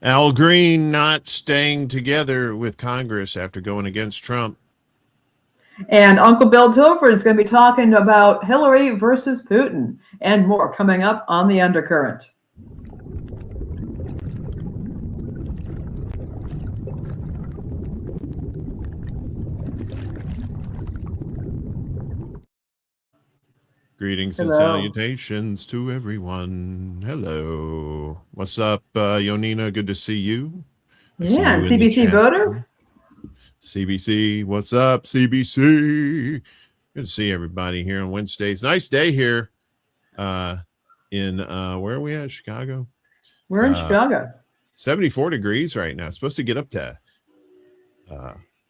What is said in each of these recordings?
Al Green not staying together with Congress after going against Trump. And Uncle Bill Tilford is going to be talking about Hillary versus Putin and more coming up on The Undercurrent. Greetings Hello. and salutations to everyone. Hello. What's up, Yoninah? Good to see you. Yeah, and CBC voter. CBC, what's up, CBC? Good to see everybody here on Wednesdays. Nice day here in where are we at? Chicago? We're in Chicago. 74 degrees right now. It's supposed to get up to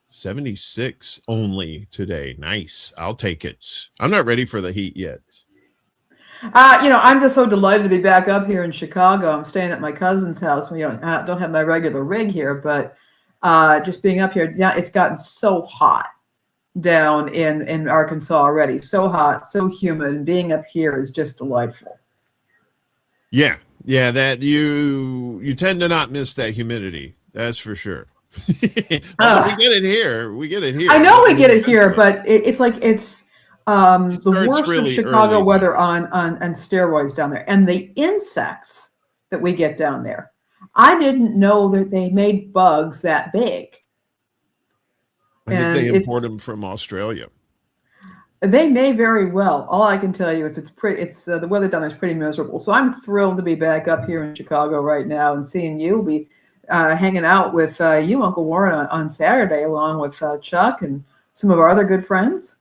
76 only today. Nice. I'll take it. I'm not ready for the heat yet. I'm just so delighted to be back up here in Chicago. I'm staying at my cousin's house. We don't have my regular rig here, but just being up here, yeah, it's gotten so hot down in Arkansas already. So hot, so humid, and being up here is just delightful. Yeah, that you tend to not miss that humidity. That's for sure. We get it here. I know we get it here, but it's like it's the worst really of Chicago early. weather on steroids down there. And the insects that we get down there, I didn't know that they made bugs that big. I think they import them from Australia. They may very well. All I can tell you is the weather down there is pretty miserable. So I'm thrilled to be back up here in Chicago right now and seeing you. Be hanging out with you, Uncle Warren, on Saturday, along with Chuck and some of our other good friends.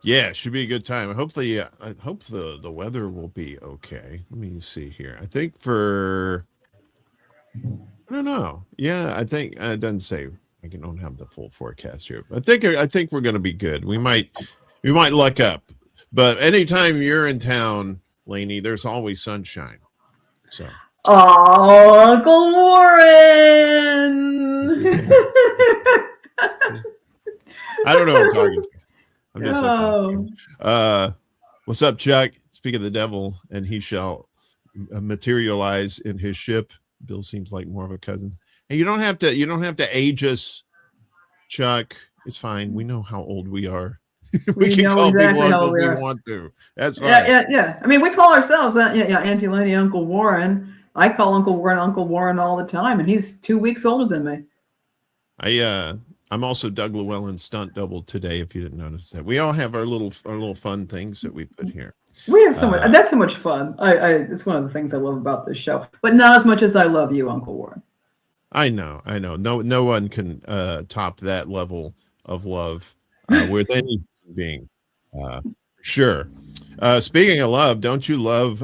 Yeah, it should be a good time. I hope the weather will be okay. Let me see here. I think I don't know. Yeah, I think it doesn't say. I don't have the full forecast here. I think we're going to be good. We might luck up. But anytime you're in town, Lainey, there's always sunshine. So. Oh, Uncle Warren! I don't know what I'm talking to. I'm just what's up, Chuck? Speak of the devil, and he shall materialize in his ship. Bill seems like more of a cousin. And you don't have to age us, Chuck. It's fine. We know how old we are. we can call exactly people uncle we want to. That's fine. Yeah. I mean, we call ourselves that. Yeah. Auntie Lady, Uncle Warren. I call Uncle Warren all the time, and he's 2 weeks older than me. I'm also Doug Llewellyn's stunt double today. If you didn't notice that, we all have our little fun things that we put here. We have so much. That's so much fun. It's one of the things I love about this show, but not as much as I love you, Uncle Warren. I know. No one can top that level of love with any being. Sure. Speaking of love, don't you love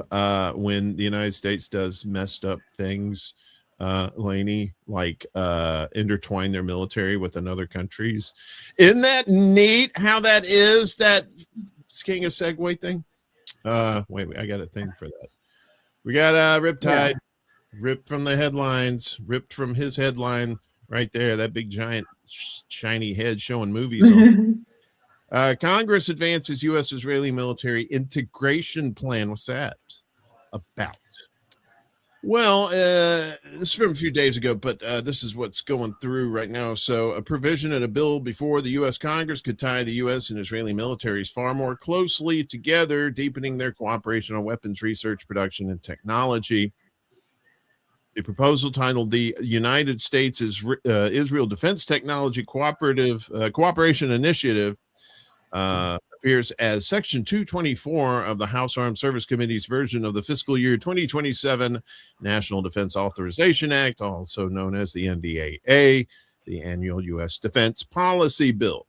when the United States does messed up things, Lainey, like intertwine their military with another countries? Isn't that neat how that is? That king of segue thing? Wait, I got a thing for that. We got Riptide. Yeah. Ripped from the headlines, ripped from his headline right there, that big giant shiny head showing movies on. Congress advances U.S.-Israeli military integration plan. What's that about? Well, this is from a few days ago, but this is what's going through right now. So a provision in a bill before the U.S. Congress could tie the U.S. and Israeli militaries far more closely together, deepening their cooperation on weapons research, production, and technology. The proposal, titled the United States Israel Defense Technology Cooperation Initiative, appears as Section 224 of the House Armed Service Committee's version of the fiscal year 2027 National Defense Authorization Act, also known as the NDAA, the Annual U.S. Defense Policy Bill.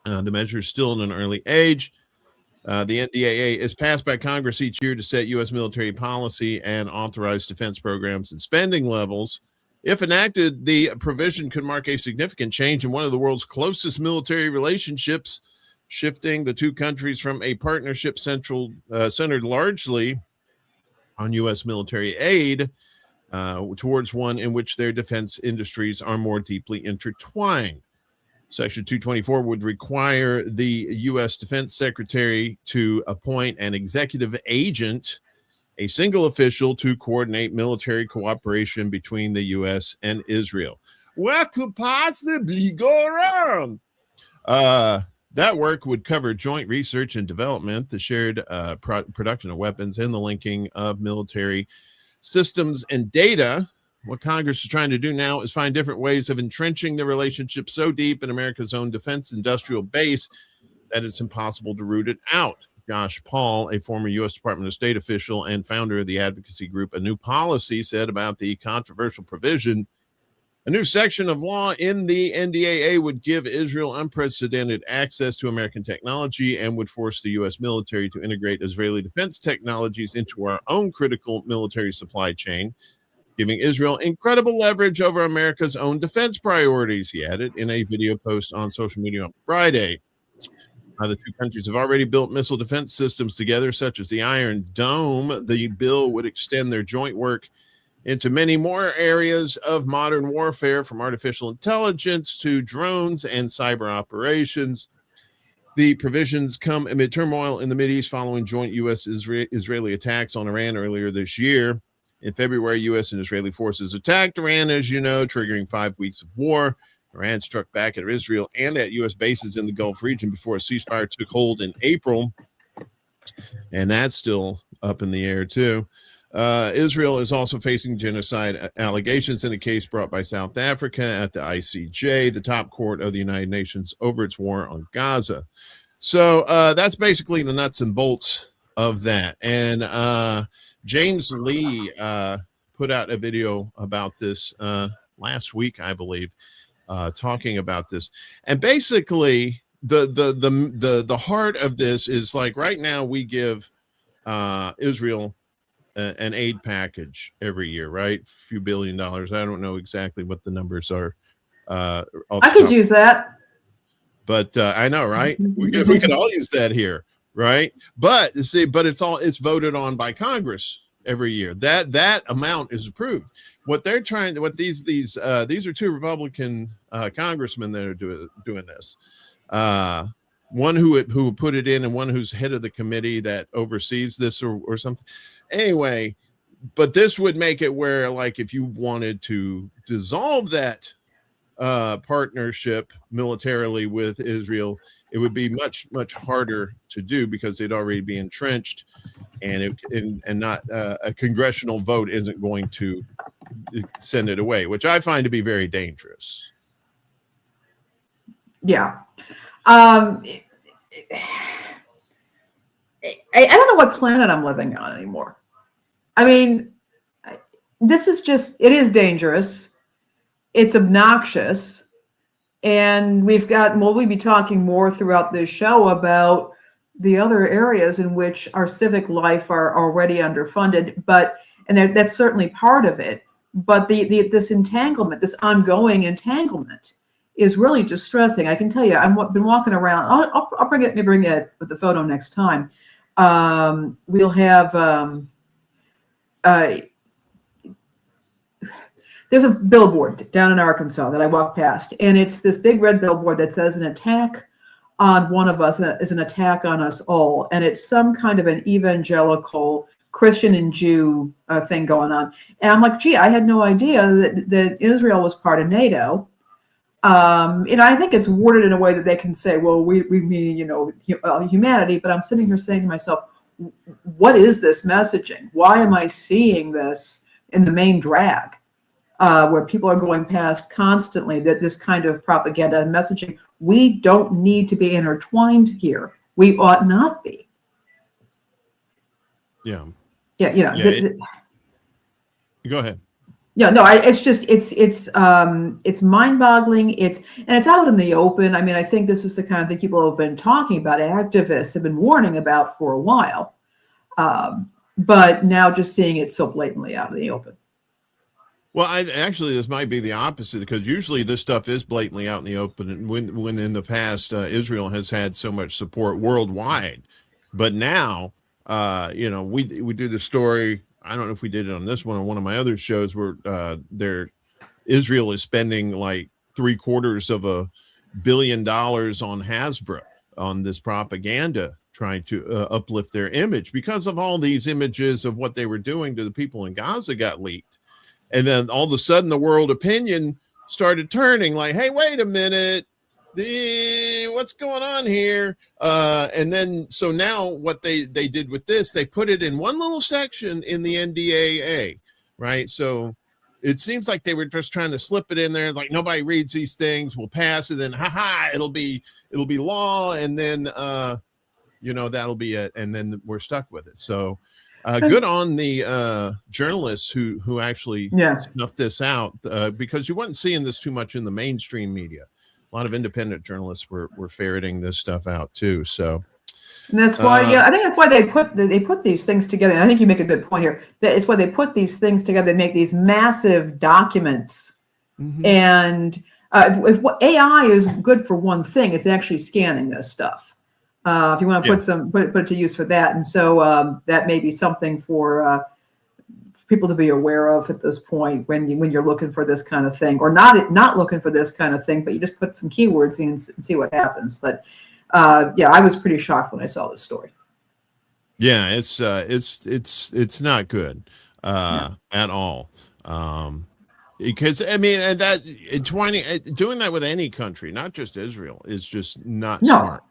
The measure is still in an early age. The NDAA is passed by Congress each year to set U.S. military policy and authorize defense programs and spending levels. If enacted, the provision could mark a significant change in one of the world's closest military relationships, shifting the two countries from a partnership centered largely on U.S. military aid towards one in which their defense industries are more deeply intertwined. Section 224 would require the U.S. Defense Secretary to appoint an executive agent a single official to coordinate military cooperation between the U.S. and Israel. What could possibly go wrong? That work would cover joint research and development, the shared production of weapons, and the linking of military systems and data. What Congress is trying to do now is find different ways of entrenching the relationship so deep in America's own defense industrial base that it's impossible to root it out. Josh Paul, a former U.S. Department of State official and founder of the advocacy group A New Policy, said about the controversial provision. A new section of law in the NDAA would give Israel unprecedented access to American technology and would force the U.S. military to integrate Israeli defense technologies into our own critical military supply chain, giving Israel incredible leverage over America's own defense priorities, he added in a video post on social media on Friday. The two countries have already built missile defense systems together, such as the Iron Dome. The bill would extend their joint work into many more areas of modern warfare, from artificial intelligence to drones and cyber operations. The provisions come amid turmoil in the Mideast following joint U.S.-Israeli attacks on Iran earlier this year. In February, U.S. and Israeli forces attacked Iran, as you know, triggering 5 weeks of war. Iran struck back at Israel and at U.S. bases in the Gulf region before a ceasefire took hold in April. And that's still up in the air, too. Israel is also facing genocide allegations in a case brought by South Africa at the ICJ, the top court of the United Nations, over its war on Gaza. So that's basically the nuts and bolts of that. And James Lee put out a video about this last week, I believe, talking about this. And basically, the heart of this is like right now we give Israel an aid package every year, right? A few $1 billion. I don't know exactly what the numbers are. I could use that. But I know, right? We could all use that here, right? But see, but it's voted on by Congress every year. That amount is approved. What they're trying, what these are two Republican congressmen that are doing this. One who put it in and one who's head of the committee that oversees this or something. Anyway, but this would make it where, like, if you wanted to dissolve that partnership militarily with Israel, it would be much, much harder to do because they'd already be entrenched, and not a congressional vote isn't going to send it away, which I find to be very dangerous. Yeah. I don't know what planet I'm living on anymore. I mean, this is just, it is dangerous. It's obnoxious. And we'll be talking more throughout this show about the other areas in which our civic life are already underfunded, and that's certainly part of it. But this entanglement, this ongoing entanglement, is really distressing. I can tell you, I've been walking around. I'll bring it with the photo next time. We'll have there's a billboard down in Arkansas that I walk past, and it's this big red billboard that says an attack on one of us is an attack on us all, and it's some kind of an evangelical Christian and Jew thing going on. And I'm like, gee, I had no idea that Israel was part of NATO. I think it's worded in a way that they can say, well, we mean, humanity. But I'm sitting here saying to myself, what is this messaging? Why am I seeing this in the main drag, where people are going past constantly that this kind of propaganda and messaging? We don't need to be intertwined here. We ought not be. Yeah. Yeah. Go ahead. Yeah, no, it's mind-boggling. It's out in the open. I mean, I think this is the kind of thing people have been talking about, activists have been warning about for a while. But now just seeing it so blatantly out in the open. Well, this might be the opposite, because usually this stuff is blatantly out in the open. And when in the past, Israel has had so much support worldwide, but now, we did a story. I don't know if we did it on this one or one of my other shows where Israel is spending like $750 million on Hasbro. on this propaganda, trying to uplift their image because of all these images of what they were doing to the people in Gaza got leaked. And then all of a sudden the world opinion started turning like, hey, wait a minute, what's going on here? And then, so now what they did with this, they put it in one little section in the NDAA, right? So it seems like they were just trying to slip it in there. Like, nobody reads these things, we'll pass it, and then, it'll be law. And then, that'll be it. And then we're stuck with it. So, good on the journalists who actually snuffed this out, because you wasn't seeing this too much in the mainstream media. A lot of independent journalists were ferreting this stuff out too. So, and that's why, I think that's why they put these things together. And I think you make a good point here. That it's why they put these things together. They make these massive documents, and if AI is good for one thing, it's actually scanning this stuff. If you want to put it to use for that, and so that may be something for people to be aware of at this point when you're looking for this kind of thing, or not looking for this kind of thing, but you just put some keywords in and see what happens. But I was pretty shocked when I saw this story. Yeah, it's not good at all. Because I mean, doing that with any country, not just Israel, is just not smart.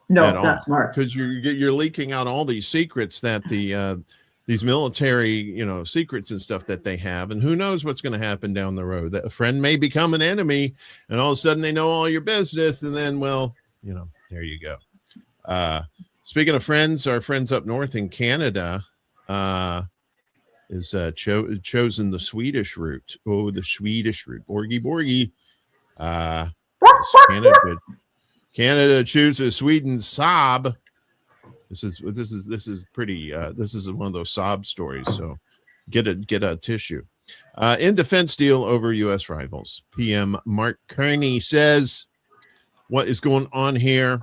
No, not smart. Because you're leaking out all these secrets that these military, secrets and stuff that they have, and who knows what's going to happen down the road. That a friend may become an enemy, and all of a sudden they know all your business, and then, there you go. Speaking of friends, our friends up north in Canada is chosen the Swedish route. Oh, the Swedish route, Borgie. Canada chooses Sweden's Saab. This is pretty. This is one of those sob stories. So get a tissue. In defense deal over U.S. rivals, PM Mark Carney says, "What is going on here?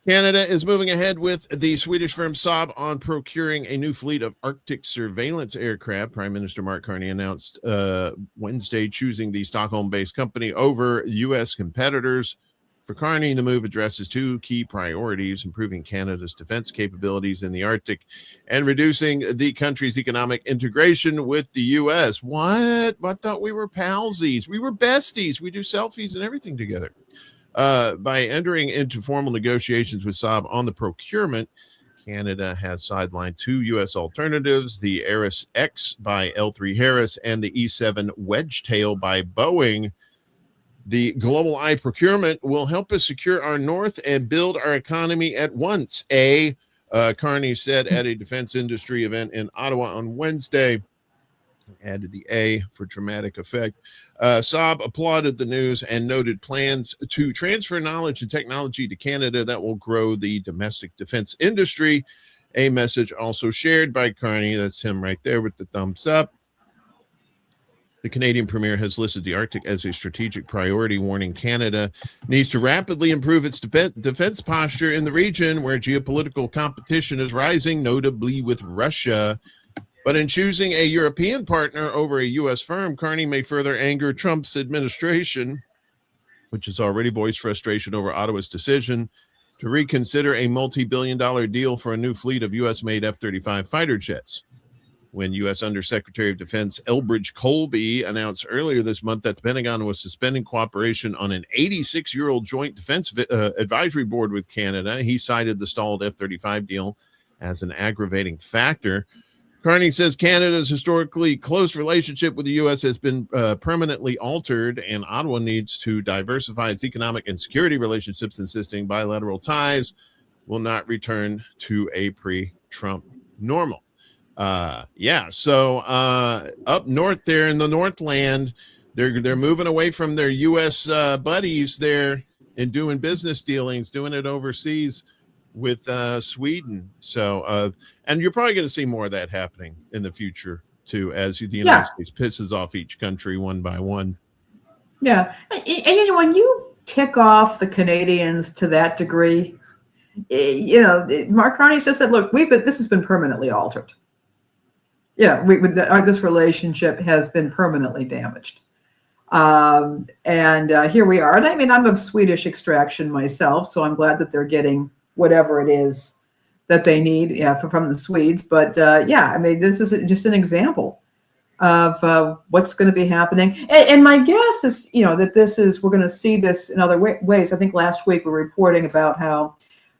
Canada is moving ahead with the Swedish firm Saab on procuring a new fleet of Arctic surveillance aircraft." Prime Minister Mark Carney announced Wednesday choosing the Stockholm-based company over U.S. competitors. For Carney, the move addresses two key priorities: improving Canada's defense capabilities in the Arctic and reducing the country's economic integration with the U.S. What? I thought we were palsies. We were besties. We do selfies and everything together. By entering into formal negotiations with Saab on the procurement, Canada has sidelined two U.S. alternatives: the Ares X by L3 Harris and the E7 Wedgetail by Boeing. The Global Eye procurement will help us secure our north and build our economy at once, Carney said at a defense industry event in Ottawa on Wednesday. Added the A for dramatic effect. Saab applauded the news and noted plans to transfer knowledge and technology to Canada that will grow the domestic defense industry. A message also shared by Carney, that's him right there with the thumbs up. The Canadian Premier has listed the Arctic as a strategic priority, warning Canada needs to rapidly improve its defense posture in the region where geopolitical competition is rising, notably with Russia. But in choosing a European partner over a U.S. firm, Carney may further anger Trump's administration, which has already voiced frustration over Ottawa's decision to reconsider a multi-billion-dollar deal for a new fleet of U.S.-made F-35 fighter jets. When U.S. Undersecretary of Defense Elbridge Colby announced earlier this month that the Pentagon was suspending cooperation on an 86-year-old joint defense advisory board with Canada, he cited the stalled F-35 deal as an aggravating factor. Carney says Canada's historically close relationship with the U.S. has been permanently altered, and Ottawa needs to diversify its economic and security relationships, insisting bilateral ties will not return to a pre-Trump normal. So up north there in the Northland, they're moving away from their U.S. buddies there and doing business dealings, doing it overseas with Sweden. So and you're probably going to see more of that happening in the future too, as the United States pisses off each country one by one. Yeah, and when you tick off the Canadians to that degree, Mark Carney's just said, "Look, this has been permanently altered. Yeah, this relationship has been permanently damaged." And here we are. And I mean, I'm of Swedish extraction myself, so I'm glad that they're getting whatever it is that they need, from the Swedes. But yeah, I mean, this is just an example of what's going to be happening. And my guess is, that we're going to see this in other ways. I think last week we were reporting about how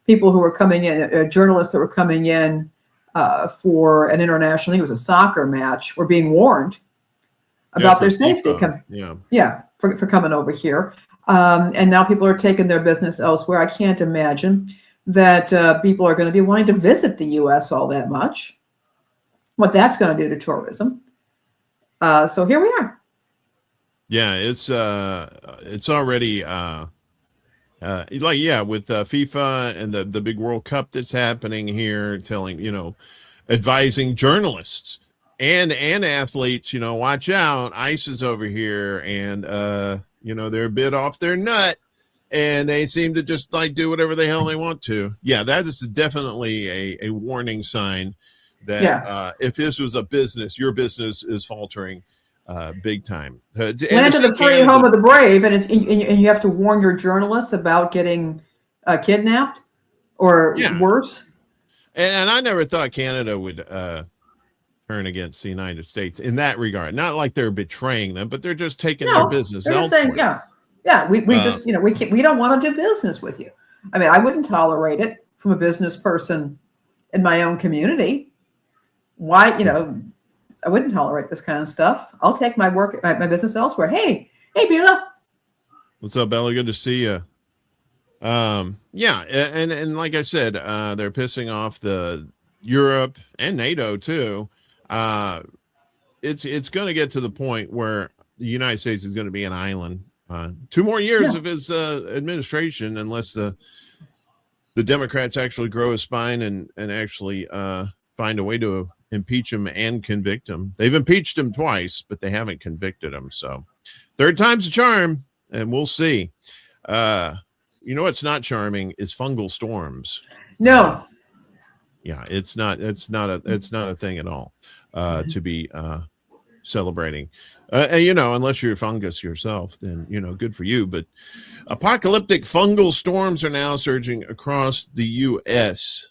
people who were coming in, journalists that were coming in for an international, I think it was a soccer match, were being warned about their safety. For coming over here. And now people are taking their business elsewhere. I can't imagine that people are going to be wanting to visit the U.S. all that much. What that's going to do to tourism. So here we are. Yeah, it's already with FIFA and the big World Cup that's happening here, advising journalists and athletes, watch out, ICE is over here, and they're a bit off their nut, and they seem to just do whatever the hell they want to. Yeah, that is definitely a warning sign that if this was a business, your business is faltering big time. Land of the free, home of the brave, and you have to warn your journalists about getting kidnapped or worse. And I never thought Canada would turn against the United States in that regard. Not like they're betraying them, but they're just taking their business elsewhere. We don't want to do business with you. I mean, I wouldn't tolerate it from a business person in my own community. Why, I wouldn't tolerate this kind of stuff. I'll take my business elsewhere. Hey, Bella. What's up, Bella? Good to see you. And like I said, they're pissing off the Europe and NATO too. It's going to get to the point where the United States is going to be an island. 2 more years of his administration, unless the Democrats actually grow a spine and actually find a way to impeach him and convict him. They've impeached him twice, but they haven't convicted him. So 3rd time's a charm, and we'll see. What's not charming is fungal storms. No. It's not a thing at all to be celebrating. Unless you're a fungus yourself, then good for you. But apocalyptic fungal storms are now surging across the U.S.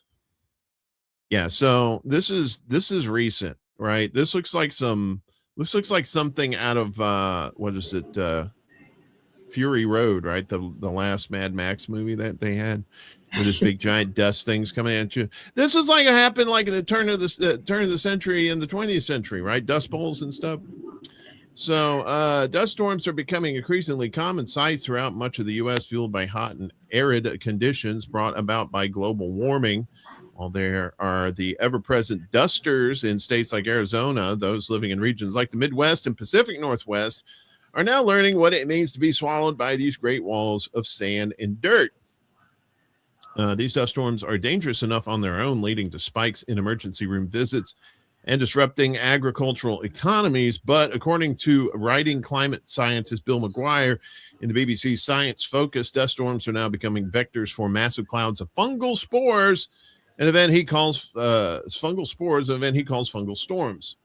Yeah, so this is recent, right? This looks like something out of what is it? Fury Road, right? The last Mad Max movie that they had, with this big giant dust things coming at you. This is like it happened in the turn of the century in the 20th century, right? Dust bowls and stuff. So dust storms are becoming increasingly common sights throughout much of the U.S., fueled by hot and arid conditions brought about by global warming. While there are the ever-present dusters in states like Arizona, those living in regions like the Midwest and Pacific Northwest are now learning what it means to be swallowed by these great walls of sand and dirt. These dust storms are dangerous enough on their own, leading to spikes in emergency room visits and disrupting agricultural economies. But according to writing climate scientist Bill McGuire in the BBC Science Focus, dust storms are now becoming vectors for massive clouds of fungal spores, an event he calls fungal storms.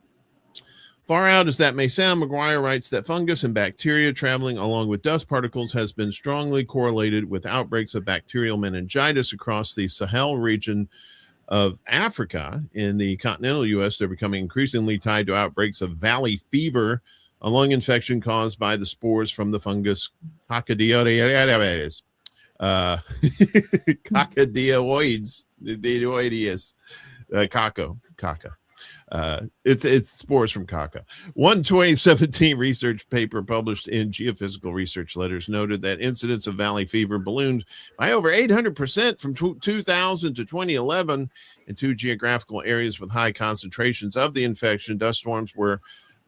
Far out as that may sound, McGuire writes that fungus and bacteria traveling along with dust particles has been strongly correlated with outbreaks of bacterial meningitis across the Sahel region of Africa. In the continental U.S., they're becoming increasingly tied to outbreaks of valley fever, a lung infection caused by the spores from the fungus Coccidioides. Coccidioides, caca. It's spores from caca. One 2017 research paper published in Geophysical Research Letters noted that incidence of valley fever ballooned by over 800% from 2000 to 2011 in 2 geographical areas with high concentrations of the infection. Dust storms were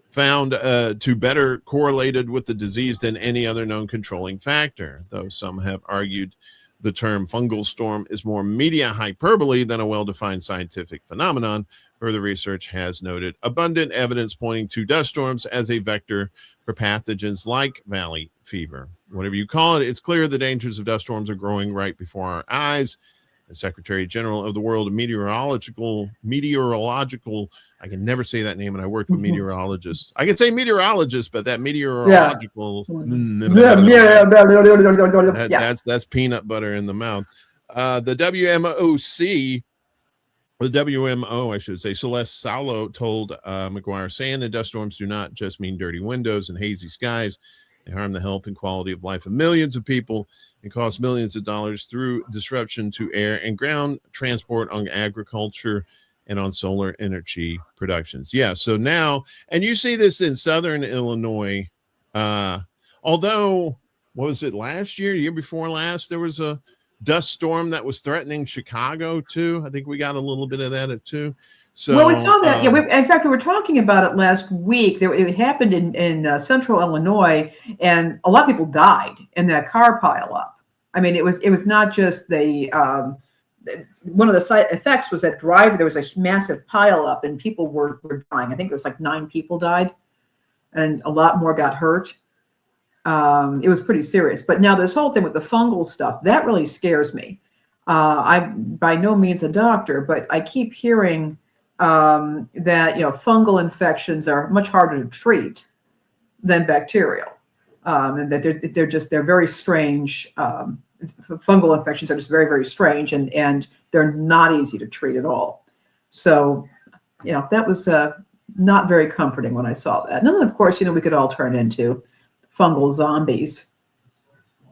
found to better correlated with the disease than any other known controlling factor, though some have argued the term fungal storm is more media hyperbole than a well-defined scientific phenomenon. Further research has noted abundant evidence pointing to dust storms as a vector for pathogens like valley fever. Whatever you call it, it's clear the dangers of dust storms are growing right before our eyes. The Secretary General of the World Meteorological, I can never say that name, and I worked with meteorologists. I can say meteorologists, but that meteorological, that's peanut butter in the mouth. The WMO, I should say, Celeste Salo told McGuire, sand and dust storms do not just mean dirty windows and hazy skies. They harm the health and quality of life of millions of people and cost millions of dollars through disruption to air and ground transport, on agriculture, and on solar energy productions. Yeah, so now, and you see this in southern Illinois, although, what was it, last year, year before last, there was a dust storm that was threatening Chicago too. I think we got a little bit of that too. So, well, we saw that. In fact, we were talking about it last week. It happened in central Illinois, and a lot of people died in that car pileup. I mean, it was not just the one of the side effects was that there was a massive pileup, and people were dying. I think it was like 9 people died, and a lot more got hurt. It was pretty serious. But now this whole thing with the fungal stuff, that really scares me. I'm by no means a doctor, but I keep hearing that fungal infections are much harder to treat than bacterial, and that they're very strange. Fungal infections are just very, very strange, and they're not easy to treat at all. So, that was not very comforting when I saw that. And then, of course, we could all turn into fungal zombies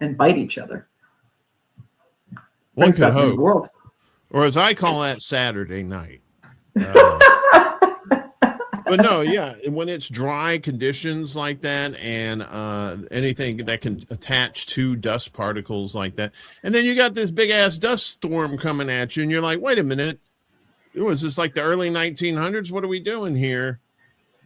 and bite each other. One could hope. Or as I call that, Saturday night. But no, yeah, when it's dry conditions like that, and anything that can attach to dust particles like that, and then you got this big ass dust storm coming at you, and you're like, wait a minute, was this like the early 1900s? What are we doing here?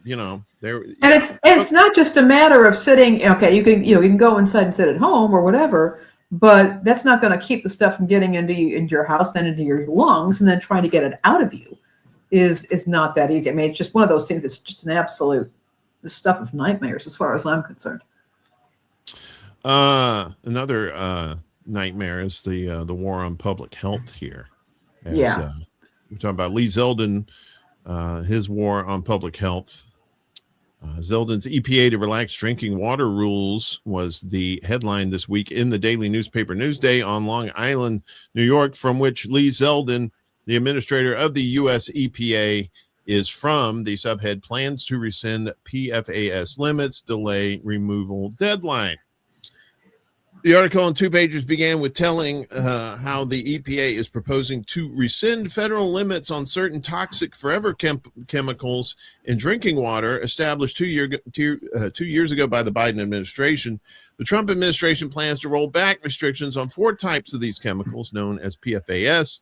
And it's not just a matter of sitting. Okay, you can go inside and sit at home or whatever, but that's not going to keep the stuff from getting into your house, then into your lungs, and then trying to get it out of you is not that easy. I mean, it's just one of those things. It's just an absolute the stuff of nightmares, as far as I'm concerned. Another nightmare is the war on public health here. We're talking about Lee Zeldin, his war on public health. Zeldin's EPA to relax drinking water rules was the headline this week in the daily newspaper Newsday on Long Island, New York, from which Lee Zeldin, the administrator of the U.S. EPA, is from. The subhead: plans to rescind PFAS limits, delay removal deadline. The article on 2 pages began with telling how the EPA is proposing to rescind federal limits on certain toxic forever chemicals in drinking water established 2 years ago by the Biden administration. The Trump administration plans to roll back restrictions on 4 types of these chemicals known as PFAS.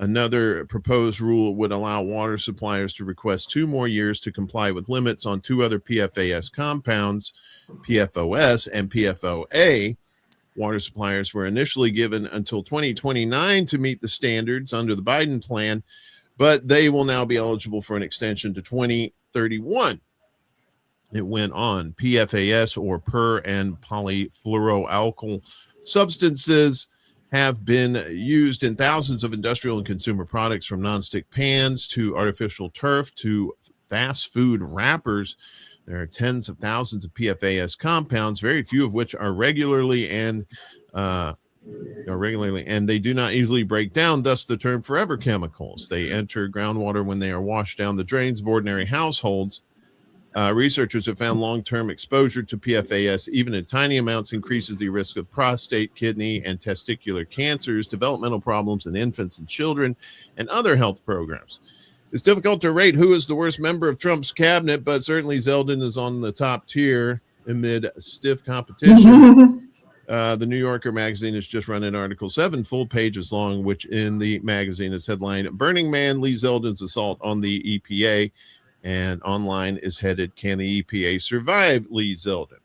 Another proposed rule would allow water suppliers to request 2 more years to comply with limits on 2 other PFAS compounds, PFOS and PFOA. Water suppliers were initially given until 2029 to meet the standards under the Biden plan, but they will now be eligible for an extension to 2031. It went on. PFAS, or per and polyfluoroalkyl substances, have been used in thousands of industrial and consumer products, from nonstick pans to artificial turf to fast food wrappers. There are tens of thousands of PFAS compounds, very few of which are regularly and they do not easily break down, thus the term forever chemicals. They enter groundwater when they are washed down the drains of ordinary households. Researchers have found long-term exposure to PFAS, even in tiny amounts, increases the risk of prostate, kidney, and testicular cancers, developmental problems in infants and children, and other health programs. It's difficult to rate who is the worst member of Trump's cabinet, but certainly Zeldin is on the top tier amid stiff competition. The New Yorker magazine has just run an article 7 full pages long, which in the magazine is headlined "Burning Man, Lee Zeldin's Assault on the EPA," and online is headed "Can the EPA Survive Lee Zeldin?"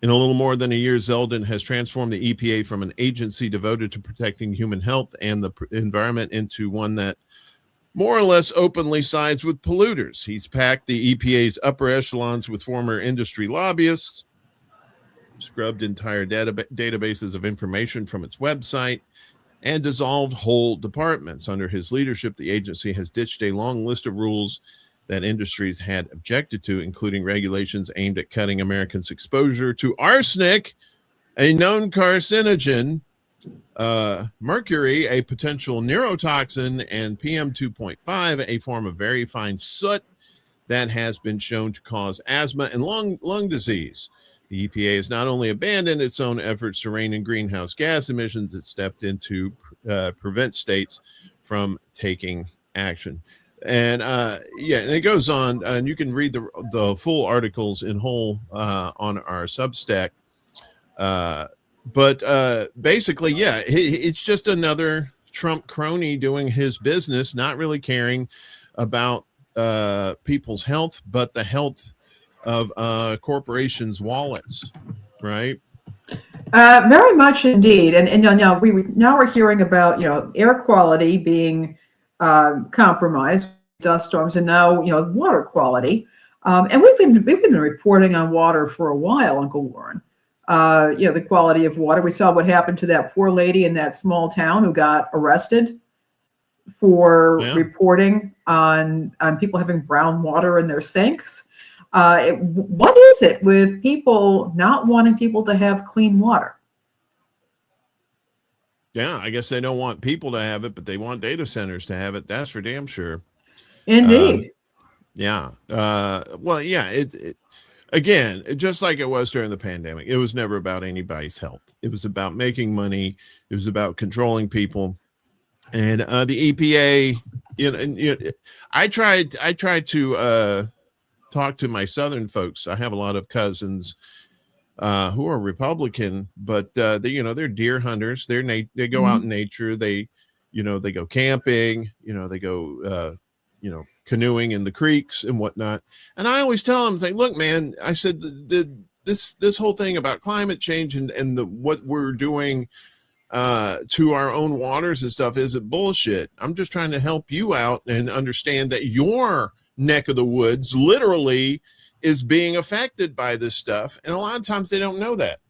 In a little more than a year, Zeldin has transformed the EPA from an agency devoted to protecting human health and the environment into one that more or less openly sides with polluters. He's packed the EPA's upper echelons with former industry lobbyists, scrubbed entire databases of information from its website, and dissolved whole departments. Under his leadership, the agency has ditched a long list of rules that industries had objected to, including regulations aimed at cutting Americans' exposure to arsenic, a known carcinogen, mercury, a potential neurotoxin, and PM 2.5, a form of very fine soot that has been shown to cause asthma and lung disease. The EPA has not only abandoned its own efforts to rein in greenhouse gas emissions, it stepped in to prevent states from taking action. And and it goes on, and you can read the full articles in whole on our Substack. But basically, it's just another Trump crony doing his business, not really caring about people's health, but the health of corporations' wallets, right? Very much indeed. And now we're hearing about air quality being compromised, dust storms, and now water quality. And we've been reporting on water for a while, Uncle Warren. The quality of water. We saw what happened to that poor lady in that small town who got arrested for reporting on people having brown water in their sinks. What is it with people not wanting people to have clean water? Yeah, I guess they don't want people to have it, but they want data centers to have it. That's for damn sure. Indeed. Again, just like it was during the pandemic, it was never about anybody's health. It was about making money. It was about controlling people. And the EPA, I tried to talk to my Southern folks. I have a lot of cousins who are Republican, but they're deer hunters. They go out in nature. They go camping. They go canoeing in the creeks and whatnot. And I always tell them, look, man, I said this whole thing about climate change and what we're doing to our own waters and stuff isn't bullshit. I'm just trying to help you out and understand that your neck of the woods literally is being affected by this stuff. And a lot of times they don't know that.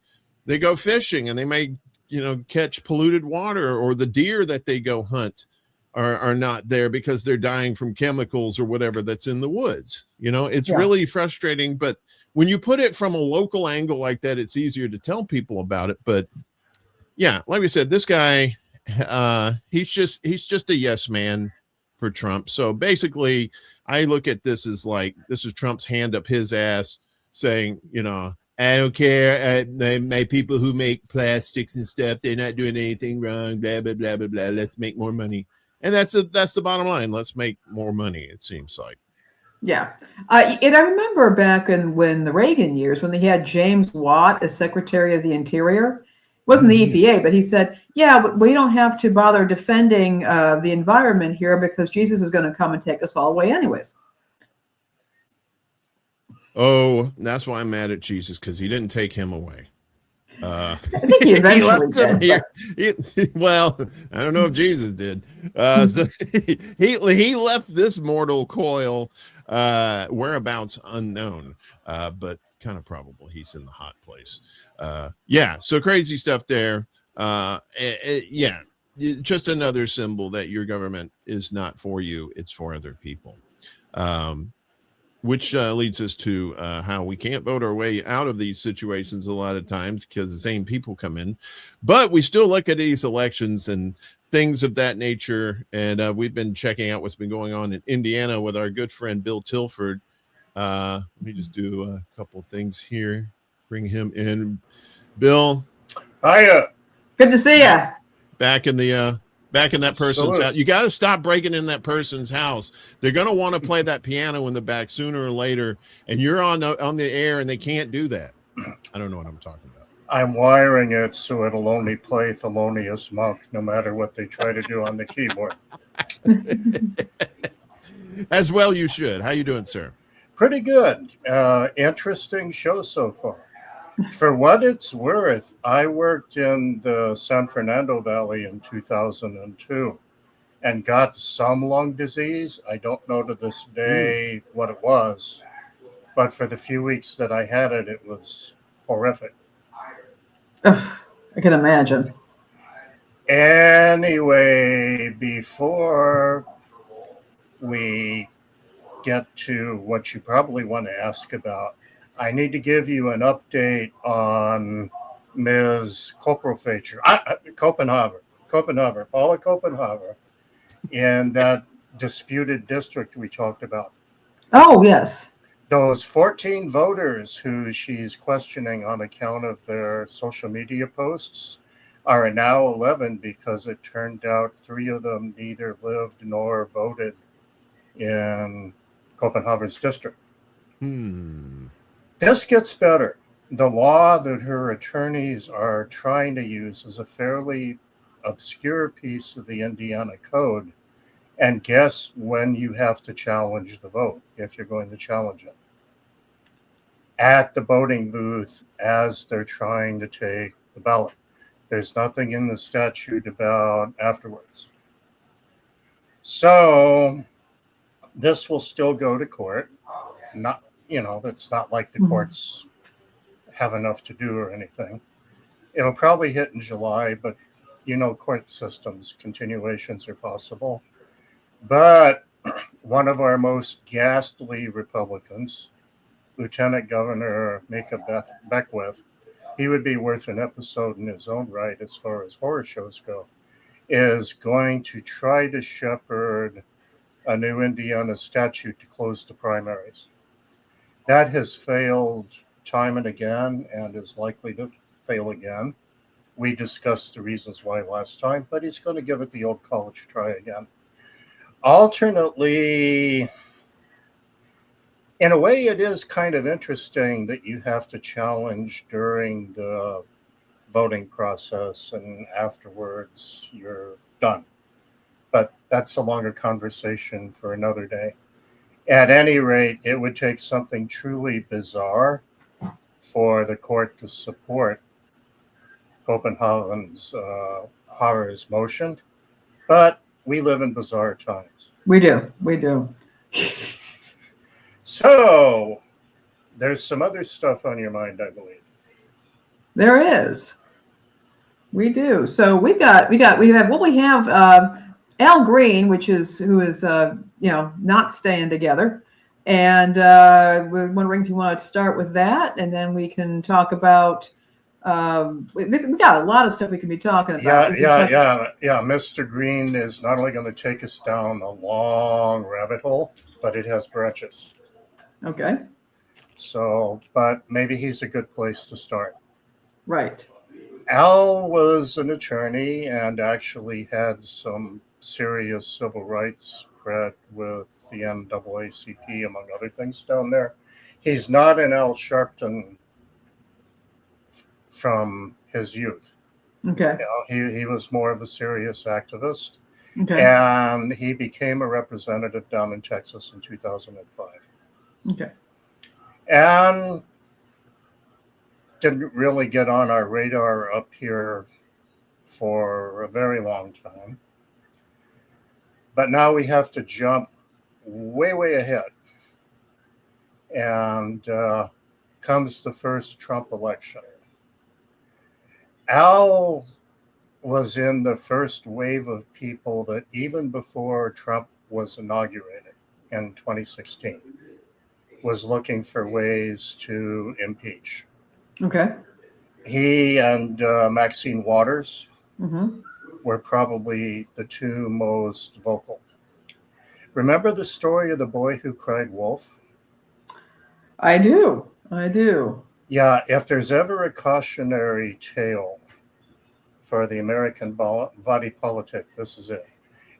They go fishing and they may, catch polluted water, or the deer that they go hunt are not there because they're dying from chemicals or whatever that's in the woods. It's really frustrating. But when you put it from a local angle like that, it's easier to tell people about it. But yeah, like we said, this guy, he's just a yes man for Trump. So basically, I look at this as this is Trump's hand up his ass saying, I don't care. My people who make plastics and stuff, they're not doing anything wrong. Blah, blah, blah, blah, blah. Let's make more money. And that's the bottom line. Let's make more money, it seems like. Yeah. And I remember back when the Reagan years, when they had James Watt as Secretary of the Interior. It wasn't the EPA, but he said, we don't have to bother defending the environment here because Jesus is going to come and take us all away anyways. Oh, that's why I'm mad at Jesus, because he didn't take him away. I think he eventually did. Well, I don't know if Jesus did. So he left this mortal coil, whereabouts unknown, but kind of probable he's in the hot place. So crazy stuff there. Just another symbol that your government is not for you, it's for other people. Which leads us to how we can't vote our way out of these situations a lot of times because the same people come in. But we still look at these elections and things of that nature. And we've been checking out what's been going on in Indiana with our good friend Bill Tilford. Let me just do a couple of things here. Bring him in. Bill. Hiya. Good to see you. Back in that person's house. You got to stop breaking in that person's house. They're going to want to play that piano in the back sooner or later, and you're on the air, and they can't do that. I don't know what I'm talking about. I'm wiring it so it'll only play Thelonious Monk, no matter what they try to do on the keyboard. As well you should. How you doing, sir? Pretty good. Interesting show so far. For what it's worth, I worked in the San Fernando Valley in 2002 and got some lung disease. I don't know to this day what it was, but for the few weeks that I had it, it was horrific. Ugh, I can imagine. Anyway, before we get to what you probably want to ask about, I need to give you an update on Ms. Copenhagen, Paula Copenhagen, in that disputed district we talked about. Oh, yes. Those 14 voters who she's questioning on account of their social media posts are now 11 because it turned out 3 of them neither lived nor voted in Copenhagen's district. This gets better. The law that her attorneys are trying to use is a fairly obscure piece of the Indiana code. And guess when you have to challenge the vote, if you're going to challenge it? At the voting booth as they're trying to take the ballot. There's nothing in the statute about afterwards. So this will still go to court. Not, it's not like the courts have enough to do or anything. It'll probably hit in July, but court systems, continuations are possible. But one of our most ghastly Republicans, Lieutenant Governor Mika Beckwith, he would be worth an episode in his own right as far as horror shows go, is going to try to shepherd a new Indiana statute to close the primaries. That has failed time and again and is likely to fail again. We discussed the reasons why last time, but he's going to give it the old college try again. Alternately, in a way, it is kind of interesting that you have to challenge during the voting process and afterwards you're done. But that's a longer conversation for another day. At any rate, it would take something truly bizarre for the court to support Copenhagen's horror's motion. But we live in bizarre times. We do. We do. So there's some other stuff on your mind, I believe. There is. We do. So we have Al Green, who is not staying together. And we're wondering if you want to start with that, and then we can talk about we got a lot of stuff we can be talking about. Yeah. Mr. Green is not only going to take us down a long rabbit hole, but it has branches. Okay. So, but maybe he's a good place to start. Right. Al was an attorney and actually had some serious civil rights cred with the NAACP, among other things down there. He's not an Al Sharpton from his youth. Okay. He was more of a serious activist. Okay. And he became a representative down in Texas in 2005. Okay. And didn't really get on our radar up here for a very long time. But now we have to jump way, way ahead. And comes the first Trump election. Al was in the first wave of people that even before Trump was inaugurated in 2016 was looking for ways to impeach. Okay. He and Maxine Waters were probably the two most vocal. Remember the story of the boy who cried wolf? I do. Yeah, if there's ever a cautionary tale for the American body politic, this is it.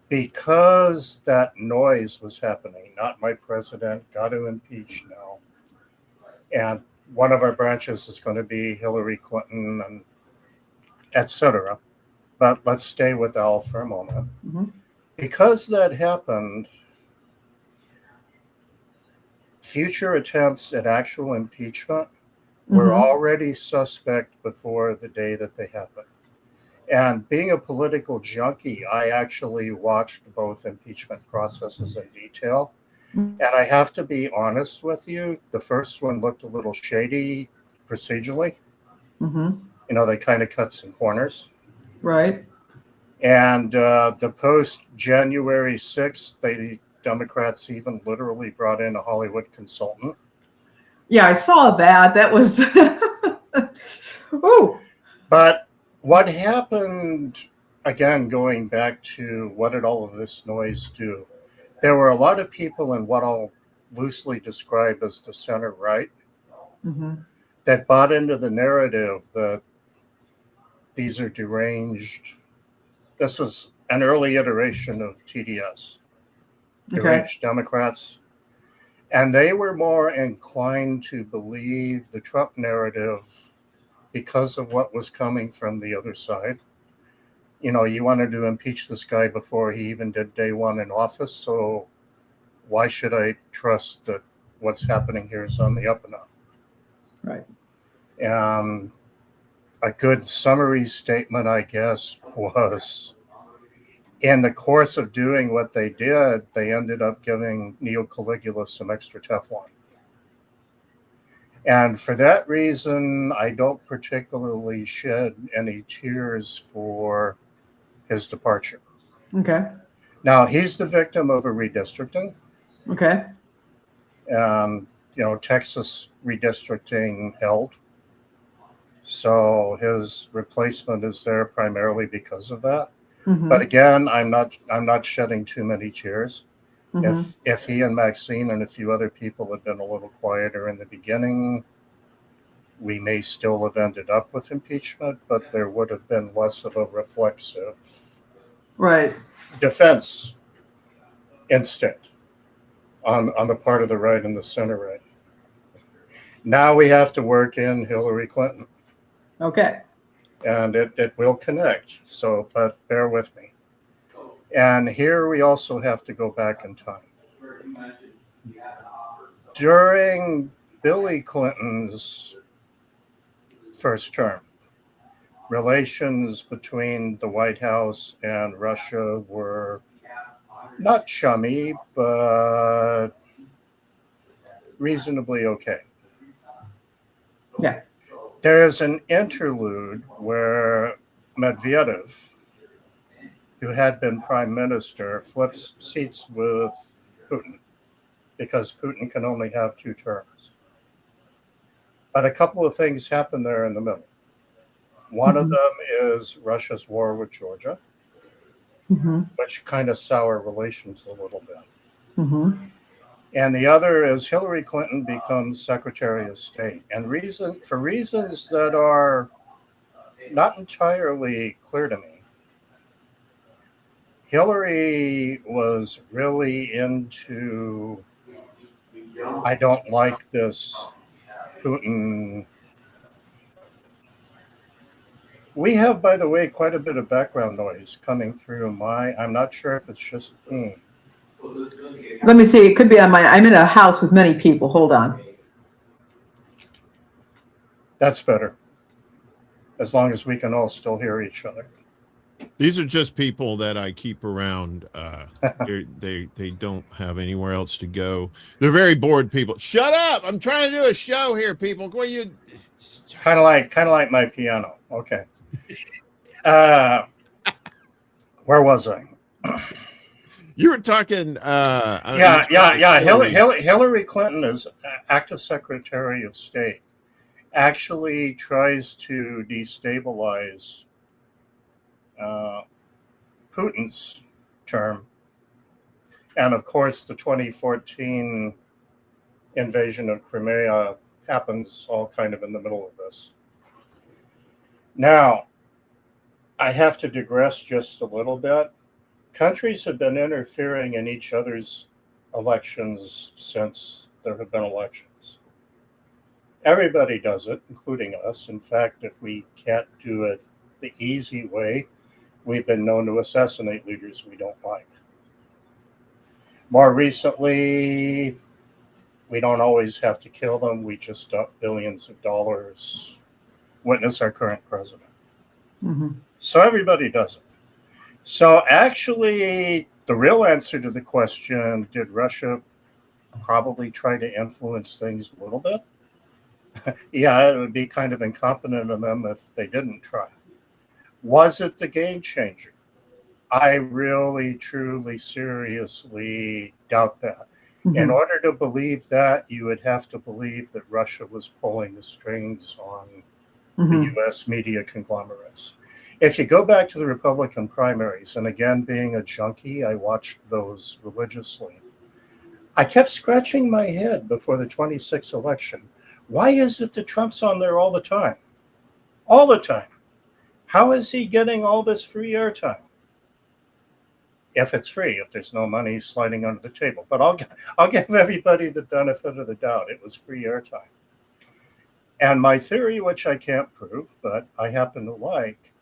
Because that noise was happening, not my president, got to impeach now. And one of our branches is going to be Hillary Clinton and etc. But let's stay with Al for a moment. Because that happened, future attempts at actual impeachment were already suspect before the day that they happened. And being a political junkie, I actually watched both impeachment processes in detail. And I have to be honest with you, the first one looked a little shady procedurally. They kind of cut some corners. Right. And the post-January 6th, the Democrats even literally brought in a Hollywood consultant. Yeah, I saw that. That was, ooh. But what happened, again, going back to what did all of this noise do? There were a lot of people in what I'll loosely describe as the center right that bought into the narrative that these are deranged. This was an early iteration of TDS, deranged Democrats. And they were more inclined to believe the Trump narrative because of what was coming from the other side. You wanted to impeach this guy before he even did day one in office, so why should I trust that what's happening here is on the up and up? Right. And a good summary statement, I guess, was in the course of doing what they did, they ended up giving Neo Caligula some extra Teflon. And for that reason, I don't particularly shed any tears for his departure. Okay. Now, he's the victim of a redistricting. Okay. And, Texas redistricting held. So his replacement is there primarily because of that. But again, I'm not shedding too many tears. If he and Maxine and a few other people had been a little quieter in the beginning, we may still have ended up with impeachment, but there would have been less of a reflexive defense instinct on the part of the right and the center right. Now we have to work in Hillary Clinton. Okay. And it will connect. So, but bear with me. And here we also have to go back in time. During Billy Clinton's first term, relations between the White House and Russia were not chummy, but reasonably okay. Yeah. There is an interlude where Medvedev, who had been prime minister, flips seats with Putin because Putin can only have 2 terms. But a couple of things happen there in the middle. One of them is Russia's war with Georgia, which kind of sour relations a little bit. And the other is Hillary Clinton becomes Secretary of State. And for reasons that are not entirely clear to me, Hillary was really into, I don't like this Putin. We have, by the way, quite a bit of background noise coming through I'm not sure if it's just me. Let me see. It could be I'm in a house with many people. Hold on. That's better. As long as we can all still hear each other. These are just people that I keep around. They don't have anywhere else to go. They're very bored people. Shut up! I'm trying to do a show here, people. What are you? Kind of like my piano. Okay. Where was I? You were talking. Hillary Clinton is active Secretary of State. Actually tries to destabilize Putin's term. And of course, the 2014 invasion of Crimea happens all kind of in the middle of this. Now, I have to digress just a little bit. Countries have been interfering in each other's elections since there have been elections. Everybody does it, including us. In fact, if we can't do it the easy way, we've been known to assassinate leaders we don't like. More recently, we don't always have to kill them. We just dump billions of dollars. Witness our current president. So everybody does it. So actually, the real answer to the question, did Russia probably try to influence things a little bit? Yeah, it would be kind of incompetent of them if they didn't try. Was it the game changer? I really, truly, seriously doubt that. In Mhm. order to believe that, you would have to believe that Russia was pulling the strings on the Mhm. US media conglomerates. If you go back to the Republican primaries, and again, being a junkie, I watched those religiously. I kept scratching my head before the 26th election. Why is it that Trump's on there all the time? All the time. How is he getting all this free airtime? If it's free, if there's no money sliding under the table. But I'll give everybody the benefit of the doubt. It was free airtime. And my theory, which I can't prove, but I happen to like,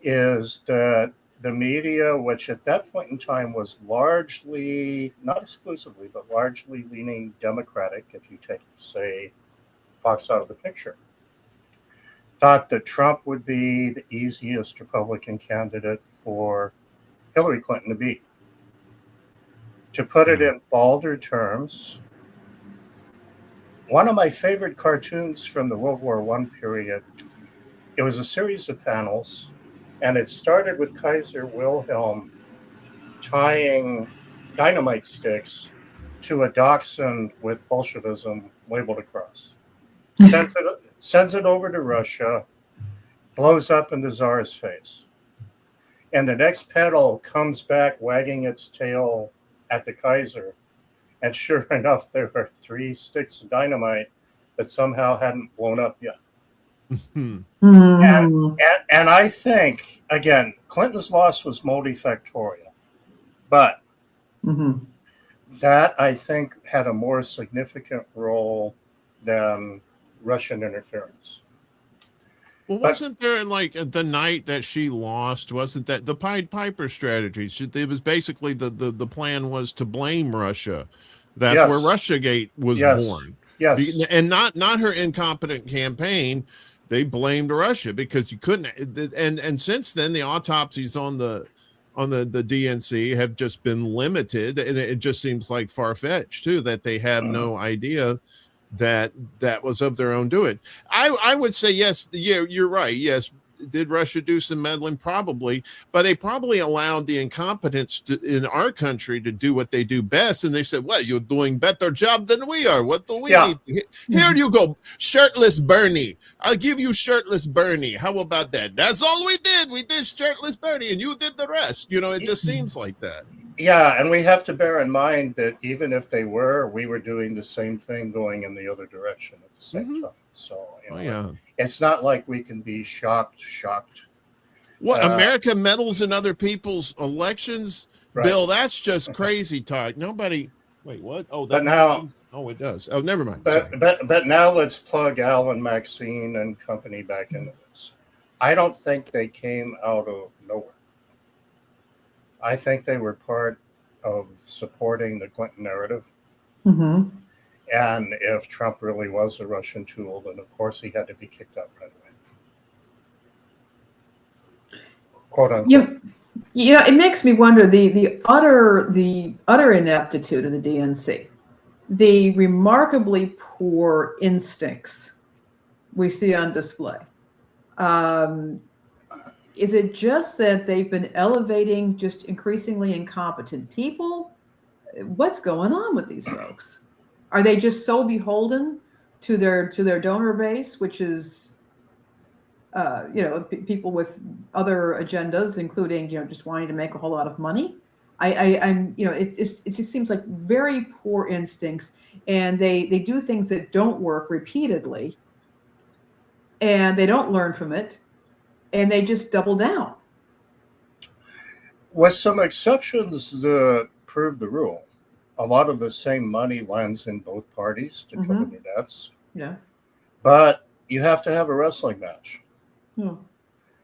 is that the media, which at that point in time was largely, not exclusively, but largely leaning Democratic, if you take, say, Fox out of the picture, thought that Trump would be the easiest Republican candidate for Hillary Clinton to beat. To put it in balder terms, one of my favorite cartoons from the World War I period, it was a series of panels, and it started with Kaiser Wilhelm tying dynamite sticks to a dachshund with Bolshevism labeled across. Sends it over to Russia, blows up in the Tsar's face. And the next panel comes back wagging its tail at the Kaiser. And sure enough, there were 3 sticks of dynamite that somehow hadn't blown up yet. Mhm. And I think, again, Clinton's loss was multifactorial. But Mhm. that, I think, had a more significant role than Russian interference. Well, But wasn't there like the night that she lost? Wasn't that the Pied Piper strategy? It was basically the plan was to blame Russia. That's where yes, RussiaGate was yes, born, yes. and not her incompetent campaign. They blamed Russia because you couldn't. And since then, the autopsies on the DNC have just been limited, and it just seems like far fetched too that they have no idea that was of their own doing. I would say yes. Yeah, you're right. Yes, did Russia do some meddling? Probably, but they probably allowed the incompetents in our country to do what they do best, and they said, "Well, you're doing better job than we are. What do we Yeah, need? Here you go, shirtless Bernie. I'll give you shirtless Bernie. How about that? That's all we did. We did shirtless Bernie, and you did the rest. It just seems like that." yeah, and we have to bear in mind that even if they were, we were doing the same thing going in the other direction at the same Mm-hmm. time. So, Oh yeah. it's not like we can be shocked. What, Uh, America meddles in other people's elections? right. Bill, that's just crazy talk. Nobody. Wait, what? Oh, But that now, happens. Oh, it does. Oh, never mind. but Sorry. but but now let's plug Alan Maxine and company back into this. I don't think they came out of nowhere. I think they were part of supporting the Clinton narrative. Mhm. And if Trump really was a Russian tool, then of course he had to be kicked out right away. Quote unquote. You, it makes me wonder the utter ineptitude of the DNC, the remarkably poor instincts we see on display. Um, is it just that they've been elevating just increasingly incompetent people? What's going on with these folks? Are they just so beholden to their donor base, which is people with other agendas, including just wanting to make a whole lot of money? I'm it just seems like very poor instincts, and they do things that don't work repeatedly, and they don't learn from it, and they just double down. With some exceptions that prove the rule, a lot of the same money lands in both parties to cover Mm-hmm. their debts. Yeah. But you have to have a wrestling match. Hmm.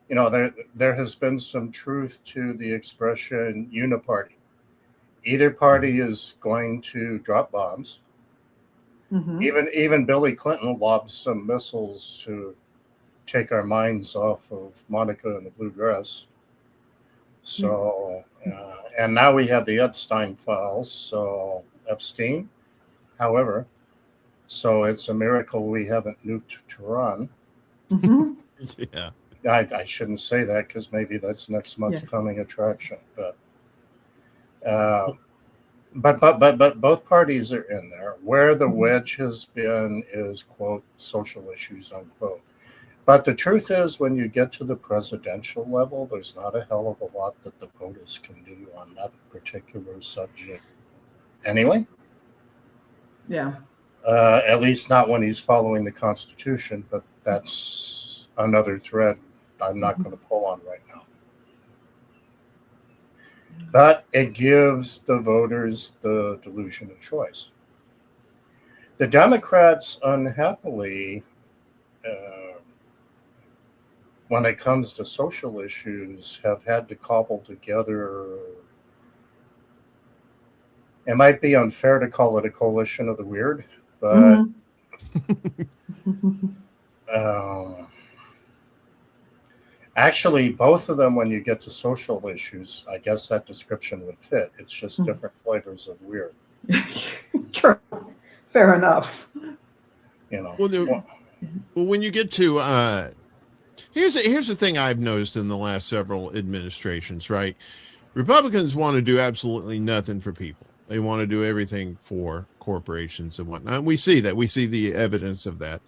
There has been some truth to the expression uniparty. Either party is going to drop bombs. Mm-hmm. Even Billy Clinton lobbed some missiles to take our minds off of Monica and the blue dress. So, and now we have the Epstein files. So Epstein, however, So it's a miracle we haven't nuked Tehran. Mhm. Yeah. I shouldn't say that because maybe that's next month's coming attraction. But both parties are in there. Where the wedge has been is, quote, social issues, unquote. But the truth is, when you get to the presidential level, there's not a hell of a lot that the POTUS can do on that particular subject. Anyway, Yeah. at least not when he's following the Constitution, but that's another thread I'm not going to pull on right now. But it gives the voters the delusion of choice. The Democrats, unhappily, when it comes to social issues, have had to cobble together. It might be unfair to call it a coalition of the weird, but actually, both of them, when you get to social issues, I guess that description would fit. It's just different flavors of weird. True. Fair enough. You know. Well, when you get to here's the thing I've noticed in the last several administrations, right? Republicans want to do absolutely nothing for people. They want to do everything for corporations and whatnot. And we see that. We see the evidence of that.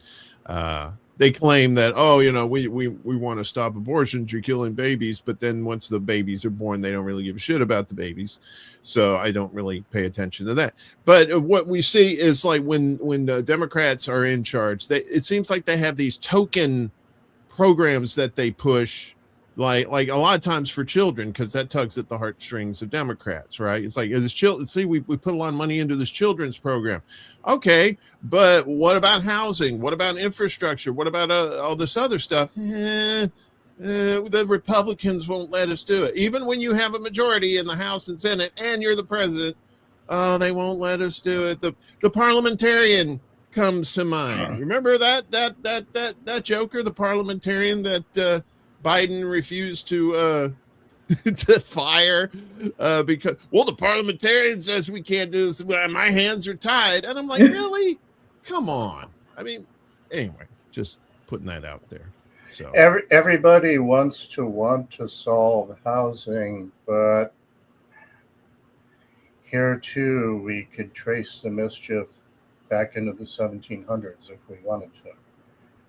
They claim that, oh, you know, we want to stop abortions. You're killing babies. But then once the babies are born, they don't really give a shit about the babies. So I don't really pay attention to that. But what we see is like when the Democrats are in charge, it seems like they have these token programs that they push, like a lot of times for children, because that tugs at the heartstrings of Democrats, right? It's like, this children, see, we put a lot of money into this children's program. Okay, but what about housing? What about infrastructure? What about all this other stuff? The Republicans won't let us do it. Even when you have a majority in the House and Senate and you're the president, they won't let us do it. The parliamentarian comes to mind. Remember that joker, the parliamentarian that Biden refused to to fire because, well, the parliamentarian says we can't do this. My hands are tied. And I'm like, really? Come on. I mean, anyway, just putting that out there. So everybody wants to solve housing, but here too we could trace the mischief back into the 1700s if we wanted to.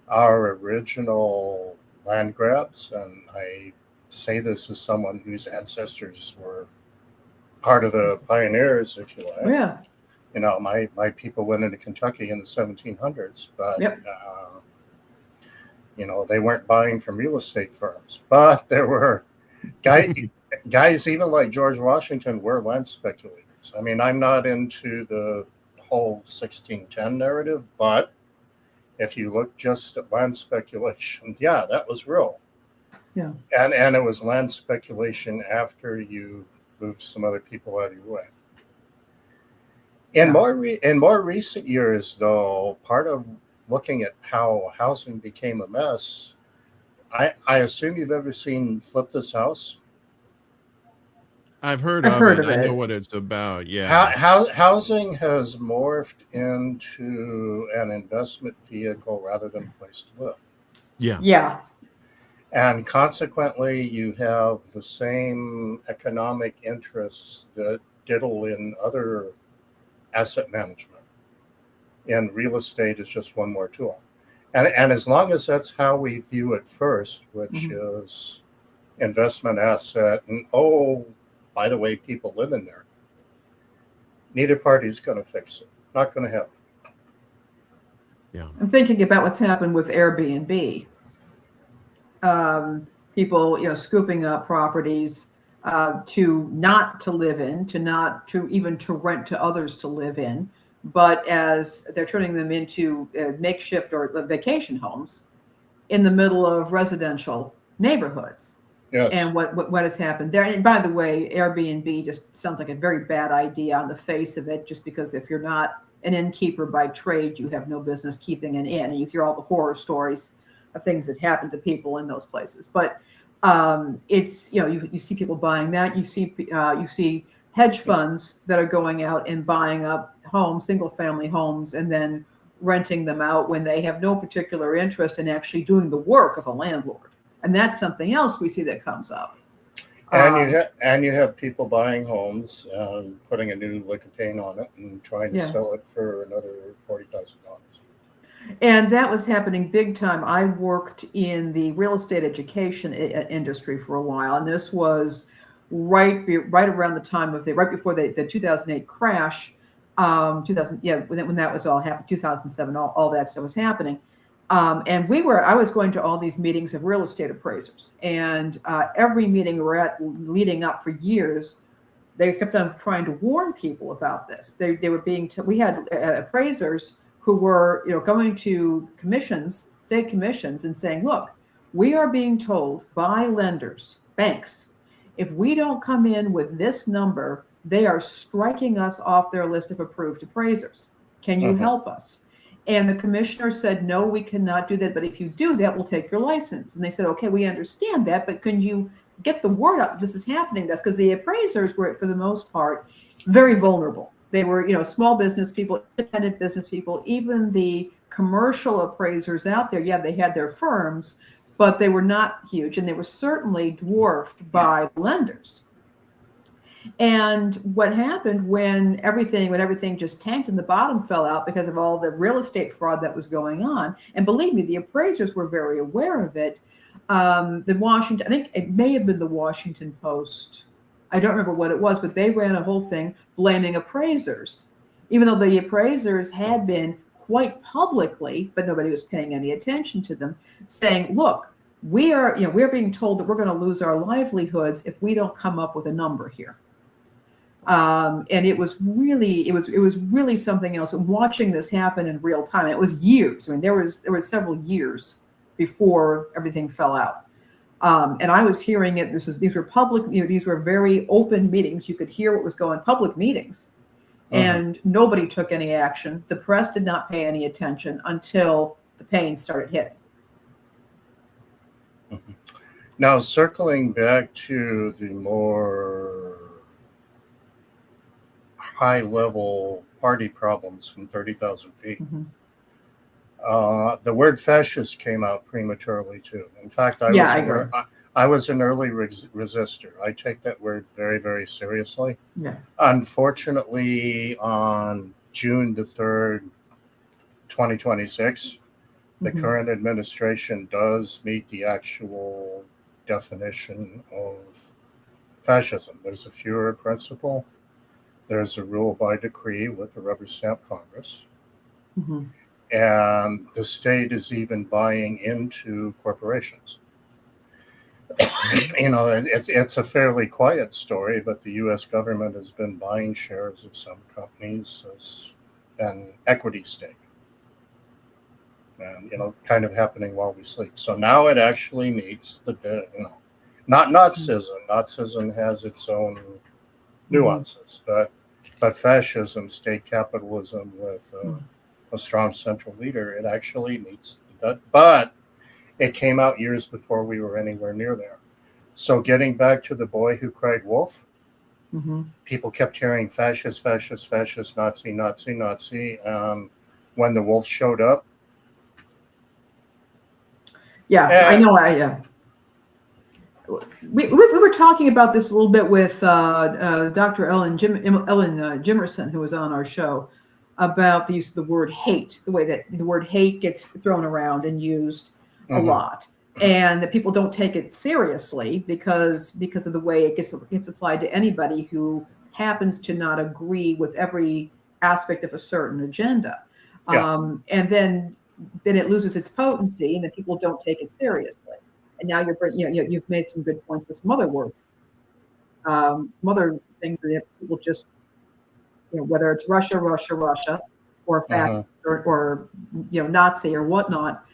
Our original land grabs, and I say this as someone whose ancestors were part of the pioneers, if you like. Yeah. You know, my people went into Kentucky in the 1700s, but you know, they weren't buying from real estate firms. But there were guys even like George Washington were land speculators. I mean, I'm not into the whole 1610 narrative, but if you look just at land speculation, yeah, that was real. Yeah. And it was land speculation after you moved some other people out of your way. In more recent years, though, part of looking at how housing became a mess, I assume you've ever seen Flip This House? I've heard of it. I know what it's about. Yeah. Housing has morphed into an investment vehicle rather than a place to live. Yeah. Yeah. And consequently, you have the same economic interests that diddle in other asset management. And real estate is just one more tool. And as long as that's how we view it first, which is investment asset, and by the way, people live in there, neither party's going to fix it. Not going to happen. Yeah. I'm thinking about what's happened with Airbnb. People, you know, scooping up properties not to live in, to rent to others to live in, but as they're turning them into makeshift or vacation homes in the middle of residential neighborhoods. Yes. And what has happened there. And by the way, Airbnb just sounds like a very bad idea on the face of it, just because if you're not an innkeeper by trade, you have no business keeping an inn. And you hear all the horror stories of things that happen to people in those places. But it's, you know, you see people buying that. You see hedge funds that are going out and buying up homes, single family homes, and then renting them out when they have no particular interest in actually doing the work of a landlord. And that's something else we see that comes up. And you have people buying homes and putting a new lick of paint on it and trying to sell it for another $40,000. And that was happening big time. I worked in the real estate education industry for a while, and this was right around the time of right before the 2008 crash. 2000, when that was all happening, 2007, all that stuff was happening. And I was going to all these meetings of real estate appraisers, and every meeting we were at leading up for years, they kept on trying to warn people about this. They were we had appraisers who were, going to state commissions, and saying, look, we are being told by lenders, banks, if we don't come in with this number, they are striking us off their list of approved appraisers. Can you help us? And the commissioner said, no, we cannot do that. But if you do that, we'll take your license. And they said, okay, we understand that, but can you get the word out this is happening? That's because the appraisers were, for the most part, very vulnerable. They were, small business people, independent business people, even the commercial appraisers out there. Yeah, they had their firms, but they were not huge, and they were certainly dwarfed by lenders. And what happened when everything just tanked and the bottom fell out because of all the real estate fraud that was going on, and believe me, the appraisers were very aware of it. I think it may have been the Washington Post. I don't remember what it was, but they ran a whole thing blaming appraisers, even though the appraisers had been quite publicly, but nobody was paying any attention to them, saying, look, we're being told that we're going to lose our livelihoods if we don't come up with a number here. And it was really something else. And watching this happen in real time, it was years. I mean, there was several years before everything fell out. And I was hearing it. These were public. These were very open meetings. You could hear what was going. Public meetings, and nobody took any action. The press did not pay any attention until the pain started hitting. Now, circling back to the more high-level party problems from 30,000 feet, the word fascist came out prematurely, too. In fact, I was an early resistor. I take that word very, very seriously. Yeah. Unfortunately, on June the 3rd, 2026, the current administration does meet the actual definition of fascism. There's a Führer principle. There's a rule by decree with the rubber stamp Congress. And the state is even buying into corporations. It's a fairly quiet story, but the U.S. government has been buying shares of some companies as an equity stake. And, kind of happening while we sleep. So now it actually meets not Nazism. Nazism has its own nuances, but fascism, state capitalism with a strong central leader, it actually meets that. But it came out years before we were anywhere near there. So getting back to the boy who cried wolf, people kept hearing fascist, fascist, fascist, Nazi, Nazi, Nazi. When the wolf showed up, I know. We were talking about this a little bit with Dr. Ellen Jimerson, who was on our show, about the use of the word hate, the way that the word hate gets thrown around and used a lot, and that people don't take it seriously because of the way it gets applied to anybody who happens to not agree with every aspect of a certain agenda, and then it loses its potency, and then people don't take it seriously. And now you've made some good points with some other words, some other things that people just, whether it's Russia, or fact, or Nazi or whatnot,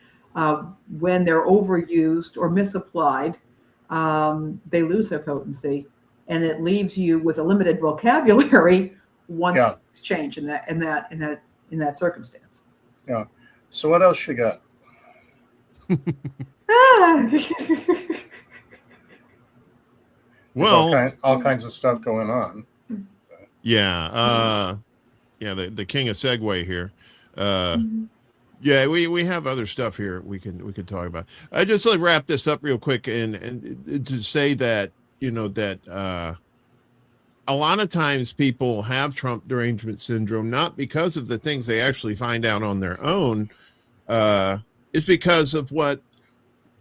when they're overused or misapplied, they lose their potency, and it leaves you with a limited vocabulary once it's changed in that circumstance. Yeah. So what else you got? Well, all kinds of stuff going on. Yeah. The king of segue here. Yeah, we have other stuff here we can talk about. I just like wrap this up real quick and to say that that a lot of times people have Trump derangement syndrome not because of the things they actually find out on their own. It's because of what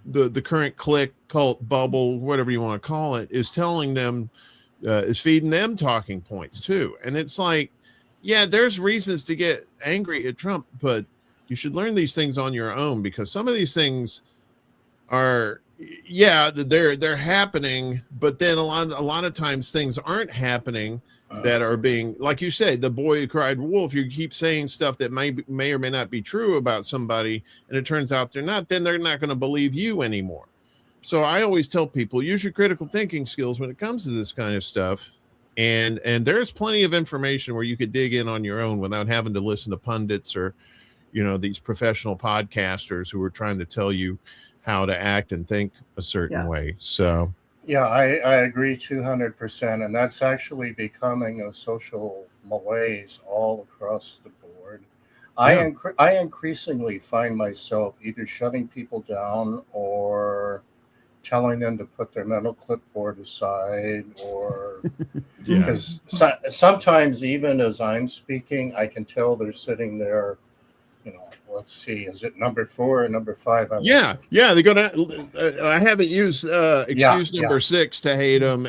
the current clique, cult, bubble, whatever you want to call it, is telling them, is feeding them talking points too. And it's like, yeah, there's reasons to get angry at Trump, but you should learn these things on your own because some of these things are, yeah, they're happening, but then a lot of times things aren't happening that are being, like you said, the boy who cried wolf. You keep saying stuff that may or may not be true about somebody, and it turns out they're not. Then they're not going to believe you anymore. So I always tell people, use your critical thinking skills when it comes to this kind of stuff. And there's plenty of information where you could dig in on your own without having to listen to pundits or these professional podcasters who are trying to tell you how to act and think a certain way. So yeah, I agree 200%, and that's actually becoming a social malaise all across the board. I increasingly find myself either shutting people down or telling them to put their mental clipboard aside, or because sometimes even as I'm speaking, I can tell they're sitting there. Let's see, is it number 4 or number 5? They're gonna. I haven't used excuse number 6 to hate them.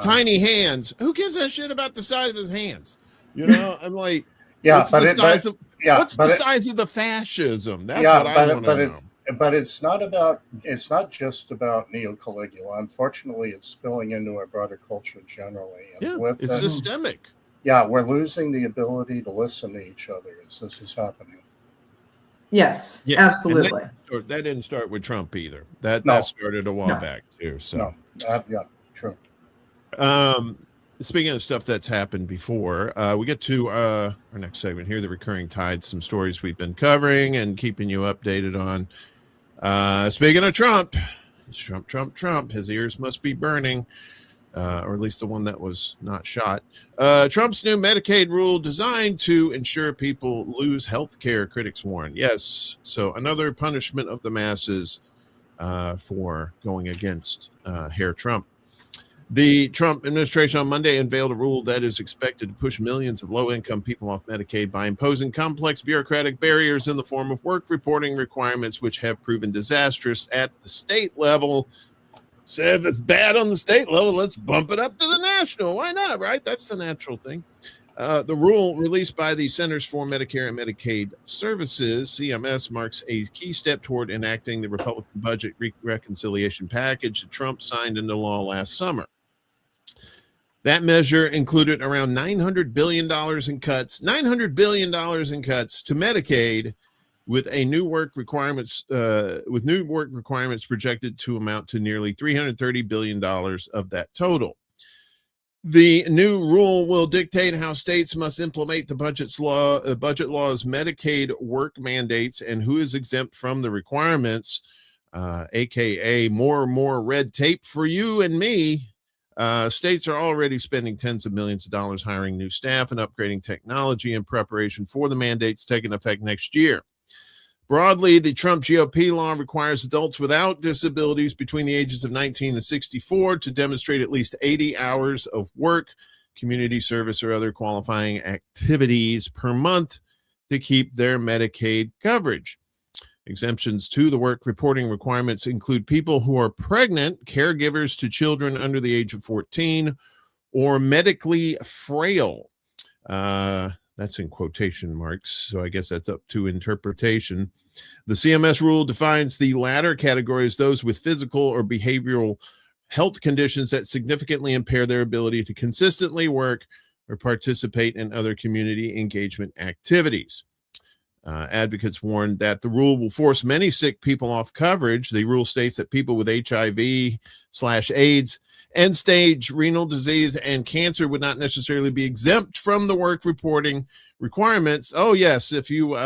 Tiny hands. Who gives a shit about the size of his hands? I'm like, what's the size of the fascism? That's what I want to know. But it's not just about Neo-Caligula. Unfortunately, it's spilling into our broader culture generally. And it's systemic. Yeah, we're losing the ability to listen to each other as this is happening. Yes, absolutely. That didn't start with Trump either. That started a while back too. So true. Speaking of stuff that's happened before, we get to our next segment here, the recurring tide, some stories we've been covering and keeping you updated on. Speaking of Trump, his ears must be burning. Or at least the one that was not shot. Trump's new Medicaid rule designed to ensure people lose health care, critics warn. Yes, so another punishment of the masses for going against Herr Trump. The Trump administration on Monday unveiled a rule that is expected to push millions of low-income people off Medicaid by imposing complex bureaucratic barriers in the form of work reporting requirements, which have proven disastrous at the state level. So if it's bad on the state level, let's bump it up to the national. Why not, right? That's the natural thing. The rule released by the Centers for Medicare and Medicaid Services, CMS, marks a key step toward enacting the Republican budget reconciliation package that Trump signed into law last summer. That measure included around $900 billion in cuts, to Medicaid, with new work requirements projected to amount to nearly $330 billion of that total. The new rule will dictate how states must implement the budget law's Medicaid work mandates and who is exempt from the requirements, aka more red tape for you and me. States are already spending tens of millions of dollars hiring new staff and upgrading technology in preparation for the mandates taking effect next year. Broadly, the Trump GOP law requires adults without disabilities between the ages of 19 and 64 to demonstrate at least 80 hours of work, community service, or other qualifying activities per month to keep their Medicaid coverage. Exemptions to the work reporting requirements include people who are pregnant, caregivers to children under the age of 14, or medically frail. That's in quotation marks, so I guess that's up to interpretation. The CMS rule defines the latter category as those with physical or behavioral health conditions that significantly impair their ability to consistently work or participate in other community engagement activities. Advocates warned that the rule will force many sick people off coverage. The rule states that people with HIV/AIDS, end-stage renal disease, and cancer would not necessarily be exempt from the work reporting requirements. Oh, yes, if you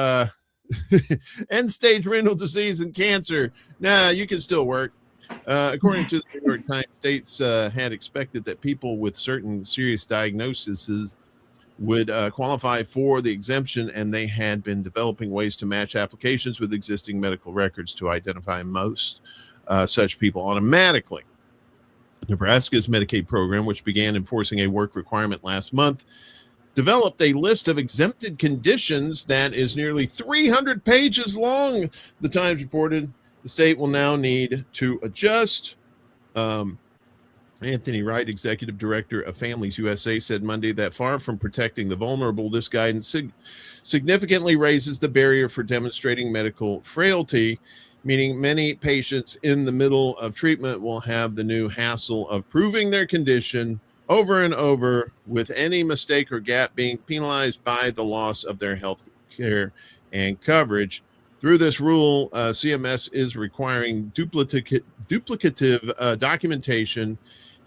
end-stage renal disease and cancer, you can still work. According to the New York Times, states had expected that people with certain serious diagnoses would qualify for the exemption, and they had been developing ways to match applications with existing medical records to identify most such people automatically. Nebraska's Medicaid program, which began enforcing a work requirement last month, developed a list of exempted conditions that is nearly 300 pages long. The Times reported the state will now need to adjust. Anthony Wright, executive director of Families USA, said Monday that far from protecting the vulnerable, this guidance significantly raises the barrier for demonstrating medical frailty, meaning many patients in the middle of treatment will have the new hassle of proving their condition over and over, with any mistake or gap being penalized by the loss of their health care and coverage. Through this rule, CMS is requiring duplicative documentation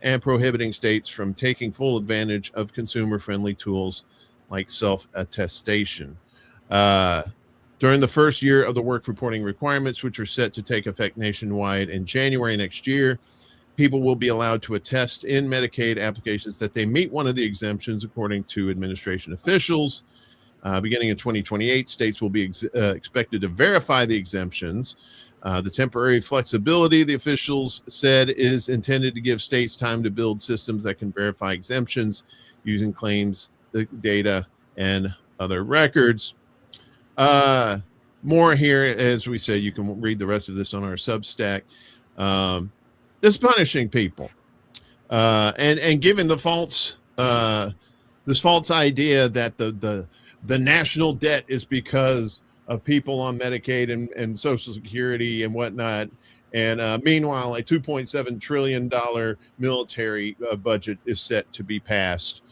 and prohibiting states from taking full advantage of consumer-friendly tools like self-attestation. During the first year of the work reporting requirements, which are set to take effect nationwide in January next year, people will be allowed to attest in Medicaid applications that they meet one of the exemptions, according to administration officials. Beginning in 2028, states will be expected to verify the exemptions. The temporary flexibility, the officials said, is intended to give states time to build systems that can verify exemptions using claims data and other records. More here, as we say, you can read the rest of this on our Substack. This punishing people and giving the false this false idea that the national debt is because of people on Medicaid and Social Security and whatnot. And meanwhile, a $2.7 trillion military budget is set to be passed.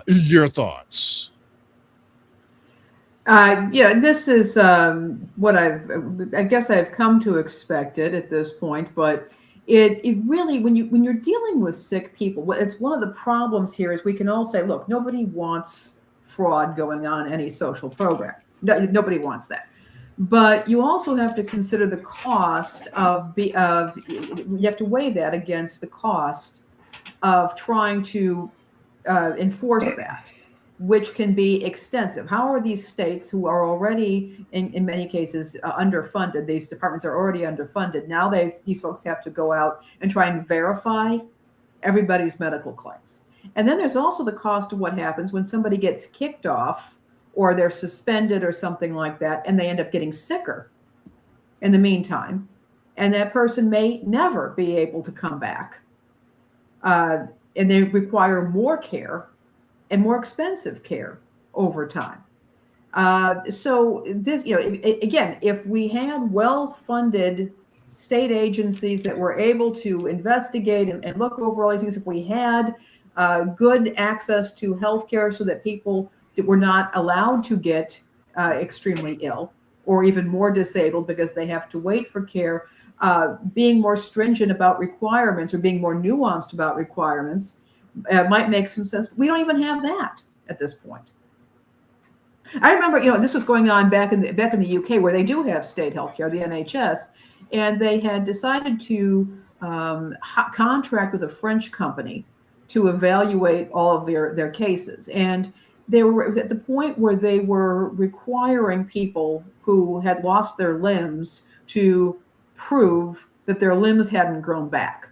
Your thoughts? Yeah, this is what I guess I've come to expect it at this point, but it really, when you're dealing with sick people, it's one of the problems here is we can all say, look, nobody wants fraud going on in any social program. No, nobody wants that. But you also have to consider the cost you have to weigh that against the cost of trying to enforce that, which can be extensive. How are these states, who are already in many cases underfunded, these departments are already underfunded, now these folks have to go out and try and verify everybody's medical claims. And then there's also the cost of what happens when somebody gets kicked off or they're suspended or something like that, and they end up getting sicker in the meantime, and that person may never be able to come back. And they require more care and more expensive care over time. So this, again, if we had well-funded state agencies that were able to investigate and look over all these things, if we had good access to healthcare so that people that were not allowed to get extremely ill or even more disabled because they have to wait for care, being more stringent about requirements or being more nuanced about requirements might make some sense. We don't even have that at this point. I remember, this was going on back in the UK, where they do have state healthcare, the NHS, and they had decided to contract with a French company to evaluate all of their cases. And they were at the point where they were requiring people who had lost their limbs to prove that their limbs hadn't grown back,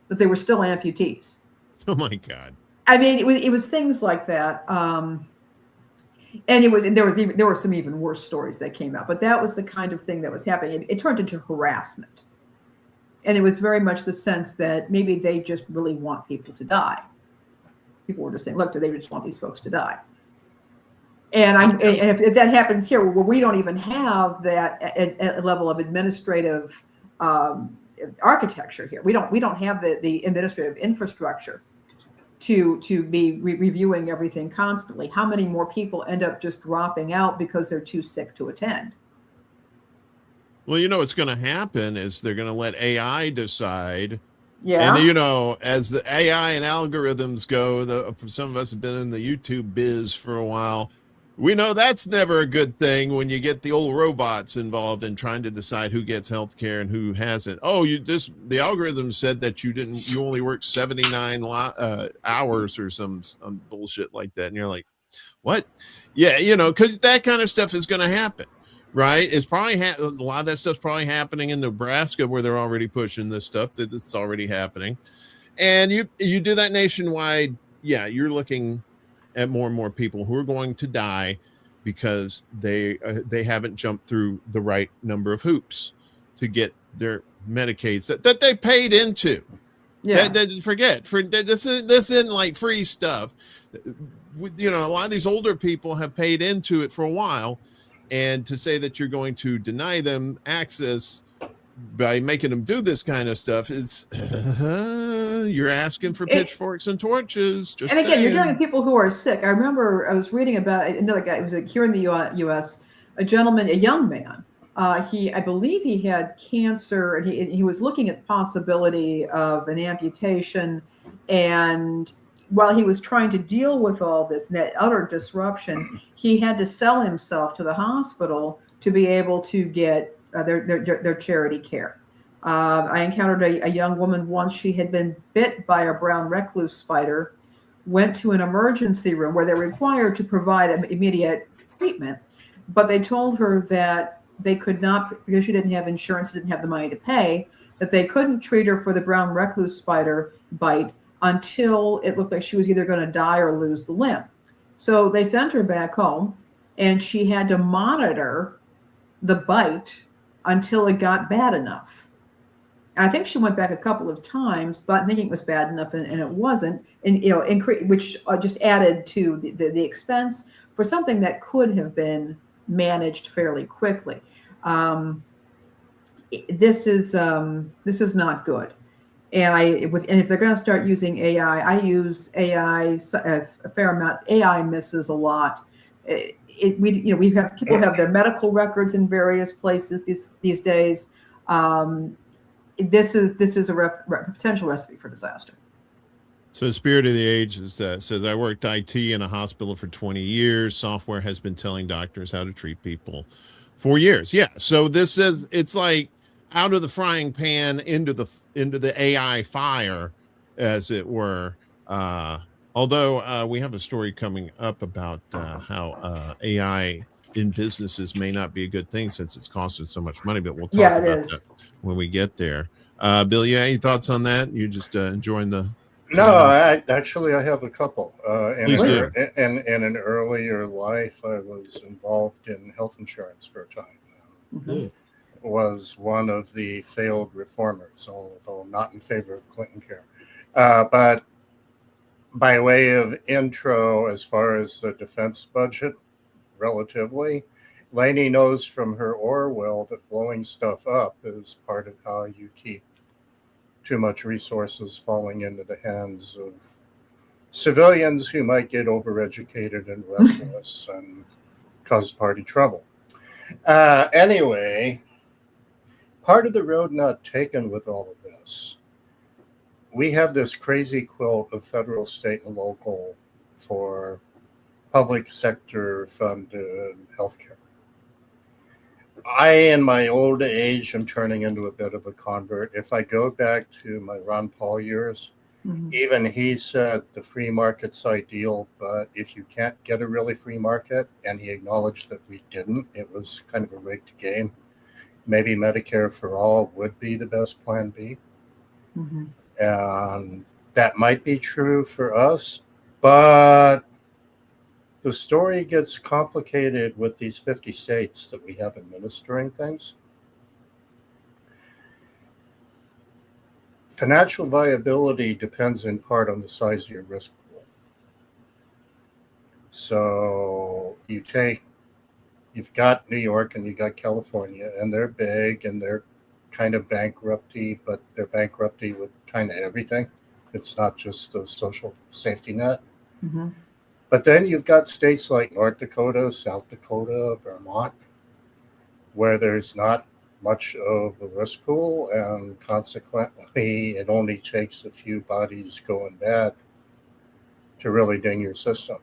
that they were still amputees. Oh my God! I mean, it was things like that, and there were some even worse stories that came out. But that was the kind of thing that was happening. It turned into harassment, and it was very much the sense that maybe they just really want people to die. People were just saying, "Look, they just want these folks to die." And if that happens here, where we don't even have that level of administrative architecture here, we don't have the administrative infrastructure to be reviewing everything constantly. How many more people end up just dropping out because they're too sick to attend? Well, what's going to happen is they're going to let AI decide. Yeah. And, as the AI and algorithms go, for some of us have been in the YouTube biz for a while, we know that's never a good thing when you get the old robots involved in trying to decide who gets health care and who hasn't. Oh, the algorithm said that you only worked 79 hours or some bullshit like that. And you're like, What? Yeah, you know, because that kind of stuff is going to happen, right? It's probably a lot of that stuff's probably happening in Nebraska where they're already pushing this stuff that's already happening. And you do that nationwide, yeah, you're looking at more and more people who are going to die because they haven't jumped through the right number of hoops to get their Medicaids that they paid into. Yeah. This isn't like free stuff. You know, a lot of these older people have paid into it for a while, and to say that you're going to deny them access by making them do this kind of stuff, it's you're asking for pitchforks and torches. Just and again, saying. you're dealing with people who are sick. I remember I was reading about another guy. It was here in the U.S. A gentleman, a young man. I believe he had cancer, and he was looking at the possibility of an amputation. And while he was trying to deal with all this net utter disruption, he had to sell himself to the hospital to be able to get their charity care. I encountered a young woman once. She had been bit by a brown recluse spider, went to an emergency room where they're required to provide immediate treatment, but they told her that they could not, because she didn't have insurance, didn't have the money to pay, that they couldn't treat her for the brown recluse spider bite until it looked like she was either going to die or lose the limb. So they sent her back home, and she had to monitor the bite until it got bad enough. I think she went back a couple of times, thinking it was bad enough, and it wasn't, and which just added to the expense for something that could have been managed fairly quickly. This is not good. And if they're going to start using AI, I use AI a fair amount. AI misses a lot. We have people have their medical records in various places these days. This is a potential recipe for disaster. So Spirit of the Age says, I worked IT in a hospital for 20 years. Software has been telling doctors how to treat people for years. Yeah. So this is, it's like out of the frying pan into the AI fire, as it were. Although we have a story coming up about how AI in businesses may not be a good thing since it's costing so much money, but we'll talk about that when we get there. Bill, you have any thoughts on that? You just enjoying the... No, I have a couple. In an earlier life, I was involved in health insurance for a time. Mm-hmm. Was one of the failed reformers, although not in favor of Clinton care. But by way of intro, as far as the defense budget, relatively, Lainey knows from her Orwell that blowing stuff up is part of how you keep too much resources falling into the hands of civilians who might get overeducated and restless and cause party trouble. Anyway, part of the road not taken with all of this, we have this crazy quilt of federal, state, and local for public sector funded healthcare. I, in my old age, am turning into a bit of a convert. If I go back to my Ron Paul years, even he said the free market's ideal, but if you can't get a really free market, and he acknowledged that we didn't, it was kind of a rigged game. Maybe Medicare for all would be the best plan B. Mm-hmm. And that might be true for us, but the story gets complicated with these 50 states that we have administering things. Financial viability depends in part on the size of your risk pool. So you've got New York and you've got California, and they're big and they're kind of bankrupty, but they're bankrupty with kind of everything. It's not just the social safety net. Mm-hmm. But then you've got states like North Dakota, South Dakota, Vermont, where there's not much of a risk pool, and consequently, it only takes a few bodies going bad to really ding your system.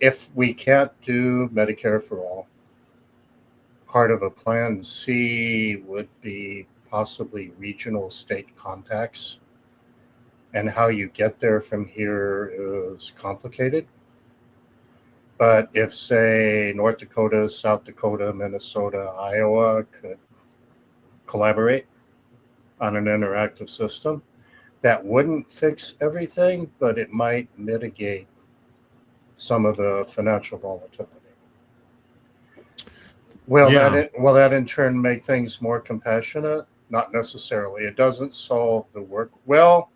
If we can't do Medicare for all, part of a plan C would be possibly regional state contacts and how you get there from here is complicated. But if, say, North Dakota, South Dakota, Minnesota, Iowa could collaborate on an interactive system, that wouldn't fix everything, but it might mitigate some of the financial volatility. Will that in turn make things more compassionate? Not necessarily. It doesn't solve the work. Well,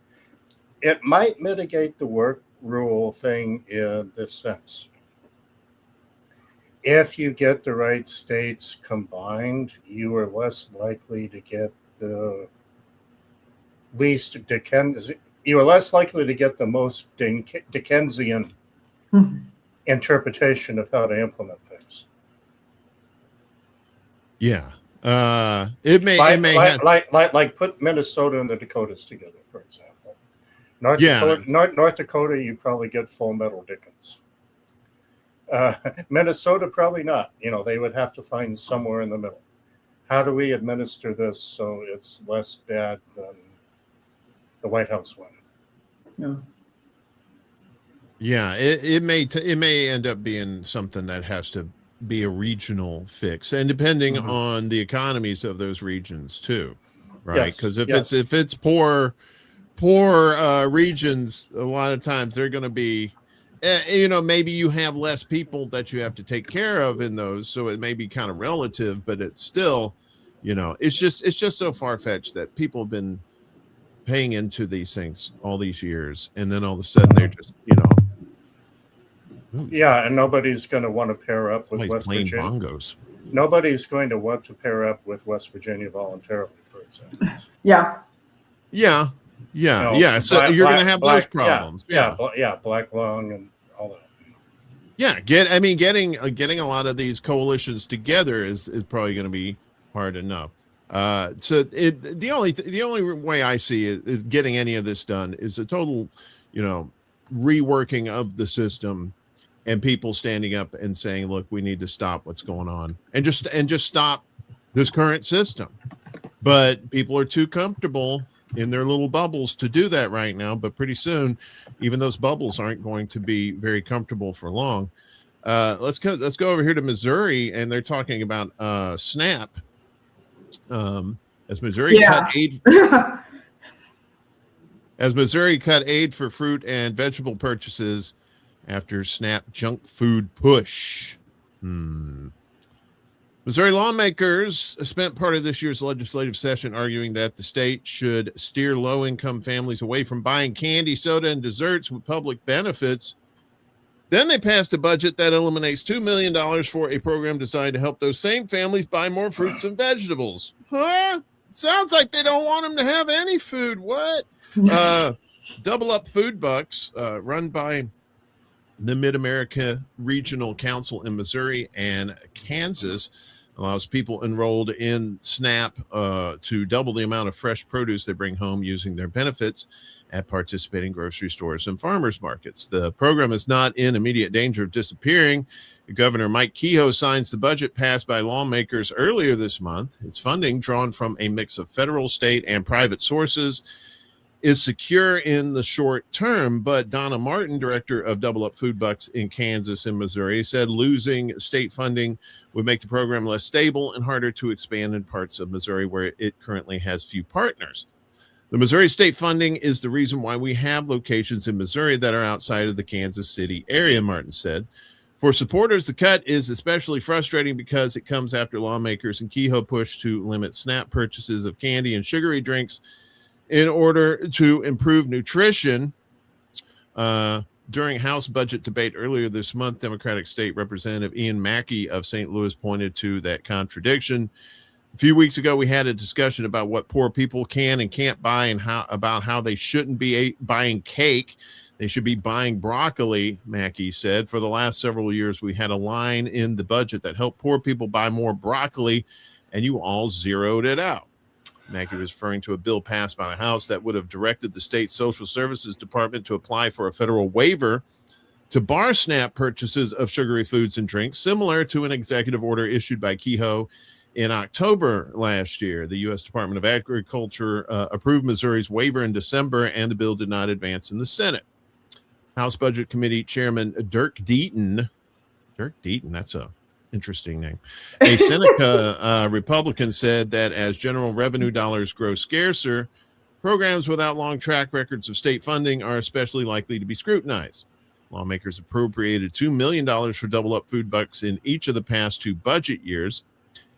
it might mitigate the work rule thing in this sense. If you get the right states combined, you are less likely to get the least Dickensian. You are less likely to get the most Dickensian interpretation of how to implement things. Yeah. It may put Minnesota and the Dakotas together, for example. North Dakota, you probably get Full Metal Dickens. Minnesota, probably not. They would have to find somewhere in the middle. How do we administer this so it's less bad than the White House wanted? Yeah, it may end up being something that has to be a regional fix, and depending on the economies of those regions too, right? Because if it's poor regions, a lot of times they're going to be, maybe you have less people that you have to take care of in those, so it may be kind of relative, but it's still, it's just so far-fetched that people have been paying into these things all these years, and then all of a sudden they're just, Yeah, and nobody's going to want to pair up with West playing Virginia. bongos. Nobody's going to want to pair up with West Virginia voluntarily, for example. Yeah. So you're going to have those problems. Black lung and all that. Yeah, getting a lot of these coalitions together is probably going to be hard enough. So the only way I see it is getting any of this done is a total, reworking of the system, and people standing up and saying, look, we need to stop what's going on and just stop this current system. But people are too comfortable in their little bubbles to do that right now. But pretty soon, even those bubbles aren't going to be very comfortable for long. Let's go over here to Missouri, and they're talking about SNAP. As Missouri cut aid. As Missouri cut aid for fruit and vegetable purchases after SNAP junk food push. Missouri lawmakers spent part of this year's legislative session arguing that the state should steer low-income families away from buying candy, soda, and desserts with public benefits. Then they passed a budget that eliminates $2 million for a program designed to help those same families buy more fruits and vegetables. Huh? Sounds like they don't want them to have any food. What? Double Up Food Bucks, run by the Mid-America Regional Council in Missouri and Kansas, allows people enrolled in SNAP to double the amount of fresh produce they bring home using their benefits at participating grocery stores and farmers markets. The program is not in immediate danger of disappearing. Governor Mike Kehoe signs the budget passed by lawmakers earlier this month. Its funding, drawn from a mix of federal, state, and private sources, is secure in the short term, but Donna Martin, director of Double Up Food Bucks in Kansas and Missouri, said losing state funding would make the program less stable and harder to expand in parts of Missouri where it currently has few partners. The Missouri state funding is the reason why we have locations in Missouri that are outside of the Kansas City area, Martin said. For supporters, the cut is especially frustrating because it comes after lawmakers and Kehoe push to limit SNAP purchases of candy and sugary drinks in order to improve nutrition. During House budget debate earlier this month, Democratic State Representative Ian Mackey of St. Louis pointed to that contradiction. A few weeks ago, we had a discussion about what poor people can and can't buy and how they shouldn't be buying cake. They should be buying broccoli, Mackey said. For the last several years, we had a line in the budget that helped poor people buy more broccoli, and you all zeroed it out. Mackey was referring to a bill passed by the House that would have directed the state social services department to apply for a federal waiver to bar SNAP purchases of sugary foods and drinks, similar to an executive order issued by Kehoe In October last year, the U.S. Department of Agriculture approved Missouri's waiver in December, and the bill did not advance in the Senate. House Budget Committee Chairman Dirk Deaton, that's a interesting name, a Seneca Republican, said that as general revenue dollars grow scarcer, programs without long track records of state funding are especially likely to be scrutinized. Lawmakers appropriated $2 million for Double Up food bucks in each of the past 2 budget years.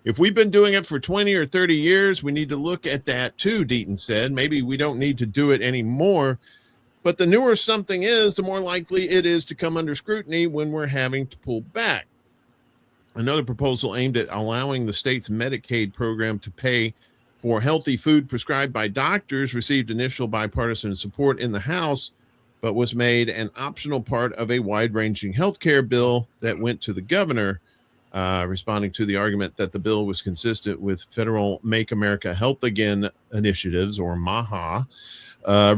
If we've been doing it for 20 or 30 years, we need to look at that too, Deaton said. Maybe we don't need to do it anymore. But the newer something is, the more likely it is to come under scrutiny when we're having to pull back. Another proposal aimed at allowing the state's Medicaid program to pay for healthy food prescribed by doctors received initial bipartisan support in the House, but was made an optional part of a wide-ranging health care bill that went to the governor, responding to the argument that the bill was consistent with federal Make America Health Again initiatives, or MAHA.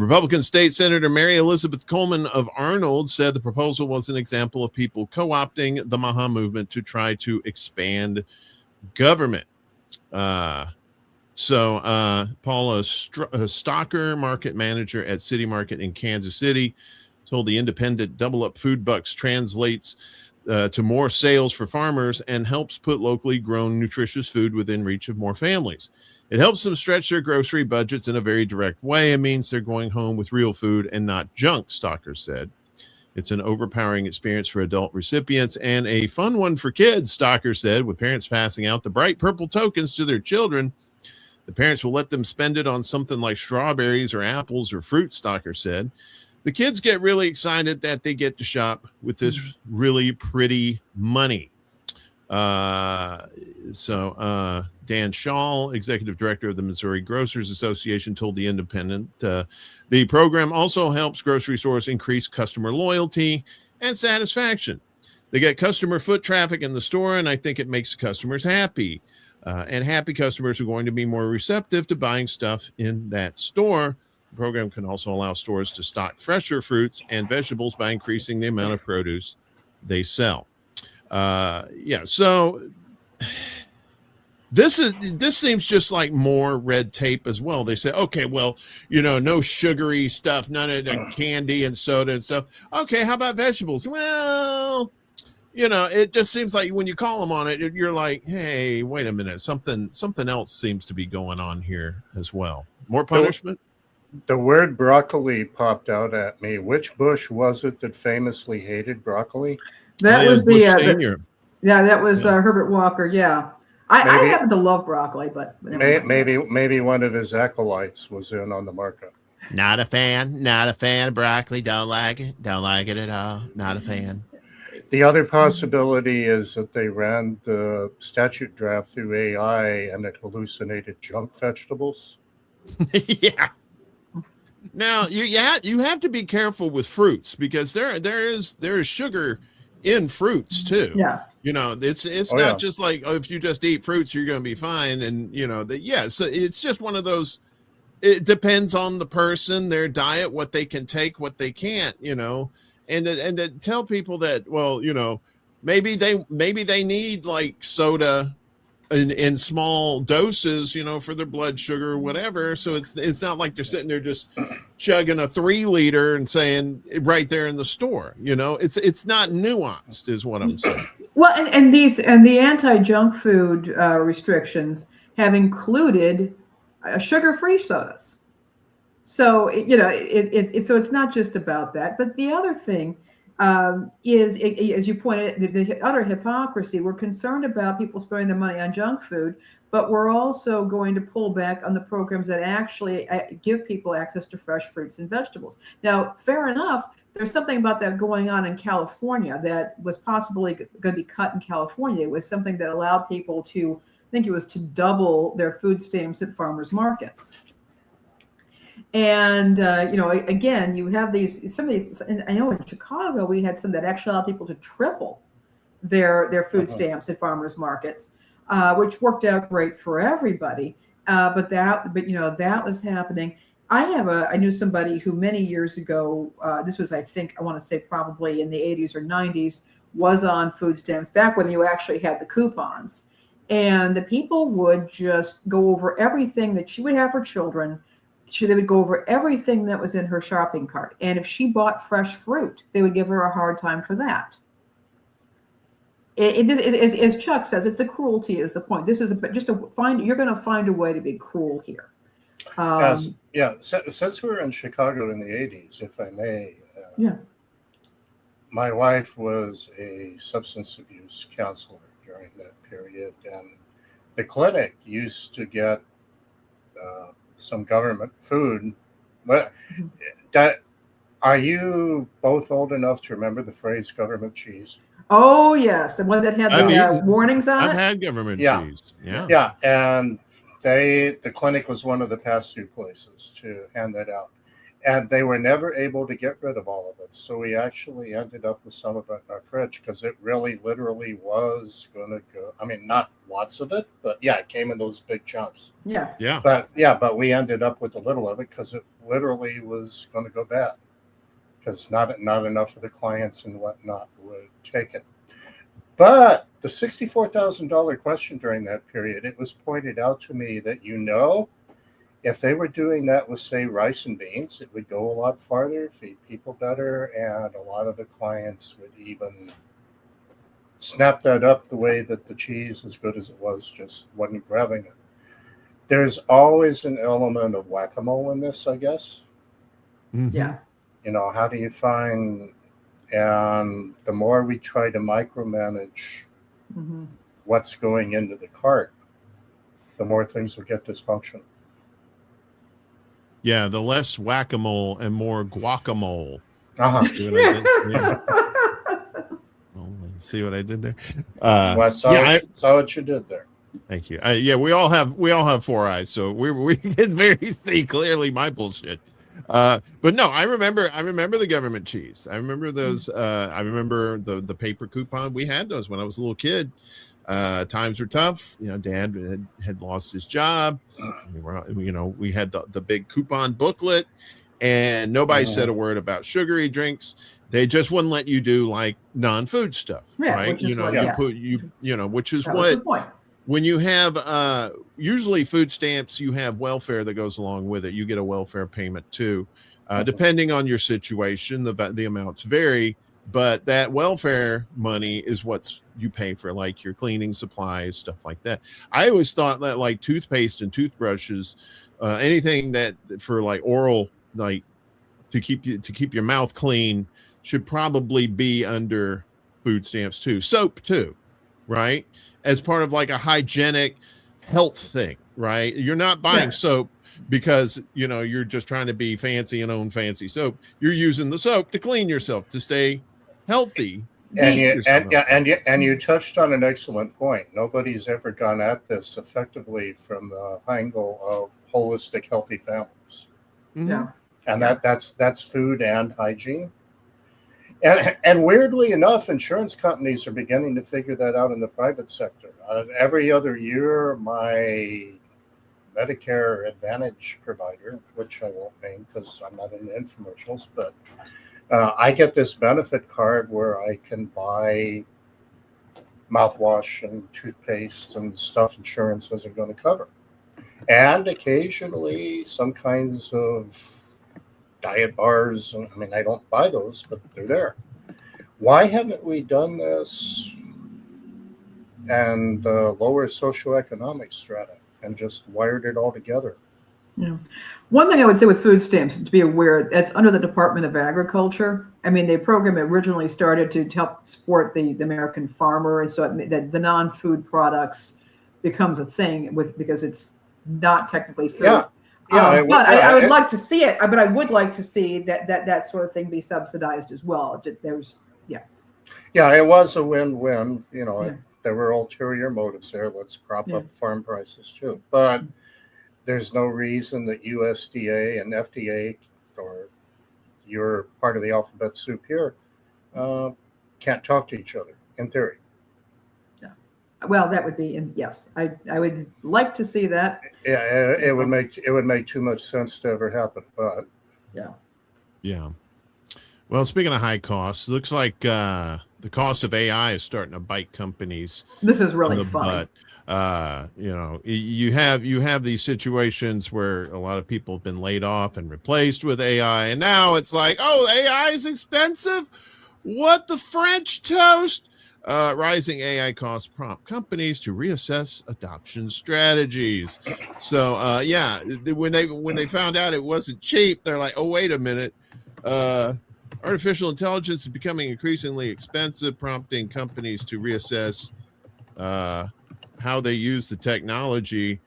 Republican State Senator Mary Elizabeth Coleman of Arnold said the proposal was an example of people co-opting the MAHA movement to try to expand government. Paula Stocker, market manager at City Market in Kansas City, told the Independent Double Up food bucks translates to more sales for farmers and helps put locally grown nutritious food within reach of more families. It helps them stretch their grocery budgets in a very direct way. It means they're going home with real food and not junk, Stocker said. It's an overpowering experience for adult recipients and a fun one for kids, Stocker said, with parents passing out the bright purple tokens to their children. The parents will let them spend it on something like strawberries or apples or fruit, Stocker said. The kids get really excited that they get to shop with this really pretty money. Dan Shaw, executive director of the Missouri Grocers Association, told The Independent, the program also helps grocery stores increase customer loyalty and satisfaction. They get customer foot traffic in the store, and I think it makes the customers happy. And happy customers are going to be more receptive to buying stuff in that store. The program can also allow stores to stock fresher fruits and vegetables by increasing the amount of produce they sell. So this seems just like more red tape as well. They say, okay, well, no sugary stuff, none of the candy and soda and stuff. Okay, how about vegetables? Well, it just seems like when you call them on it, you're like, hey, wait a minute, something else seems to be going on here as well. More punishment? The word broccoli popped out at me. Which Bush was it that famously hated broccoli? That was Bush Senior. That was Herbert Walker. Yeah, I happen to love broccoli, but maybe one of his acolytes was in on the markup. Not a fan of broccoli. Don't like it at all. Not a fan. The other possibility is that they ran the statute draft through AI and it hallucinated junk vegetables. Yeah. Now you have to be careful with fruits because there is sugar in fruits too. Yeah. It's not just like, if you just eat fruits you're going to be fine, and so it's just one of those. It depends on the person, their diet, what they can take, what they can't. And to tell people that, well, maybe they need like soda in small doses, for their blood sugar or whatever. So it's not like they're sitting there just chugging a 3-liter and saying right there in the store. It's not nuanced, is what I'm saying. Well, and the anti-junk food restrictions have included sugar-free sodas. So so it's not just about that. But the other thing is, as you pointed out, the utter hypocrisy. We're concerned about people spending their money on junk food, but we're also going to pull back on the programs that actually give people access to fresh fruits and vegetables. Now, fair enough, there's something about that going on in California that was possibly going to be cut in California. It was something that allowed people to, I think it was to double their food stamps at farmers markets. And, again, you have some of these, and I know in Chicago, we had some that actually allowed people to triple their food stamps at farmers markets, which worked out great for everybody. But that was happening. I knew somebody who many years ago, this was, I want to say probably in the 80s or 90s, was on food stamps back when you actually had the coupons. And the people would just go over everything that she would have for children. They would go over everything that was in her shopping cart. And if she bought fresh fruit, they would give her a hard time for that. As Chuck says, it's the cruelty is the point. This is you're going to find a way to be cruel here. Since we were in Chicago in the 80s, if I may, yeah. My wife was a substance abuse counselor during that period, and the clinic used to get some government food. But are you both old enough to remember the phrase government cheese? Oh, yes. The one that had the warnings on it? I've had government cheese. Yeah. Yeah. And the clinic was one of the past two places to hand that out. And they were never able to get rid of all of it. So we actually ended up with some of it in our fridge because it really literally was going to go. I mean, not lots of it, but yeah, it came in those big chunks. Yeah. Yeah. But we ended up with a little of it because it literally was going to go bad because not enough of the clients and whatnot would take it. But the $64,000 question during that period, it was pointed out to me that, if they were doing that with, say, rice and beans, it would go a lot farther, feed people better, and a lot of the clients would even snap that up the way that the cheese, as good as it was, just wasn't grabbing it. There's always an element of whack-a-mole in this, I guess. Mm-hmm. Yeah. How do you find, and the more we try to micromanage what's going into the cart, the more things will get dysfunctional. Yeah, the less whack-a-mole and more guacamole. See what I did there? I saw what you did there. Thank you. We all have four eyes, so we can see clearly my bullshit. But no, I remember the government cheese. I remember those. I remember the paper coupon. We had those when I was a little kid. Times were tough. Dad had lost his job. We had the big coupon booklet, and nobody said a word about sugary drinks. They just wouldn't let you do like non-food stuff, right? Which is what when you have usually food stamps, you have welfare that goes along with it. You get a welfare payment too, depending on your situation. The amounts vary. But that welfare money is what you pay for, like your cleaning supplies, stuff like that. I always thought that like toothpaste and toothbrushes, anything that for like oral, like to keep your mouth clean, should probably be under food stamps too. Soap too, right? As part of like a hygienic health thing, right? You're not buying soap because you're just trying to be fancy and own fancy soap. You're using the soap to clean yourself, to stay healthy. And you touched on an excellent point. Nobody's ever gone at this effectively from the angle of holistic healthy families. Yeah. And that's food and hygiene. And weirdly enough, insurance companies are beginning to figure that out in the private sector. Every other year, my Medicare Advantage provider, which I won't name because I'm not in infomercials, but I get this benefit card where I can buy mouthwash and toothpaste and stuff insurance isn't going to cover. And occasionally some kinds of diet bars. I mean, I don't buy those, but they're there. Why haven't we done this and lower socioeconomic strata and just wired it all together? Yeah. One thing I would say with food stamps, to be aware, that's under the Department of Agriculture. I mean, the program originally started to help support the American farmer, and so the non-food products becomes a thing because it's not technically food. Yeah. But I would like to see it. But I would like to see that sort of thing be subsidized as well. Yeah, it was a win-win. There were ulterior motives there. Let's prop up farm prices too. But there's no reason that USDA and FDA, or you're part of the alphabet soup here, can't talk to each other in theory. Well, that would be, yes, I would like to see that. Yeah, it would make too much sense to ever happen, but yeah. Well, speaking of high costs, looks like the cost of AI is starting to bite companies This is in really the funny. butt. You have these situations where a lot of people have been laid off and replaced with AI, and now it's like, oh, AI is expensive. What the French toast? Rising AI costs prompt companies to reassess adoption strategies. So, when they found out it wasn't cheap, they're like, oh, wait a minute. Artificial intelligence is becoming increasingly expensive, prompting companies to reassess how they use the technology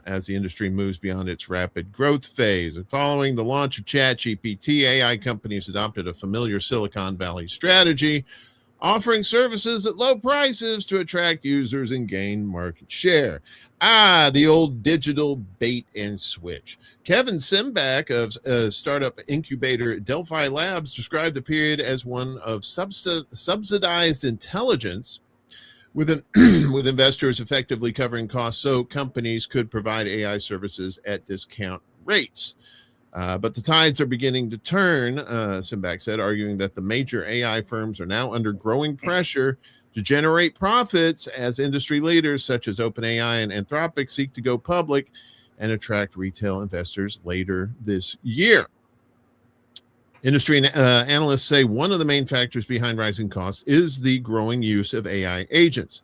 as the industry moves beyond its rapid growth phase. And following the launch of ChatGPT, AI companies adopted a familiar Silicon Valley strategy, offering services at low prices to attract users and gain market share. The old digital bait and switch. Kevin Simbach of startup incubator Delphi Labs described the period as one of subsidized intelligence, with with investors effectively covering costs so companies could provide AI services at discount rates. But the tides are beginning to turn, Simbach said, arguing that the major AI firms are now under growing pressure to generate profits as industry leaders such as OpenAI and Anthropic seek to go public and attract retail investors later this year. Industry analysts say one of the main factors behind rising costs is the growing use of AI agents.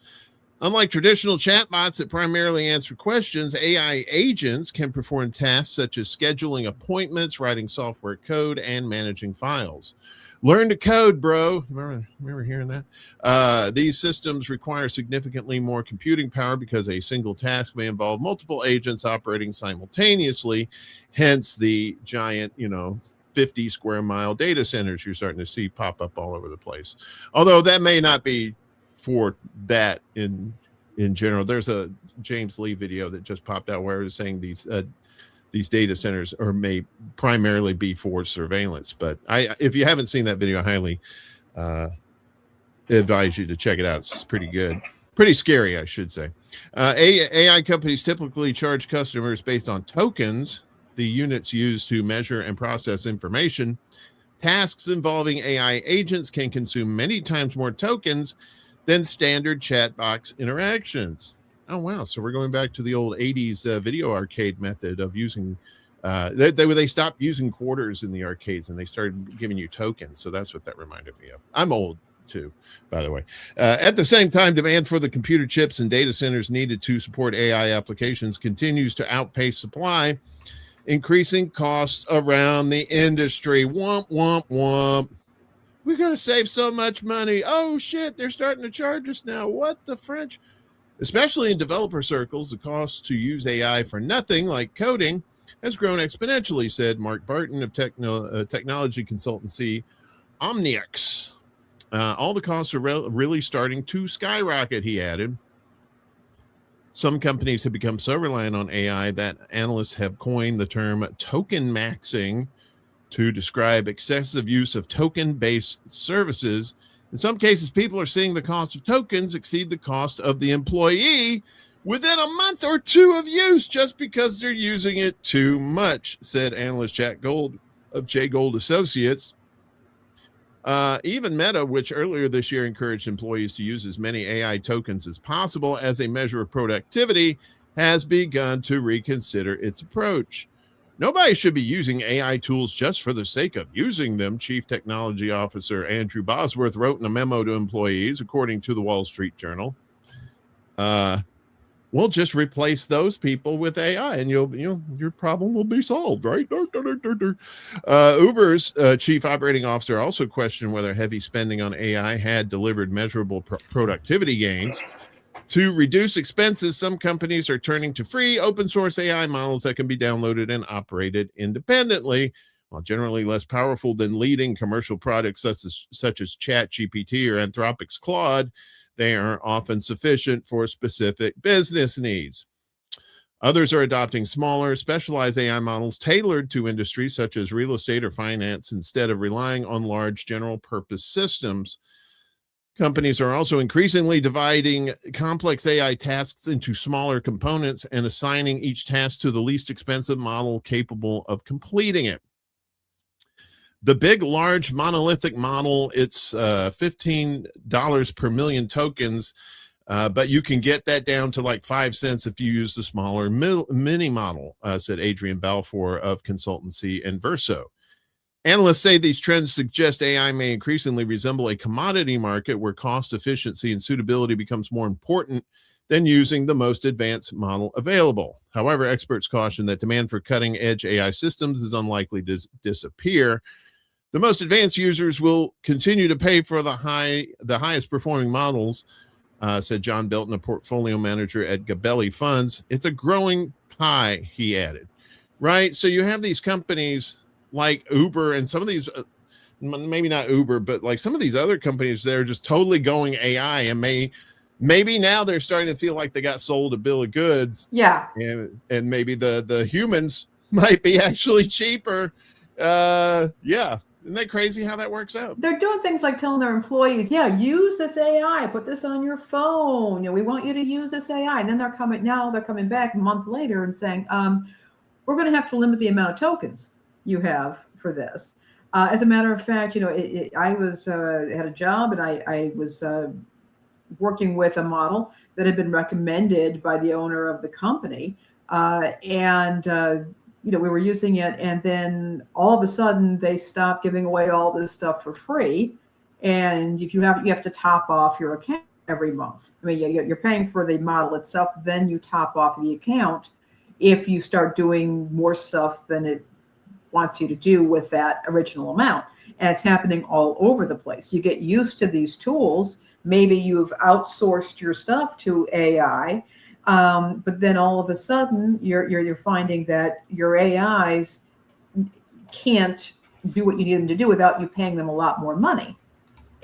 Unlike traditional chatbots that primarily answer questions, AI agents can perform tasks such as scheduling appointments, writing software code, and managing files. Learn to code, bro. Remember hearing that? These systems require significantly more computing power because a single task may involve multiple agents operating simultaneously, hence the giant, 50 square mile data centers you're starting to see pop up all over the place. Although that may not be for that in general. There's a James Lee video that just popped out where it was saying these data centers may primarily be for surveillance. But if you haven't seen that video, I highly advise you to check it out. It's pretty good. Pretty scary, I should say. AI companies typically charge customers based on tokens, the units used to measure and process information. Tasks involving AI agents can consume many times more tokens than standard chat box interactions. Oh, wow. So we're going back to the old 80s video arcade method of using, they stopped using quarters in the arcades and they started giving you tokens. So that's what that reminded me of. I'm old too, by the way. At the same time, demand for the computer chips and data centers needed to support AI applications continues to outpace supply, increasing costs around the industry. Womp, womp, womp. We're going to save so much money. Oh, shit, they're starting to charge us now. What the French? Especially in developer circles, the cost to use AI for nothing like coding has grown exponentially, said Mark Barton of technology consultancy Omniux. All the costs are really starting to skyrocket, he added. Some companies have become so reliant on AI that analysts have coined the term token maxing to describe excessive use of token-based services. In some cases, people are seeing the cost of tokens exceed the cost of the employee within a month or two of use just because they're using it too much, said analyst Jack Gold of J. Gold Associates. Even Meta, which earlier this year encouraged employees to use as many AI tokens as possible as a measure of productivity, has begun to reconsider its approach. Nobody should be using AI tools just for the sake of using them, Chief Technology Officer Andrew Bosworth wrote in a memo to employees, according to the Wall Street Journal. We'll just replace those people with AI and your problem will be solved, right? Uber's chief operating officer also questioned whether heavy spending on AI had delivered measurable productivity gains. To reduce expenses, some companies are turning to free open source AI models that can be downloaded and operated independently. While generally less powerful than leading commercial products such as ChatGPT or Anthropic's Claude, they are often sufficient for specific business needs. Others are adopting smaller, specialized AI models tailored to industries such as real estate or finance instead of relying on large general-purpose systems. Companies are also increasingly dividing complex AI tasks into smaller components and assigning each task to the least expensive model capable of completing it. The big, large, monolithic model, it's $15 per million tokens, but you can get that down to like 5 cents if you use the smaller mini model, said Adrian Balfour of consultancy and Verso. Analysts say these trends suggest AI may increasingly resemble a commodity market where cost efficiency and suitability becomes more important than using the most advanced model available. However, experts caution that demand for cutting-edge AI systems is unlikely to disappear. The most advanced users will continue to pay for the highest performing models, said John Belton, a portfolio manager at Gabelli Funds. It's a growing pie, he added. Right? So you have these companies like Uber and some of these, maybe not Uber, but like some of these other companies, they're just totally going AI, and maybe now they're starting to feel like they got sold a bill of goods. Yeah. And maybe the humans might be actually cheaper. Yeah. Isn't that crazy how that works out? They're doing things like telling their employees, yeah, use this AI, put this on your phone. We want you to use this AI. And then they're coming back a month later and saying, we're going to have to limit the amount of tokens you have for this. As a matter of fact, I was had a job, and I was working with a model that had been recommended by the owner of the company. We were using it, and then all of a sudden they stopped giving away all this stuff for free. And if you have to top off your account every month. I mean, you're paying for the model itself, then you top off the account if you start doing more stuff than it wants you to do with that original amount. And it's happening all over the place. You get used to these tools. Maybe you've outsourced your stuff to AI. But then all of a sudden you're finding that your AIs can't do what you need them to do without you paying them a lot more money.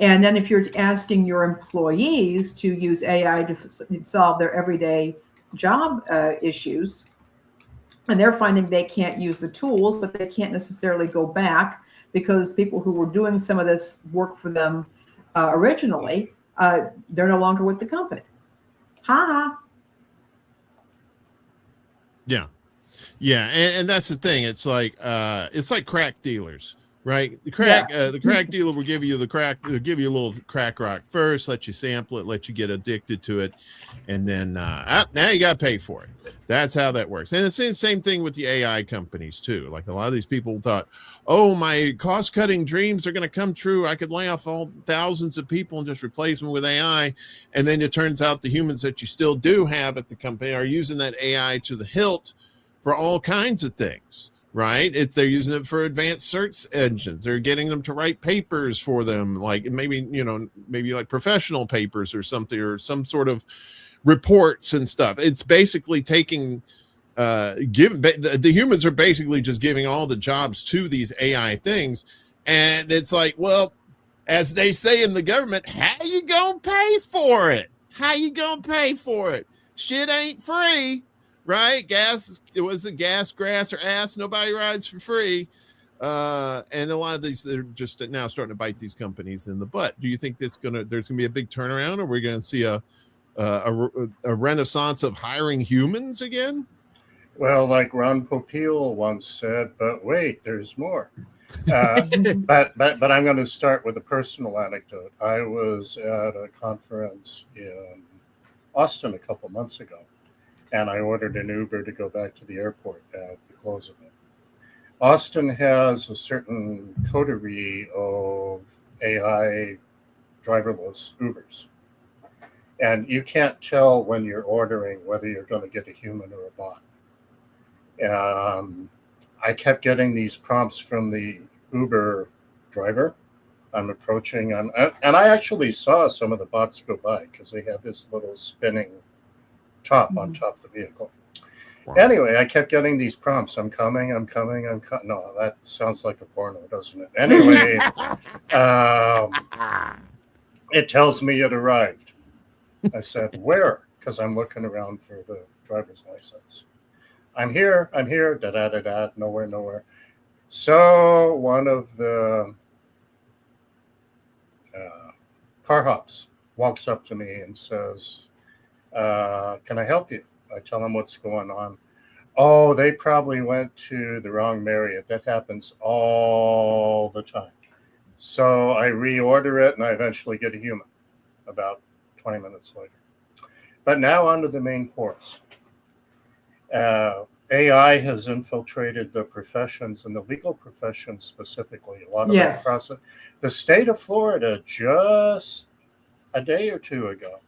And then if you're asking your employees to use AI to solve their everyday job issues, and they're finding they can't use the tools, but they can't necessarily go back because people who were doing some of this work for them originally, they're no longer with the company. Ha ha. Yeah. Yeah. And that's the thing. It's like crack dealers, right? The crack dealer will give you they'll give you a little crack rock first, let you sample it, let you get addicted to it. And then now you got to pay for it. That's how that works. And it's the same thing with the AI companies too. Like a lot of these people thought, oh, my cost cutting dreams are going to come true. I could lay off all thousands of people and just replace them with AI. And then it turns out the humans that you still do have at the company are using that AI to the hilt for all kinds of things, right? They're using it for advanced search engines. They're getting them to write papers for them, like maybe like professional papers or something, or some sort of reports and stuff. It's basically taking the humans are basically just giving all the jobs to these AI things. And it's like, well, as they say in the government, how you gonna pay for it? How you gonna pay for it? Shit ain't free, right? Gas, it was the gas, grass, or ass. Nobody rides for free. And a lot of these, they're just now starting to bite these companies in the butt. Do you think there's gonna be a big turnaround, or we're gonna see a renaissance of hiring humans again? Well, like Ron Popeil once said, but wait, there's more. But I'm going to start with a personal anecdote. I was at a conference in Austin a couple months ago, and I ordered an Uber to go back to the airport at the close of it. Austin has a certain coterie of AI driverless Ubers. And you can't tell when you're ordering whether you're going to get a human or a bot. I kept getting these prompts from the Uber driver. I'm approaching, and I actually saw some of the bots go by because they had this little spinning top on top of the vehicle. Wow. Anyway, I kept getting these prompts. I'm coming. No, that sounds like a porno, doesn't it? Anyway, it tells me it arrived. I said, where? Because I'm looking around for the driver's license. I'm here, da-da-da-da, nowhere. So one of the car hops walks up to me and says, can I help you? I tell him what's going on. Oh, they probably went to the wrong Marriott. That happens all the time. So I reorder it and I eventually get a human about 20 minutes later. But now on to the main course. AI has infiltrated the professions and the legal professions specifically. A lot of that process. The state of Florida just a day or two ago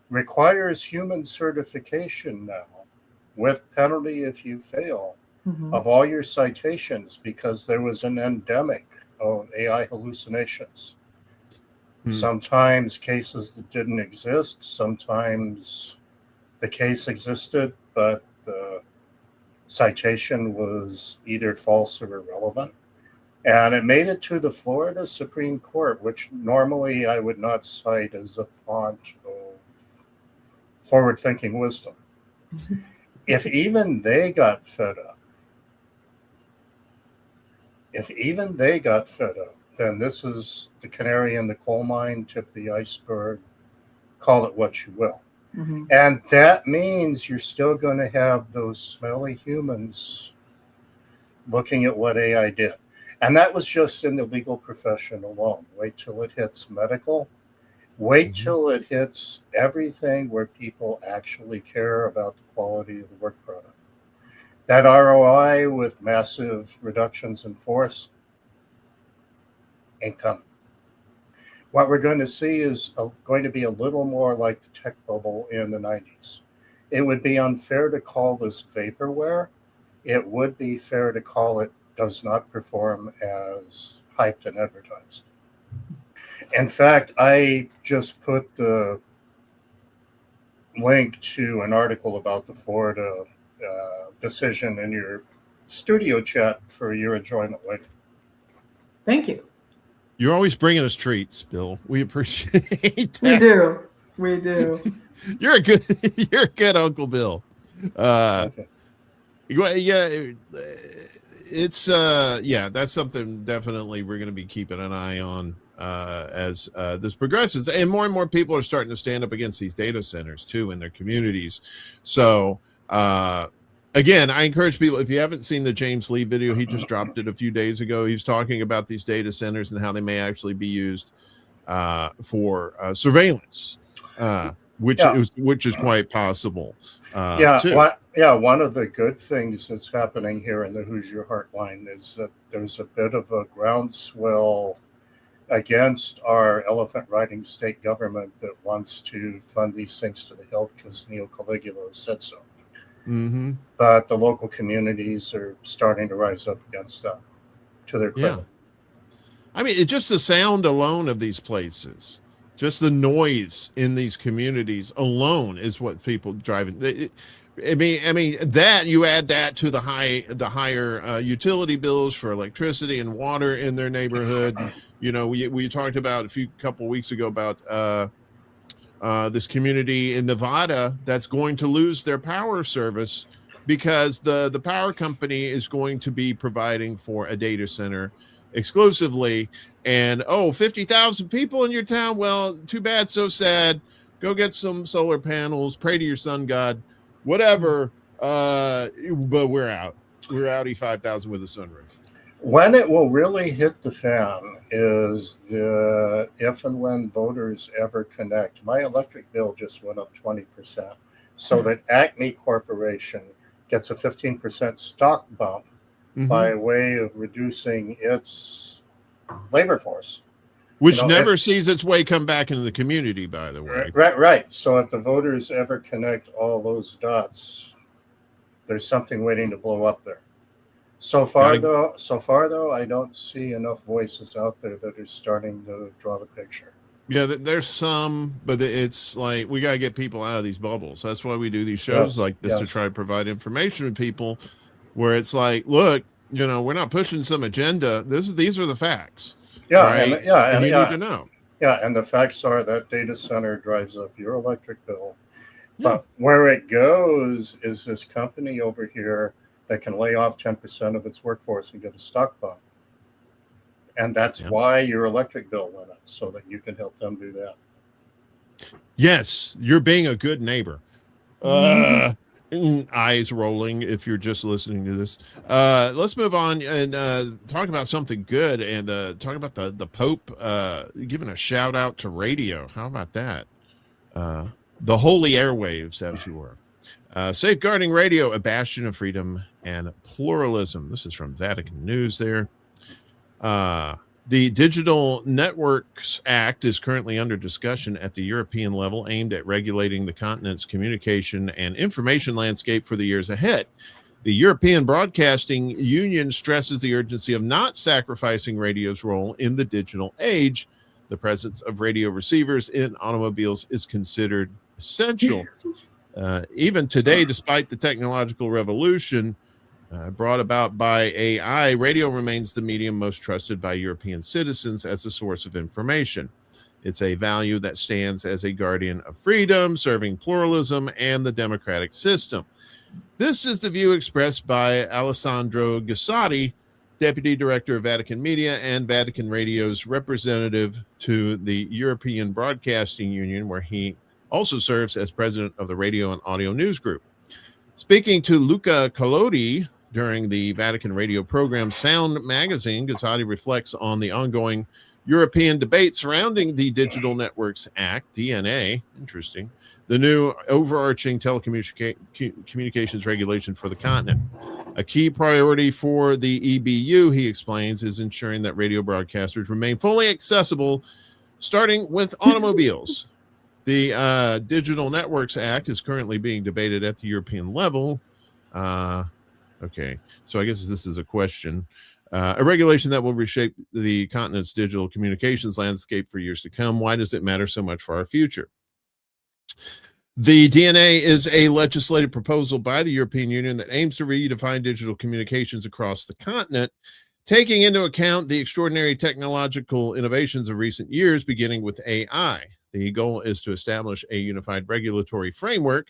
requires human certification now with penalty if you fail of all your citations because there was an endemic of AI hallucinations. Sometimes cases that didn't exist, sometimes the case existed, but the citation was either false or irrelevant. And it made it to the Florida Supreme Court, which normally I would not cite as a font of forward-thinking wisdom. If even they got fed up, then this is the canary in the coal mine, tip of the iceberg, call it what you will. And that means you're still going to have those smelly humans looking at what AI did. And that was just in the legal profession alone. Wait till it hits medical. Wait till it hits everything where people actually care about the quality of the work product. That ROI with massive reductions in force ain't coming. What we're going to see is going to be a little more like the tech bubble in the 90s. It would be unfair to call this vaporware. It would be fair to call it does not perform as hyped and advertised. In fact, I just put the link to an article about the Florida decision in your studio chat for your enjoyment later. Thank you. You're always bringing us treats, Bill. We appreciate that. We do. You're a good Uncle Bill. Okay. Yeah, it's that's something definitely we're going to be keeping an eye on as this progresses, and more people are starting to stand up against these data centers too in their communities. So again, I encourage people, if you haven't seen the James Lee video, he just dropped it a few days ago. He's talking about these data centers and how they may actually be used for surveillance, which is quite possible. One of the good things that's happening here in the Who's Your Heartline is that there's a bit of a groundswell against our elephant riding state government that wants to fund these things to the hilt because Neil Caligula said so. But the local communities are starting to rise up against them to their credit. Yeah. I mean, it's just the sound alone of these places, just the noise in these communities alone is what people driving. I mean that you add that to the higher utility bills for electricity and water in their neighborhood. You know, we talked about a couple weeks ago about this community in Nevada that's going to lose their power service because the power company is going to be providing for a data center exclusively. And 50,000 people in your town. Well, too bad, so sad. Go get some solar panels, pray to your sun god, whatever. But we're out. We're out 5,000 with a sunroof. When it will really hit the fan is if and when voters ever connect. My electric bill just went up 20%, so that Acme Corporation gets a 15% stock bump by way of reducing its labor force. Which never sees its way come back into the community, by the way. Right. So if the voters ever connect all those dots, there's something waiting to blow up there. So far, though, I don't see enough voices out there that are starting to draw the picture. Yeah, there's some, but it's like we got to get people out of these bubbles. That's why we do these shows like this to try to provide information to people where it's like, look, we're not pushing some agenda. These are the facts. Yeah, right? And you need to know. Yeah, and the facts are that data center drives up your electric bill. Yeah. But where it goes is this company over here that can lay off 10% of its workforce and get a stock bump. And that's why your electric bill went up, so that you can help them do that. Yes, you're being a good neighbor. eyes rolling if you're just listening to this. Let's move on and talk about something good and talk about the Pope giving a shout out to radio. How about that? The holy airwaves, as you were. Safeguarding radio, a bastion of freedom and pluralism. This is from Vatican News there. The Digital Networks Act is currently under discussion at the European level, aimed at regulating the continent's communication and information landscape for the years ahead. The European Broadcasting Union stresses the urgency of not sacrificing radio's role in the digital age. The presence of radio receivers in automobiles is considered essential. Even today, despite the technological revolution brought about by AI, radio remains the medium most trusted by European citizens as a source of information. It's a value that stands as a guardian of freedom, serving pluralism and the democratic system. This is the view expressed by Alessandro Gassati, Deputy Director of Vatican Media and Vatican Radio's representative to the European Broadcasting Union, where he also serves as president of the Radio and Audio News Group. Speaking to Luca Collodi during the Vatican radio program Sound Magazine, Gazzati reflects on the ongoing European debate surrounding the Digital Networks Act, DNA, interesting, the new overarching telecommunications regulation for the continent. A key priority for the EBU, he explains, is ensuring that radio broadcasters remain fully accessible, starting with automobiles. The Digital Networks Act is currently being debated at the European level. Okay, so I guess this is a question. A regulation that will reshape the continent's digital communications landscape for years to come. Why does it matter so much for our future? The DNA is a legislative proposal by the European Union that aims to redefine digital communications across the continent, taking into account the extraordinary technological innovations of recent years, beginning with AI. The goal is to establish a unified regulatory framework.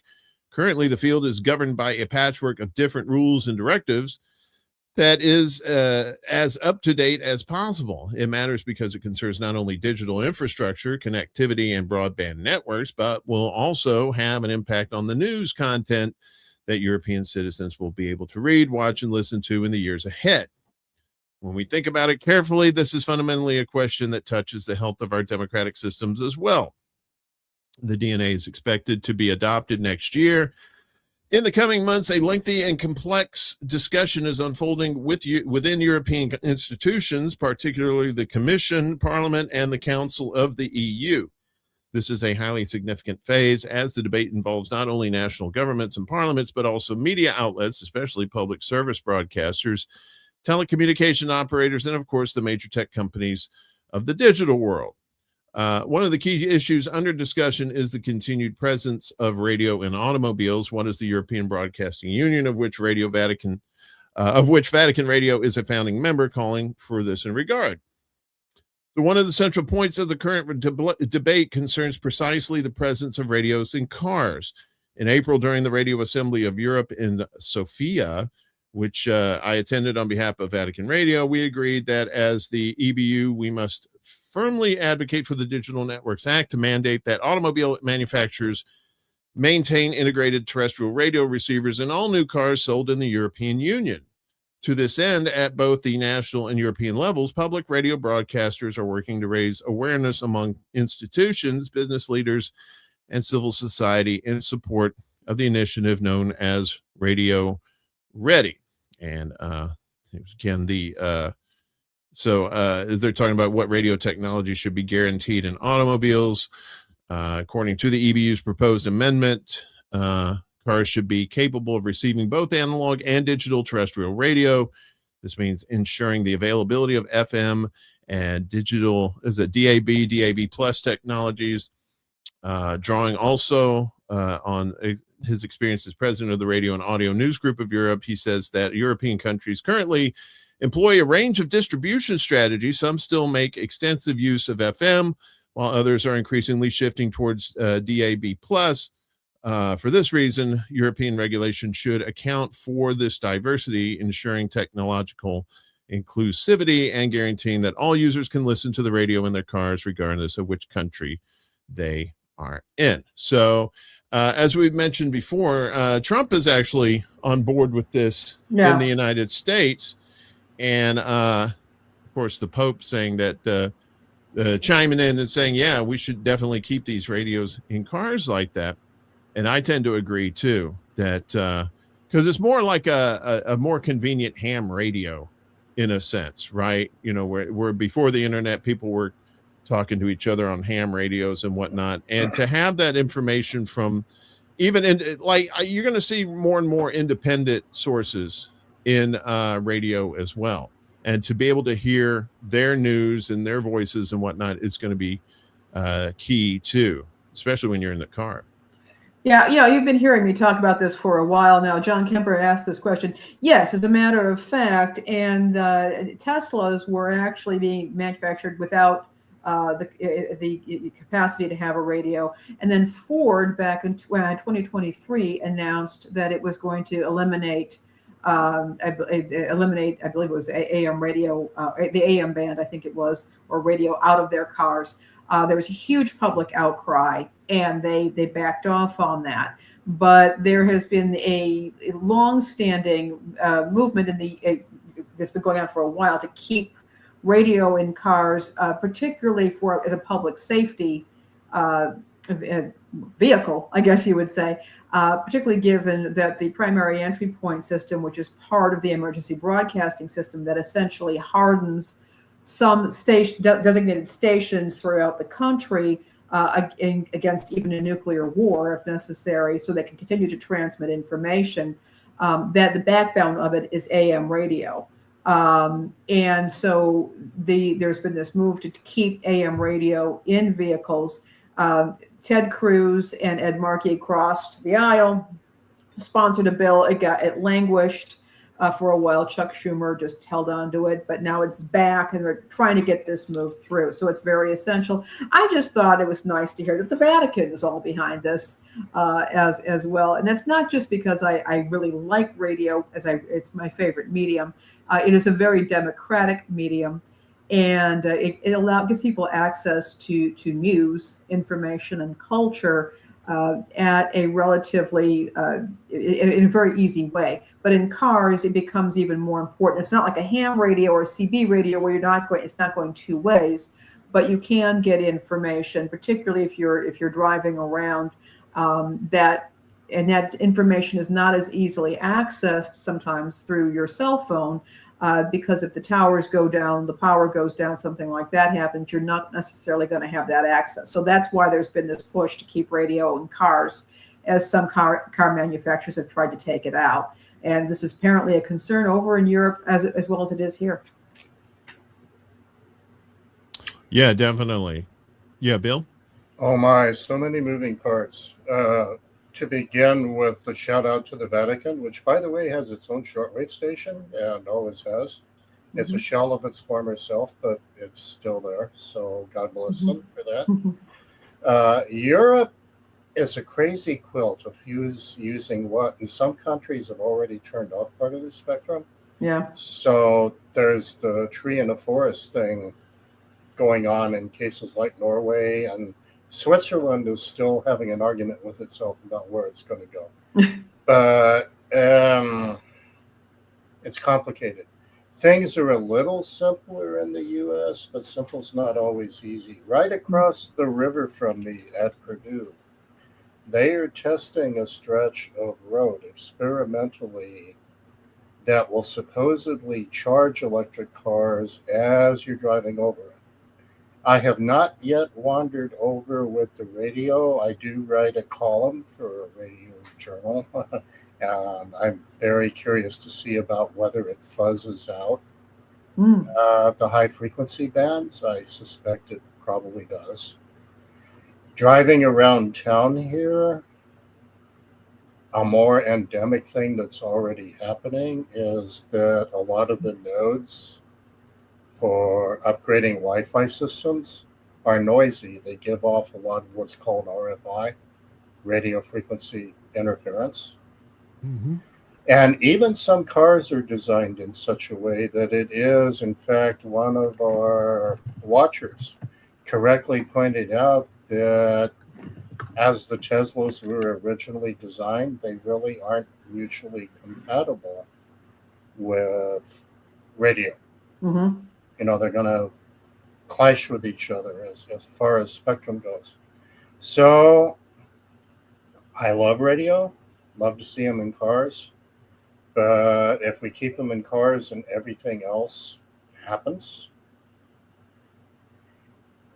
Currently, the field is governed by a patchwork of different rules and directives that is as up-to-date as possible. It matters because it concerns not only digital infrastructure, connectivity, and broadband networks, but will also have an impact on the news content that European citizens will be able to read, watch, and listen to in the years ahead. When we think about it carefully, this is fundamentally a question that touches the health of our democratic systems as well. The DNA is expected to be adopted next year. In the coming months, a lengthy and complex discussion is unfolding within European institutions, particularly the Commission, Parliament, and the Council of the EU. This is a highly significant phase as the debate involves not only national governments and parliaments, but also media outlets, especially public service broadcasters, telecommunication operators, and of course, the major tech companies of the digital world. One of the key issues under discussion is the continued presence of radio in automobiles. One is the European Broadcasting Union, of which Vatican Radio is a founding member, calling for this in regard. So one of the central points of the current debate concerns precisely the presence of radios in cars. In April, during the Radio Assembly of Europe in Sofia, which I attended on behalf of Vatican Radio, we agreed that as the EBU, we must firmly advocate for the Digital Networks Act to mandate that automobile manufacturers maintain integrated terrestrial radio receivers in all new cars sold in the European Union. To this end, at both the national and European levels, public radio broadcasters are working to raise awareness among institutions, business leaders, and civil society in support of the initiative known as Radio Ready. And again, they're talking about what radio technology should be guaranteed in automobiles. According to the EBU's proposed amendment, cars should be capable of receiving both analog and digital terrestrial radio. This means ensuring the availability of FM and digital, DAB, DAB plus technologies. Drawing also on his experience as president of the Radio and Audio News Group of Europe, he says that European countries currently employ a range of distribution strategies. Some still make extensive use of FM, while others are increasingly shifting towards DAB+. For this reason, European regulation should account for this diversity, ensuring technological inclusivity and guaranteeing that all users can listen to the radio in their cars, regardless of which country they are in. So, as we've mentioned before, Trump is actually on board with this in the United States. And, of course, the Pope saying that, chiming in and saying, yeah, we should definitely keep these radios in cars like that. And I tend to agree, too, that because it's more like a more convenient ham radio in a sense, right? You know, where before the internet, people were talking to each other on ham radios and whatnot. And to have that information from even in like you're going to see more and more independent sources in radio as well. And to be able to hear their news and their voices and whatnot is going to be key too, especially when you're in the car. Yeah, you've been hearing me talk about this for a while now. John Kemper asked this question. Yes, as a matter of fact, and Teslas were actually being manufactured without the capacity to have a radio. And then Ford, back in 2023, announced that it was going to eliminate, I believe it was AM radio, the AM band, I think it was, or radio out of their cars. There was a huge public outcry, and they backed off on that. But there has been a long-standing movement that's been going on for a while to keep radio in cars, particularly as a public safety vehicle, I guess you would say, particularly given that the primary entry point system, which is part of the emergency broadcasting system that essentially hardens some designated stations throughout the country against even a nuclear war if necessary, so they can continue to transmit information, that the backbone of it is AM radio. And so there's been this move to keep AM radio in vehicles. Ted Cruz and Ed Markey crossed the aisle, sponsored a bill. It languished for a while. Chuck Schumer just held on to it, but now it's back, and they're trying to get this moved through. So it's very essential. I just thought it was nice to hear that the Vatican is all behind this as well. And that's not just because I really like radio, it's my favorite medium. It is a very democratic medium, and it gives people access to news, information, and culture at a relatively in a very easy way. But in cars, it becomes even more important. It's not like a ham radio or a CB radio where it's not going two ways, but you can get information, particularly if you're driving around, that information is not as easily accessed sometimes through your cell phone. Because if the towers go down, the power goes down, something like that happens, you're not necessarily going to have that access. So that's why there's been this push to keep radio in cars, as some car manufacturers have tried to take it out. And this is apparently a concern over in Europe as well as it is here. Yeah, definitely. Yeah, Bill? Oh my, so many moving parts. To begin with, the shout out to the Vatican, which, by the way, has its own shortwave station and always has. It's a shell of its former self, but it's still there. So God bless them for that. Europe is a crazy quilt of who's using what. And some countries have already turned off part of the spectrum. Yeah. So there's the tree in the forest thing going on in cases like Norway, and Switzerland is still having an argument with itself about where it's going to go. But it's complicated. Things are a little simpler in the U.S., but simple's not always easy. Right across the river from me at Purdue, they are testing a stretch of road experimentally that will supposedly charge electric cars as you're driving over it. I have not yet wandered over with the radio. I do write a column for a radio journal, and I'm very curious to see about whether it fuzzes out the high frequency bands. I suspect it probably does. Driving around town here, a more endemic thing that's already happening is that a lot of the nodes for upgrading Wi-Fi systems are noisy. They give off a lot of what's called RFI, radio frequency interference. And even some cars are designed in such a way that it is, in fact, one of our watchers correctly pointed out that as the Teslas were originally designed, they really aren't mutually compatible with radio. Mm-hmm. They're going to clash with each other as far as spectrum goes. So I love radio, love to see them in cars. But if we keep them in cars and everything else happens,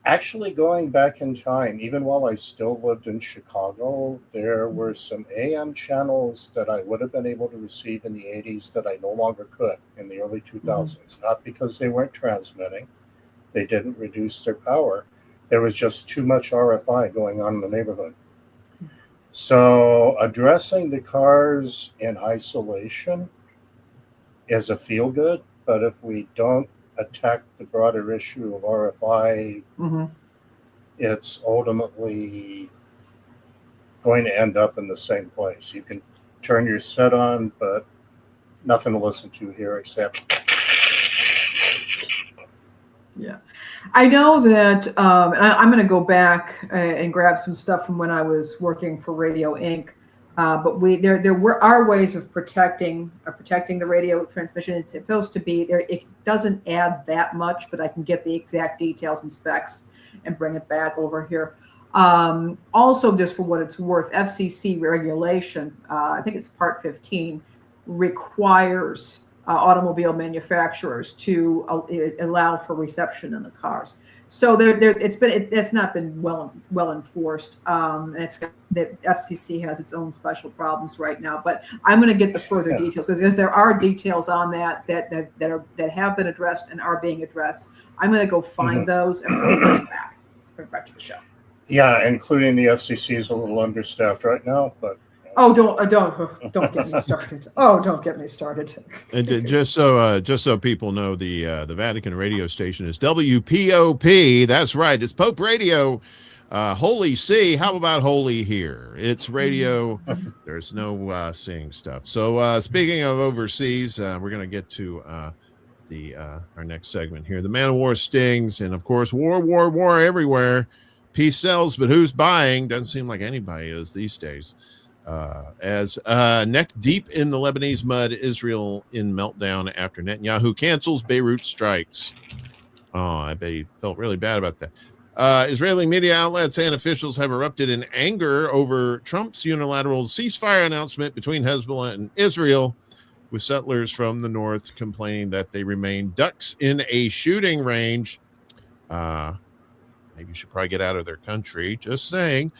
actually going back in time, even while I still lived in Chicago, there were some AM channels that I would have been able to receive in the 80s that I no longer could in the early 2000s. Not because they weren't transmitting, they didn't reduce their power. There was just too much RFI going on in the neighborhood. So addressing the cars in isolation is a feel good, but if we don't attack the broader issue of RFI, it's ultimately going to end up in the same place. You can turn your set on, but nothing to listen to here except. Yeah. I know that, and I'm going to go back and grab some stuff from when I was working for Radio Inc. But there are ways of protecting the radio transmission. It's supposed to be there. It doesn't add that much, but I can get the exact details and specs and bring it back over here. Also, just for what it's worth, FCC regulation, I think it's Part 15, requires automobile manufacturers to allow for reception in the cars. So it's not been well enforced. The FCC has its own special problems right now. But I'm going to get the further details because there are details on that have been addressed and are being addressed. I'm going to go find those and bring it back to the show. Yeah, including the FCC is a little understaffed right now, but. Oh, don't get me started. Oh, don't get me started. And just so people know, the Vatican radio station is WPOP. That's right. It's Pope Radio. Holy See. How about Holy Here? It's radio. There's no seeing stuff. So speaking of overseas, we're going to get to our next segment here. The man of war stings, and of course, war everywhere. Peace sells, but who's buying? Doesn't seem like anybody is these days. As neck deep in the Lebanese mud, Israel in meltdown after Netanyahu cancels Beirut strikes. Oh, I bet he felt really bad about that. Israeli media outlets and officials have erupted in anger over Trump's unilateral ceasefire announcement between Hezbollah and Israel, with settlers from the north complaining that they remain ducks in a shooting range. Maybe you should probably get out of their country. Just saying.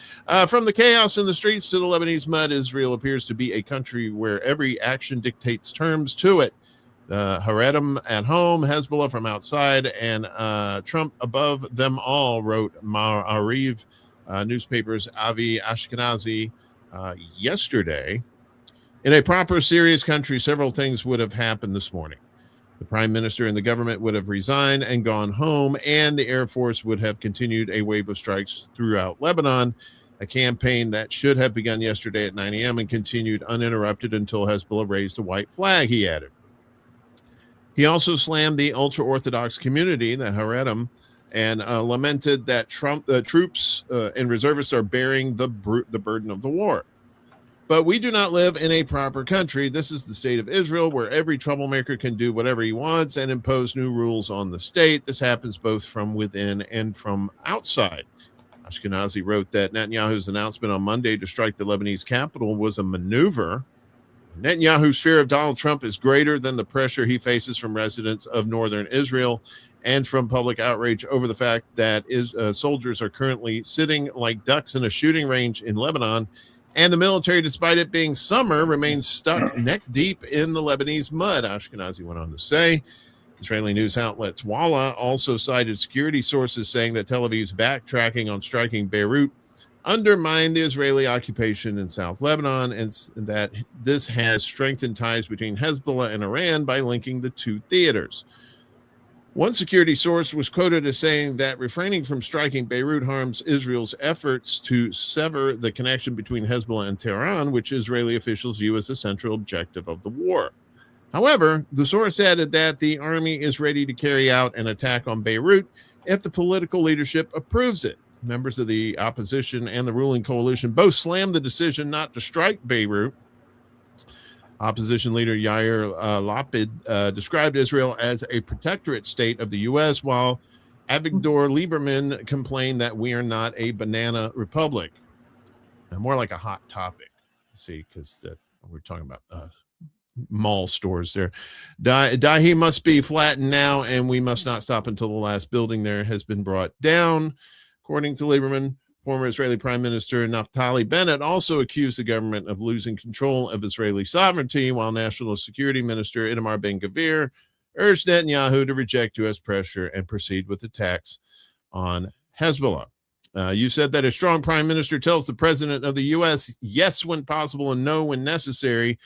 From the chaos in the streets to the Lebanese mud, Israel appears to be a country where every action dictates terms to it. Haredim at home, Hezbollah from outside, and Trump above them all, wrote Ma'ariv newspaper's Avi Ashkenazi yesterday. In a proper, serious country, several things would have happened this morning. The prime minister and the government would have resigned and gone home, and the Air Force would have continued a wave of strikes throughout Lebanon, a campaign that should have begun yesterday at 9 a.m. and continued uninterrupted until Hezbollah raised a white flag, he added. He also slammed the ultra-Orthodox community, the Haredim, and lamented that troops and reservists are bearing the burden of the war. But we do not live in a proper country. This is the state of Israel, where every troublemaker can do whatever he wants and impose new rules on the state. This happens both from within and from outside. Ashkenazi wrote that Netanyahu's announcement on Monday to strike the Lebanese capital was a maneuver. Netanyahu's fear of Donald Trump is greater than the pressure he faces from residents of northern Israel and from public outrage over the fact that soldiers are currently sitting like ducks in a shooting range in Lebanon. And the military, despite it being summer, remains stuck neck deep in the Lebanese mud, Ashkenazi went on to say. Israeli news outlets Walla also cited security sources saying that Tel Aviv's backtracking on striking Beirut undermined the Israeli occupation in South Lebanon, and that this has strengthened ties between Hezbollah and Iran by linking the two theaters. One security source was quoted as saying that refraining from striking Beirut harms Israel's efforts to sever the connection between Hezbollah and Tehran, which Israeli officials view as the central objective of the war. However, the source added that the army is ready to carry out an attack on Beirut if the political leadership approves it. Members of the opposition and the ruling coalition both slammed the decision not to strike Beirut. Opposition leader Yair Lapid described Israel as a protectorate state of the U.S., while Avigdor Lieberman complained that we are not a banana republic. More like a hot topic, see, because we're talking about mall stores there. Dahi must be flattened now, and we must not stop until the last building there has been brought down. According to Lieberman, former Israeli Prime Minister Naftali Bennett also accused the government of losing control of Israeli sovereignty, while National Security Minister Itamar Ben-Gvir urged Netanyahu to reject U.S. pressure and proceed with attacks on Hezbollah. You said that a strong prime minister tells the president of the U.S. yes when possible and no when necessary.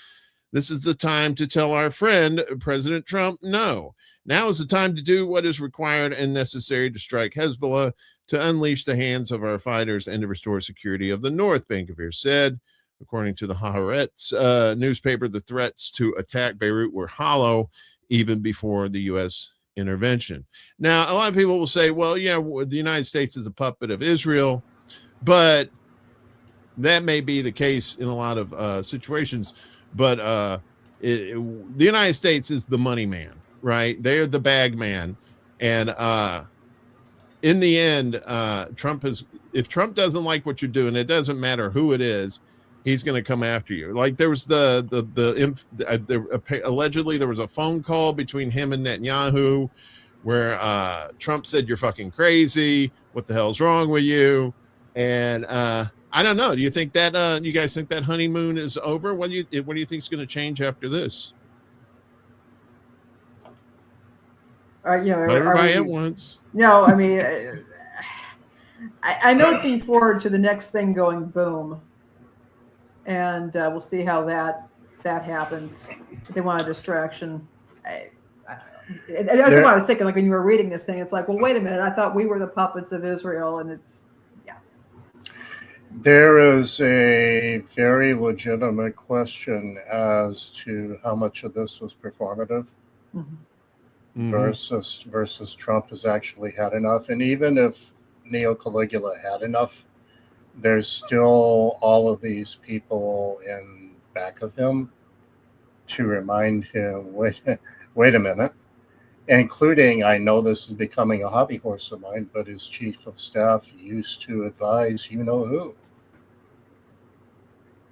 This is the time to tell our friend, President Trump, no. Now is the time to do what is required and necessary to strike Hezbollah, to unleash the hands of our fighters, and to restore security of the North, Ben-Gvir said. According to the Haaretz newspaper, the threats to attack Beirut were hollow even before the U.S. intervention. Now, a lot of people will say, well, yeah, the United States is a puppet of Israel, but that may be the case in a lot of situations. But the United States is the money man, right? They're the bag man. And in the end, if Trump doesn't like what you're doing, it doesn't matter who it is, he's going to come after you. Like there was allegedly there was a phone call between him and Netanyahu where Trump said, you're fucking crazy. What the hell's wrong with you? And I don't know. Do you think that you guys think that honeymoon is over? What do you think is going to change after this? Not everybody at once. No, I mean, I'm looking forward to the next thing going boom, and we'll see how that happens. If they want a distraction. That's what I was thinking. Like when you were reading this thing, it's like, well, wait a minute. I thought we were the puppets of Israel, and it's. There is a very legitimate question as to how much of this was performative versus Trump has actually had enough. And even if Neo Caligula had enough, there's still all of these people in back of him to remind him, wait a minute, including, I know this is becoming a hobby horse of mine, but his chief of staff used to advise who.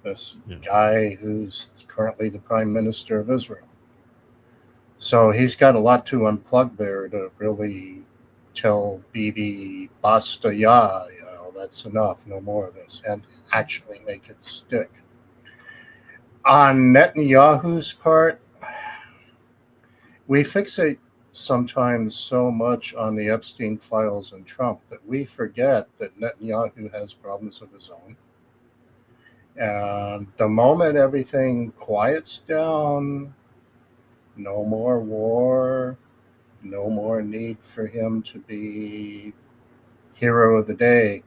This guy who's currently the prime minister of Israel. So he's got a lot to unplug there to really tell Bibi, basta ya, that's enough, no more of this, and actually make it stick. On Netanyahu's part, we fixate sometimes so much on the Epstein files and Trump that we forget that Netanyahu has problems of his own. And the moment everything quiets down, no more war, no more need for him to be hero of the day.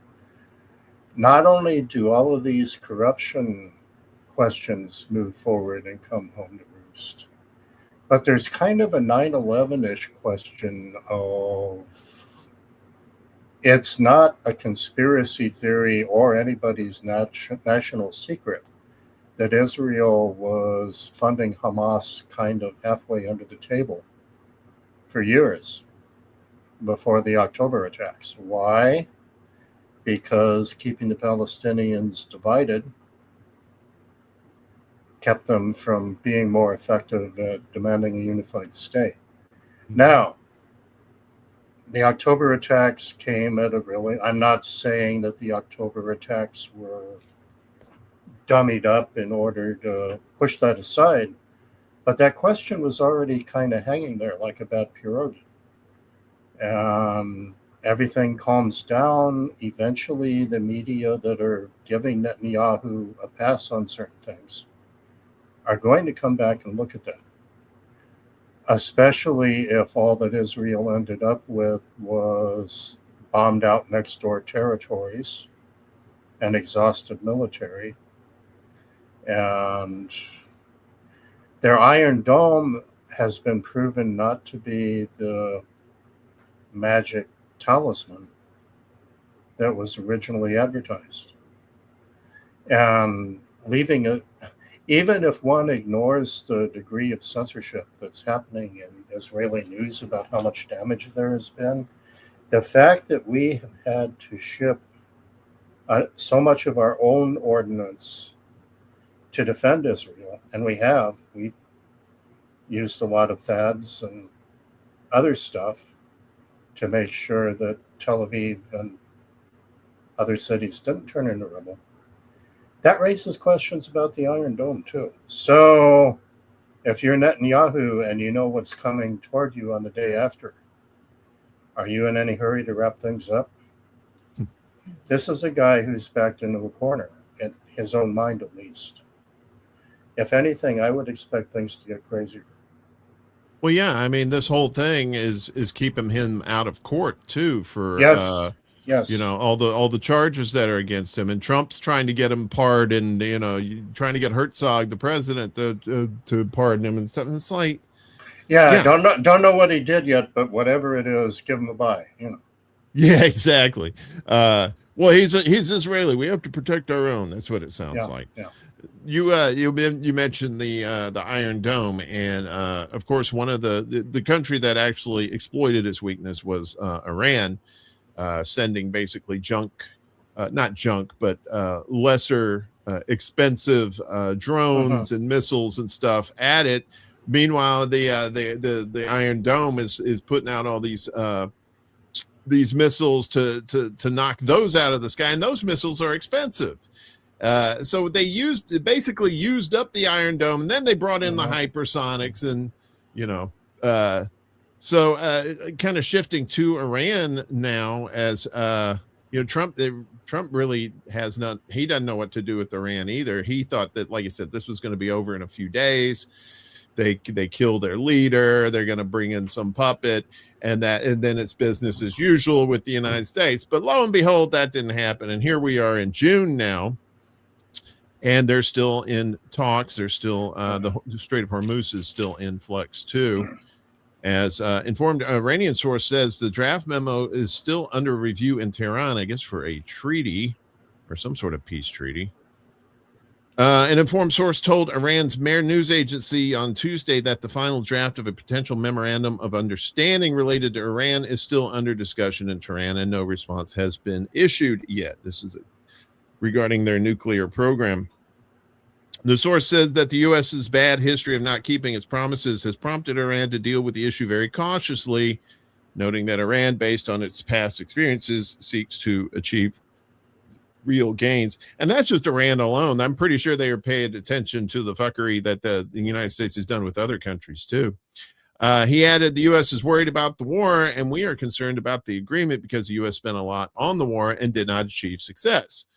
Not only do all of these corruption questions move forward and come home to roost, but there's kind of a 9/11-ish question of it's not a conspiracy theory or anybody's national secret that Israel was funding Hamas kind of halfway under the table for years before the October attacks. Why? Because keeping the Palestinians divided kept them from being more effective at demanding a unified state. Now, the October attacks came at I'm not saying that the October attacks were dummied up in order to push that aside, but that question was already kind of hanging there like a bad pierogi. Everything calms down. Eventually, the media that are giving Netanyahu a pass on certain things are going to come back and look at that. Especially if all that Israel ended up with was bombed out next door territories and exhausted military. And their Iron Dome has been proven not to be the magic talisman. that was originally advertised. And leaving it, even if one ignores the degree of censorship that's happening in Israeli news about how much damage there has been, the fact that we have had to ship so much of our own ordnance to defend Israel, and we used a lot of THAADs and other stuff to make sure that Tel Aviv and other cities didn't turn into rubble. That raises questions about the Iron Dome too. So if you're Netanyahu and you know what's coming toward you on the day after, are you in any hurry to wrap things up? This is a guy who's backed into a corner, in his own mind at least. If anything, I would expect things to get crazier. Well, yeah, I mean, this whole thing is keeping him out of court too for yes, you know, all the charges that are against him, and Trump's trying to get him pardoned, you know, trying to get Herzog, the president, to pardon him and stuff. And it's like, yeah, don't know what he did yet, but whatever it is, give him a buy, you know. Yeah, exactly. Well, he's Israeli. We have to protect our own. That's what it sounds like. Yeah. You mentioned the Iron Dome, and of course, one of the country that actually exploited its weakness was Iran, sending basically not junk, but lesser expensive drones and missiles and stuff at it. Meanwhile, the Iron Dome is putting out all these missiles to knock those out of the sky, and those missiles are expensive. So they basically used up the Iron Dome, and then they brought in the hypersonics, and you know, kind of shifting to Iran now, as you know, Trump really he doesn't know what to do with Iran either. He thought that, like I said, this was going to be over in a few days. They kill their leader. They're going to bring in some puppet, and then it's business as usual with the United States. But lo and behold, that didn't happen. And here we are in June now, and they're still in talks. They're still the Strait of Hormuz is still in flux too. As informed Iranian source says, the draft memo is still under review in Tehran, I guess for a treaty or some sort of peace treaty. An informed source told Iran's Mehr news agency on Tuesday that the final draft of a potential memorandum of understanding related to Iran is still under discussion in Tehran, and no response has been issued yet. This is regarding their nuclear program. The source said that the U.S.'s bad history of not keeping its promises has prompted Iran to deal with the issue very cautiously, noting that Iran, based on its past experiences, seeks to achieve real gains. And that's just Iran alone. I'm pretty sure they are paying attention to the fuckery that the United States has done with other countries too. He added, the U.S. is worried about the war, and we are concerned about the agreement because the U.S. spent a lot on the war and did not achieve success.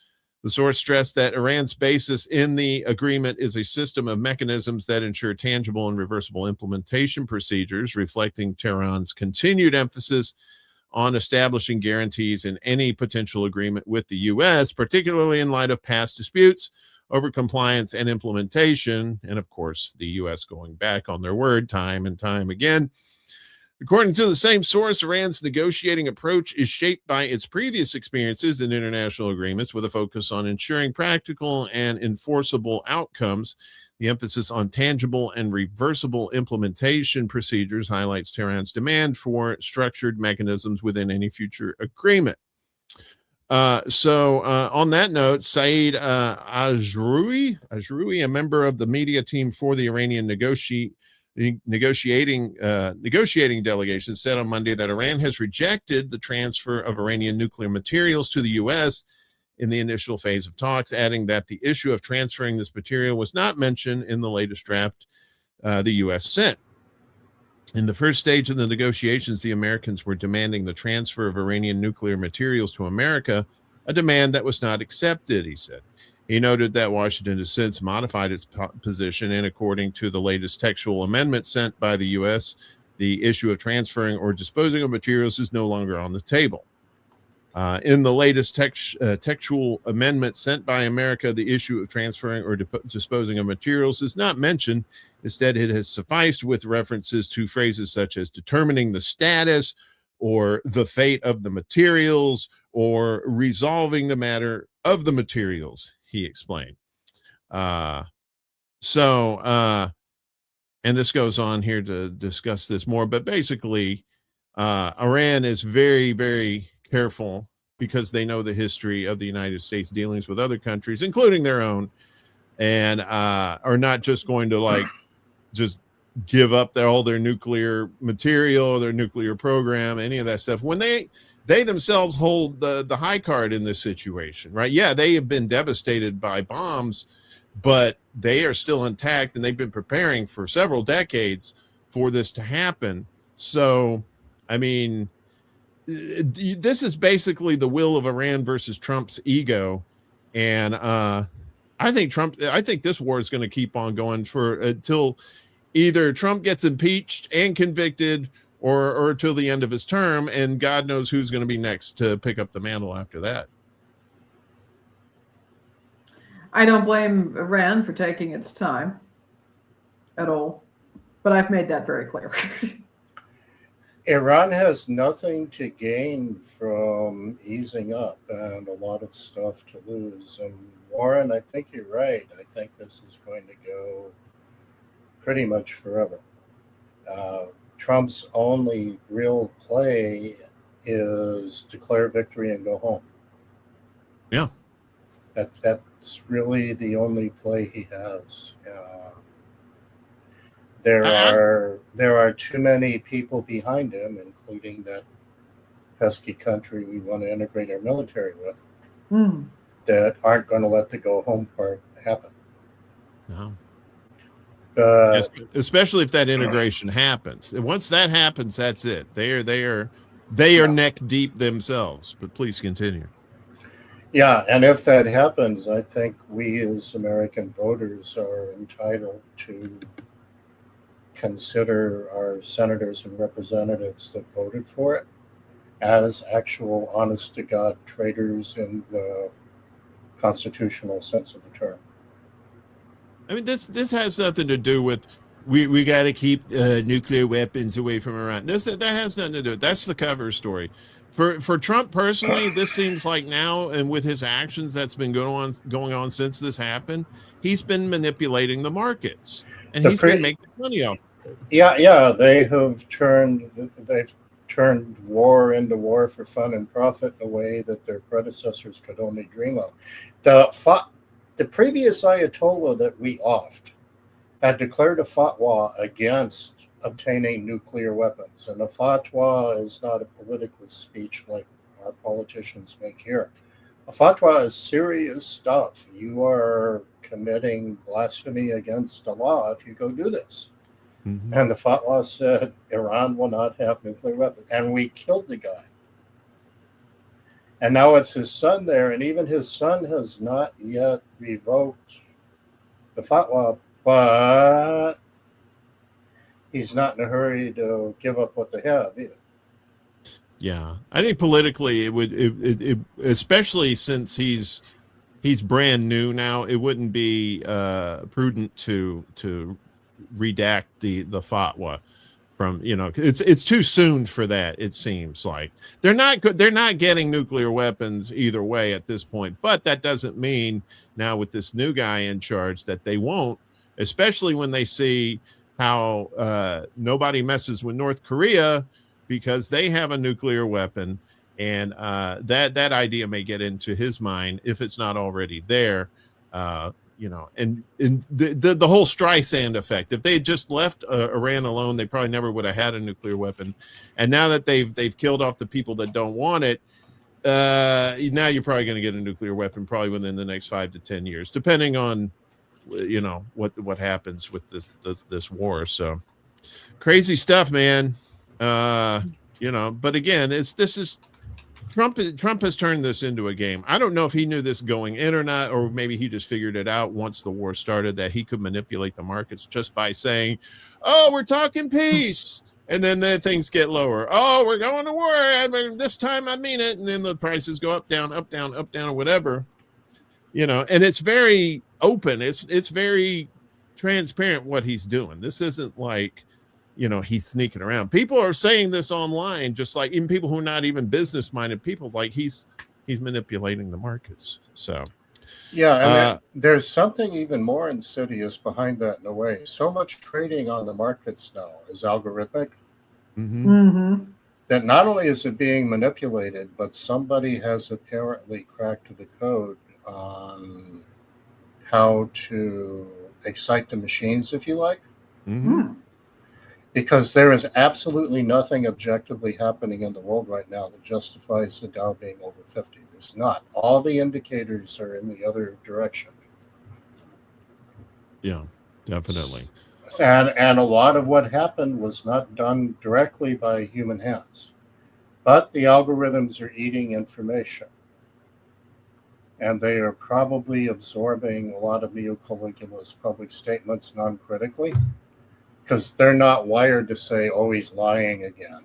The source stressed that Iran's basis in the agreement is a system of mechanisms that ensure tangible and reversible implementation procedures, reflecting Tehran's continued emphasis on establishing guarantees in any potential agreement with the U.S., particularly in light of past disputes over compliance and implementation, and of course, the U.S. going back on their word time and time again. According to the same source, Iran's negotiating approach is shaped by its previous experiences in international agreements with a focus on ensuring practical and enforceable outcomes. The emphasis on tangible and reversible implementation procedures highlights Tehran's demand for structured mechanisms within any future agreement. On that note, Saeed Ajroui, a member of the media team for the Iranian negotiating delegation, said on Monday that Iran has rejected the transfer of Iranian nuclear materials to the U.S. in the initial phase of talks, adding that the issue of transferring this material was not mentioned in the latest draft the U.S. sent. In the first stage of the negotiations, the Americans were demanding the transfer of Iranian nuclear materials to America, a demand that was not accepted, he said. He noted that Washington has since modified its position, and according to the latest textual amendment sent by the U.S., the issue of transferring or disposing of materials is no longer on the table. In the latest textual amendment sent by America, the issue of transferring or disposing of materials is not mentioned. Instead, it has sufficed with references to phrases such as determining the status or the fate of the materials or resolving the matter of the materials, he explained. And this goes on here to discuss this more, but basically, Iran is very, very careful because they know the history of the United States dealings with other countries, including their own, and are not just going to like just give up all their nuclear material, their nuclear program, any of that stuff. When they themselves hold the high card in this situation, right? Yeah, they have been devastated by bombs, but they are still intact, and they've been preparing for several decades for this to happen. So, I mean, this is basically the will of Iran versus Trump's ego. And I think this war is going to keep on going for until either Trump gets impeached and convicted, or till the end of his term, and God knows who's going to be next to pick up the mantle after that. I don't blame Iran for taking its time at all, but I've made that very clear. Iran has nothing to gain from easing up and a lot of stuff to lose. And Warren, I think you're right. I think this is going to go pretty much forever. Trump's only real play is declare victory and go home. Yeah. That's really the only play he has. There are too many people behind him, including that pesky country we want to integrate our military with, that aren't going to let the go home part happen. No. But especially if that integration happens. And once that happens, that's it. They are neck deep themselves. But please continue. Yeah, and if that happens, I think we as American voters are entitled to consider our senators and representatives that voted for it as actual honest-to-God traitors in the constitutional sense of the term. I mean, this has nothing to do with we got to keep nuclear weapons away from Iran. That has nothing to do with it. That's the cover story. For Trump personally, this seems like now, and with his actions that's been going on since this happened, he's been manipulating the markets, and he's been making money off. Yeah, they've turned war into war for fun and profit in a way that their predecessors could only dream of. The previous Ayatollah that we offed had declared a fatwa against obtaining nuclear weapons. And a fatwa is not a political speech like our politicians make here. A fatwa is serious stuff. You are committing blasphemy against Allah if you go do this. Mm-hmm. And the fatwa said Iran will not have nuclear weapons. And we killed the guy. And now it's his son there, and even his son has not yet revoked the fatwa, but he's not in a hurry to give up what they have either. Yeah, I think politically it would, especially since he's brand new now, it wouldn't be prudent to redact the fatwa from, it's too soon for that. It seems like they're not getting nuclear weapons either way at this point, but that doesn't mean now with this new guy in charge that they won't, especially when they see how nobody messes with North Korea because they have a nuclear weapon, and that idea may get into his mind if it's not already there. And the whole Streisand effect. If they had just left Iran alone, they probably never would have had a nuclear weapon. And now that they've killed off the people that don't want it, now you're probably going to get a nuclear weapon probably within the next 5 to 10 years, depending on what happens with this war. So crazy stuff, man. But again, Trump has turned this into a game. I don't know if he knew this going in or not, or maybe he just figured it out once the war started that he could manipulate the markets just by saying, "Oh, we're talking peace," and then things get lower. "Oh, we're going to war. This time I mean it," and then the prices go up, down, or whatever. And it's very open. It's very transparent what he's doing. This isn't like, he's sneaking around. People are saying this online, just like even people who are not even business minded people, like he's he's manipulating the markets. So Yeah, and there's something even more insidious behind that in a way. So much trading on the markets now is algorithmic that not only is it being manipulated, but somebody has apparently cracked the code on how to excite the machines, if you like. Because there is absolutely nothing objectively happening in the world right now that justifies the Dow being over 50. There's not. All the indicators are in the other direction. Yeah, definitely. And a lot of what happened was not done directly by human hands. But the algorithms are eating information. And they are probably absorbing a lot of Neo-Caligula's public statements non-critically. Because they're not wired to say, oh, he's lying again.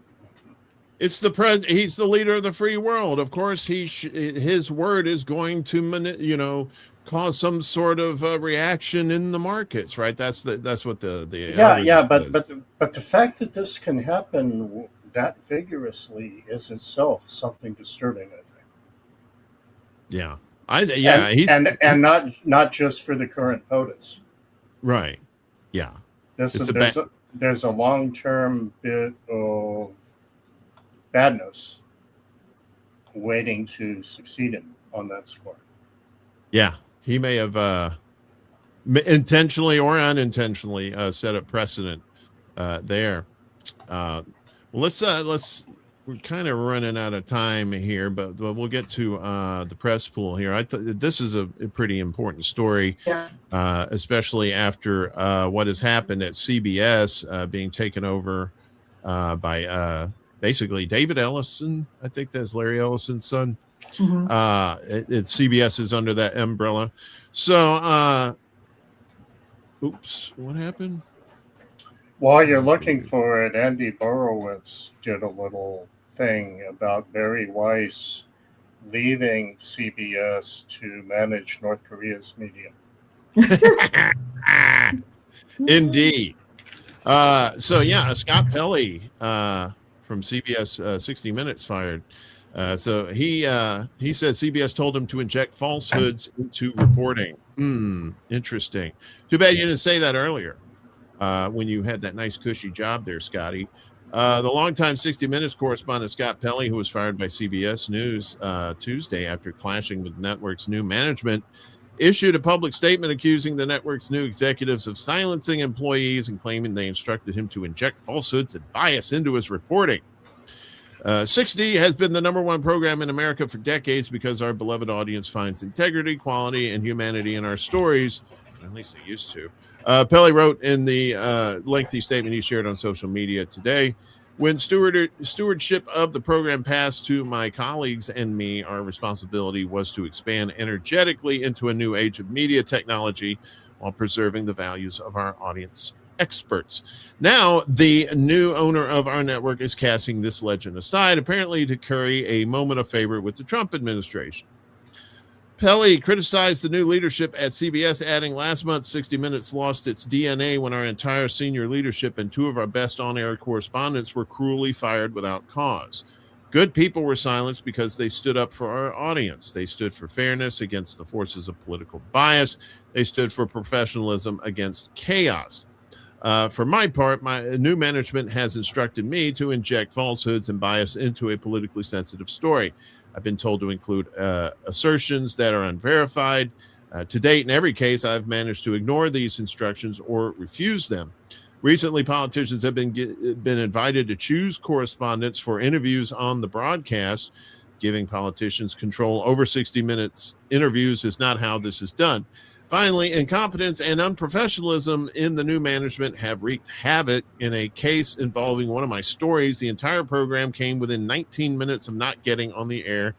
It's the he's the leader of the free world. Of course, his word is going to, cause some sort of reaction in the markets, right? That's what the but the fact that this can happen that vigorously is itself something disturbing, I think. Yeah, and not just for the current POTUS. Right. Yeah. There's a long-term bit of badness waiting to succeed him on that score. Yeah, he may have intentionally or unintentionally set up precedent there. Let's we're kind of running out of time here, but we'll get to the press pool here. I thought this is a pretty important story, especially after what has happened at CBS being taken over by basically David Ellison. I think that's Larry Ellison's son. CBS is under that umbrella. So, oops, what happened? While you're looking for it, Andy Borowitz did a little thing about Barry Weiss leaving CBS to manage North Korea's media. Indeed. Scott Pelley from CBS 60 Minutes fired. So he says CBS told him to inject falsehoods into reporting. Interesting. Too bad you didn't say that earlier when you had that nice cushy job there, Scotty. The longtime 60 Minutes correspondent Scott Pelley, who was fired by CBS News Tuesday after clashing with the network's new management, issued a public statement accusing the network's new executives of silencing employees and claiming they instructed him to inject falsehoods and bias into his reporting. 60 has been the #1 program in America for decades because our beloved audience finds integrity, quality, and humanity in our stories. At least they used to. Pelley wrote in the lengthy statement he shared on social media today, when stewardship of the program passed to my colleagues and me, our responsibility was to expand energetically into a new age of media technology while preserving the values of our audience experts. Now, the new owner of our network is casting this legend aside, apparently to curry a moment of favor with the Trump administration. Pelley criticized the new leadership at CBS, adding, last month, 60 Minutes lost its DNA when our entire senior leadership and 2 of our best on-air correspondents were cruelly fired without cause. Good people were silenced because they stood up for our audience. They stood for fairness against the forces of political bias. They stood for professionalism against chaos. For my part, my new management has instructed me to inject falsehoods and bias into a politically sensitive story. I've been told to include assertions that are unverified. To date, in every case, I've managed to ignore these instructions or refuse them. Recently, politicians have been invited to choose correspondents for interviews on the broadcast. Giving politicians control over 60 Minutes interviews is not how this is done. Finally, incompetence and unprofessionalism in the new management have wreaked havoc. In a case involving one of my stories, the entire program came within 19 minutes of not getting on the air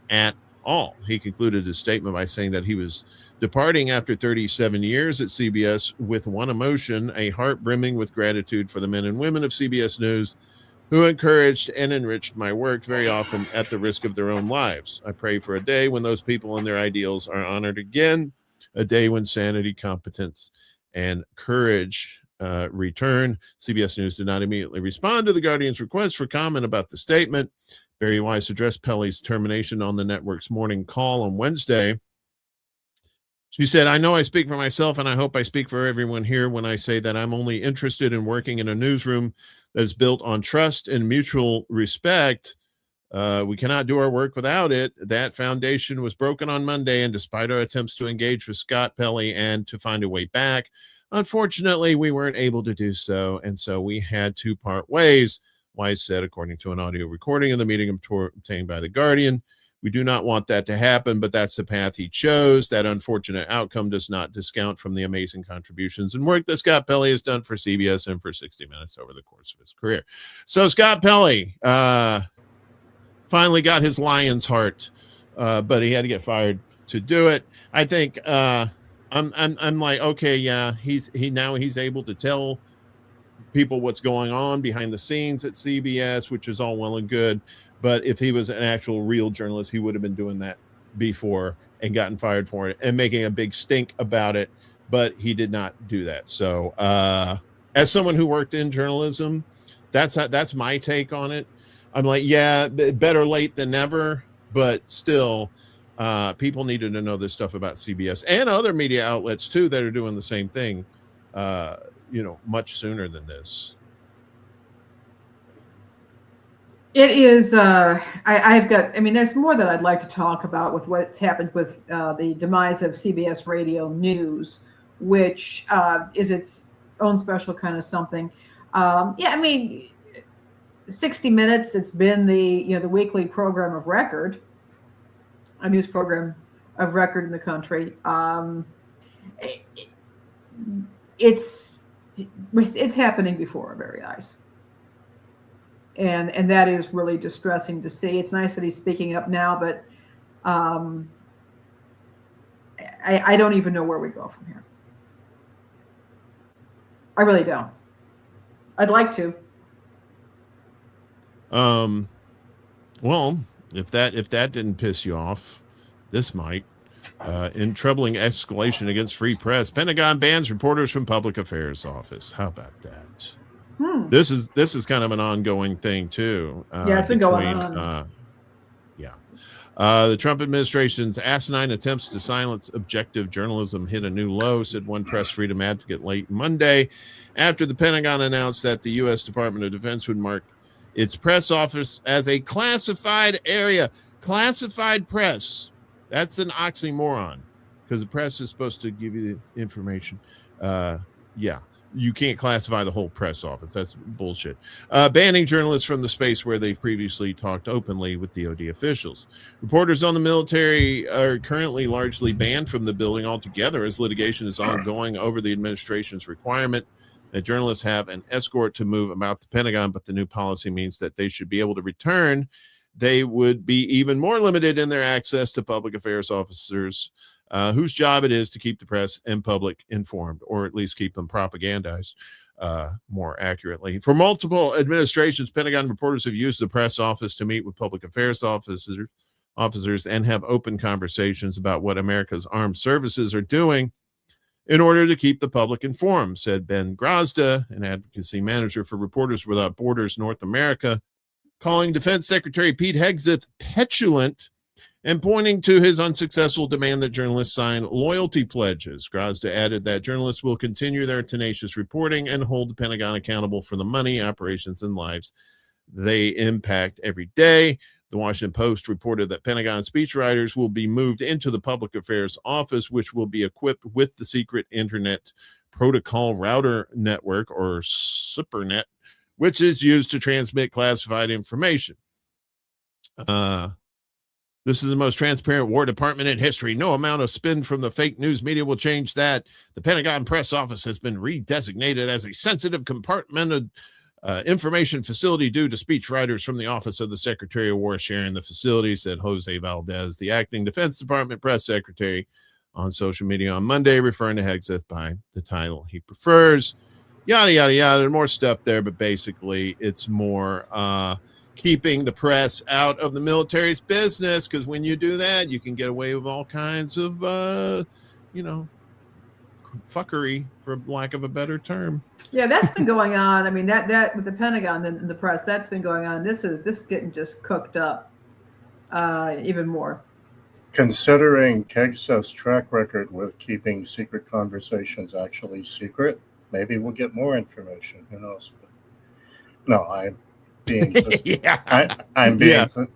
at all. He concluded his statement by saying that he was departing after 37 years at CBS with one emotion, a heart brimming with gratitude for the men and women of CBS News who encouraged and enriched my work, very often at the risk of their own lives. I pray for a day when those people and their ideals are honored again. A day when sanity, competence, and courage return. CBS News did not immediately respond to the Guardian's request for comment about the statement. Barry Weiss addressed Pelley's termination on the network's morning call on Wednesday. She said, I know I speak for myself, and I hope I speak for everyone here when I say that I'm only interested in working in a newsroom that is built on trust and mutual respect. We cannot do our work without it. That foundation was broken on Monday, and despite our attempts to engage with Scott Pelley and to find a way back, unfortunately, we weren't able to do so, and so we had to part ways, Weiss said, according to an audio recording of the meeting obtained by The Guardian. We do not want that to happen, but that's the path he chose. That unfortunate outcome does not discount from the amazing contributions and work that Scott Pelley has done for CBS and for 60 Minutes over the course of his career. So Scott Pelley finally got his lion's heart, but he had to get fired to do it. I think I'm like, okay, yeah, he's able to tell people what's going on behind the scenes at CBS, which is all well and good. But if he was an actual real journalist, he would have been doing that before and gotten fired for it and making a big stink about it. But he did not do that. So as someone who worked in journalism, that's my take on it. I'm like, yeah, better late than never. But still, people needed to know this stuff about CBS and other media outlets, too, that are doing the same thing, much sooner than this. It is, there's more that I'd like to talk about with what's happened with the demise of CBS Radio News, which is its own special kind of something. 60 Minutes, it's been the weekly program of record, a news program of record in the country. It's happening before our very eyes. And that is really distressing to see. It's nice that he's speaking up now, but I don't even know where we go from here. I really don't. I'd like to. Well, if that didn't piss you off, this might. In troubling escalation against free press, Pentagon bans reporters from Public Affairs Office. How about that? This is kind of an ongoing thing too. It's been going on. The Trump administration's asinine attempts to silence objective journalism hit a new low, said one press freedom advocate late Monday, after the Pentagon announced that the U.S. Department of Defense would mark its press office as a classified area. Classified press. That's an oxymoron, because the press is supposed to give you the information. You can't classify the whole press office. That's bullshit. Banning journalists from the space where they previously talked openly with DoD officials. Reporters on the military are currently largely banned from the building altogether as litigation is ongoing over the administration's requirement that journalists have an escort to move about the Pentagon, but the new policy means that they should be able to return. They would be even more limited in their access to public affairs officers whose job it is to keep the press and public informed, or at least keep them propagandized more accurately. For multiple administrations, Pentagon reporters have used the press office to meet with public affairs officers and have open conversations about what America's armed services are doing in order to keep the public informed, said Ben Grozda, an advocacy manager for Reporters Without Borders North America, calling Defense Secretary Pete Hegseth petulant and pointing to his unsuccessful demand that journalists sign loyalty pledges. Grozda added that journalists will continue their tenacious reporting and hold the Pentagon accountable for the money, operations, and lives they impact every day. The Washington Post reported that Pentagon speechwriters will be moved into the Public Affairs Office, which will be equipped with the secret Internet Protocol Router Network, or SIPRNet, which is used to transmit classified information. This is the most transparent War Department in history. No amount of spin from the fake news media will change that. The Pentagon Press Office has been redesignated as a sensitive compartmented information facility due to speechwriters from the Office of the Secretary of War sharing the facility, said Jose Valdez, the acting Defense Department press secretary, on social media on Monday, referring to Hegseth by the title he prefers. Yada, yada, yada. There's more stuff there, but basically it's more keeping the press out of the military's business, because when you do that, you can get away with all kinds of, fuckery, for lack of a better term. Yeah, that's been going on. I mean, that with the Pentagon and the press, that's been going on. This is getting just cooked up even more. Considering Kegseth's track record with keeping secret conversations actually secret, maybe we'll get more information. Who knows? No, I'm being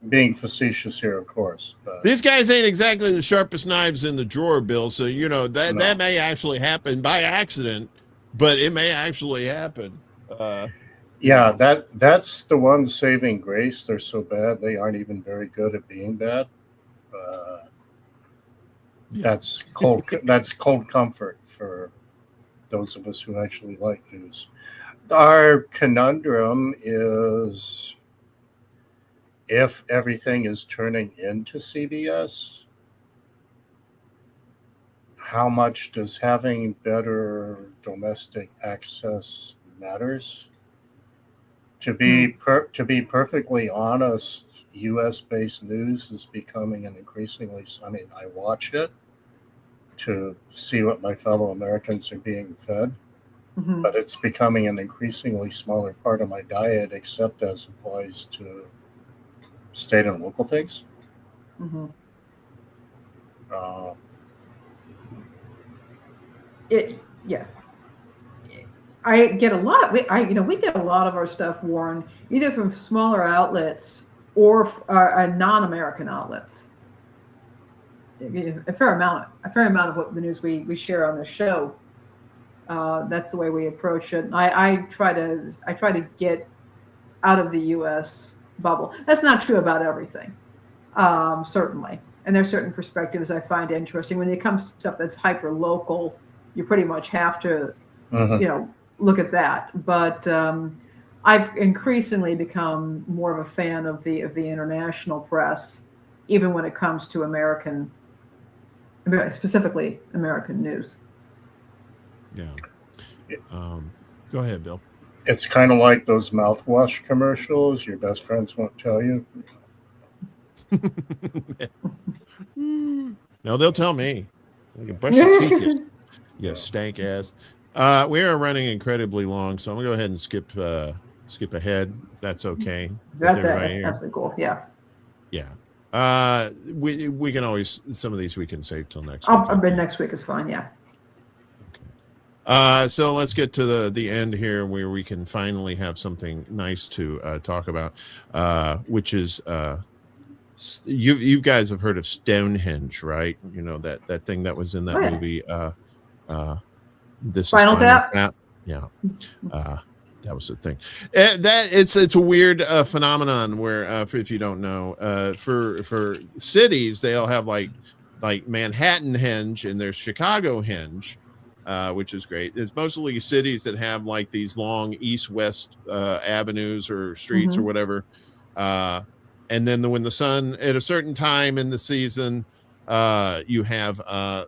being facetious here, of course. But these guys ain't exactly the sharpest knives in the drawer, Bill. So that may actually happen by accident, but it may actually happen. That's the one saving grace. They're so bad they aren't even very good at being bad. That's cold. That's cold comfort for those of us who actually like news. Our conundrum is, if everything is turning into CBS, how much does having better domestic access matters? To be perfectly honest, U.S.-based news is becoming an increasingly. I mean, I watch it to see what my fellow Americans are being fed, but it's becoming an increasingly smaller part of my diet, except as applies to state and local things. I get a lot. We get a lot of our stuff, Warren, either from smaller outlets or non-American outlets. A fair amount of what the news we share on the show. That's the way we approach it. I try to get out of the U.S. bubble. That's not true about everything, certainly. And there's certain perspectives I find interesting. When it comes to stuff that's hyper local, you pretty much have to, look at that. But I've increasingly become more of a fan of the international press, even when it comes to specifically American news. Yeah. Go ahead, Bill. It's kind of like those mouthwash commercials your best friends won't tell you. No, they'll tell me. I can brush your teeth, you stank ass. We are running incredibly long, so I'm gonna go ahead and skip ahead, if that's okay. That's absolutely cool. Yeah. Yeah. We can always, some of these we can save till next week. Next week is fine. Yeah. Okay. So let's get to the end here, where we can finally have something nice to talk about, which is you guys have heard of Stonehenge, right? You know, that thing that was in that movie. This Spinal Tap. Yeah. That was the thing. That it's a weird phenomenon where, if you don't know, for cities, they'll have like Manhattan Henge and there's Chicago Henge, which is great. It's mostly cities that have like these long east-west avenues or streets or whatever. And then when the sun at a certain time in the season, you have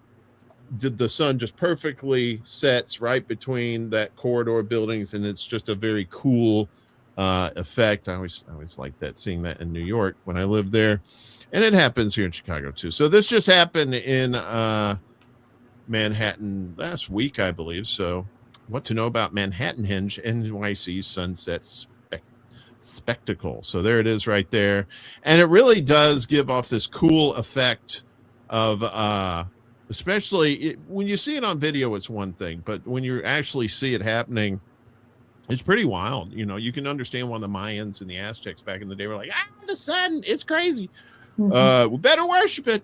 the sun just perfectly sets right between that corridor buildings, and it's just a very cool effect. I always like that, seeing that in New York when I lived there, and it happens here in Chicago too. So this just happened in Manhattan last week, I believe. So what to know about Manhattan Henge, NYC sunset spectacle. So there it is right there, and it really does give off this cool effect of especially when you see it on video, it's one thing, but when you actually see it happening, it's pretty wild. You know, you can understand why the Mayans and the Aztecs back in the day were like, the sun, it's crazy. We better worship it.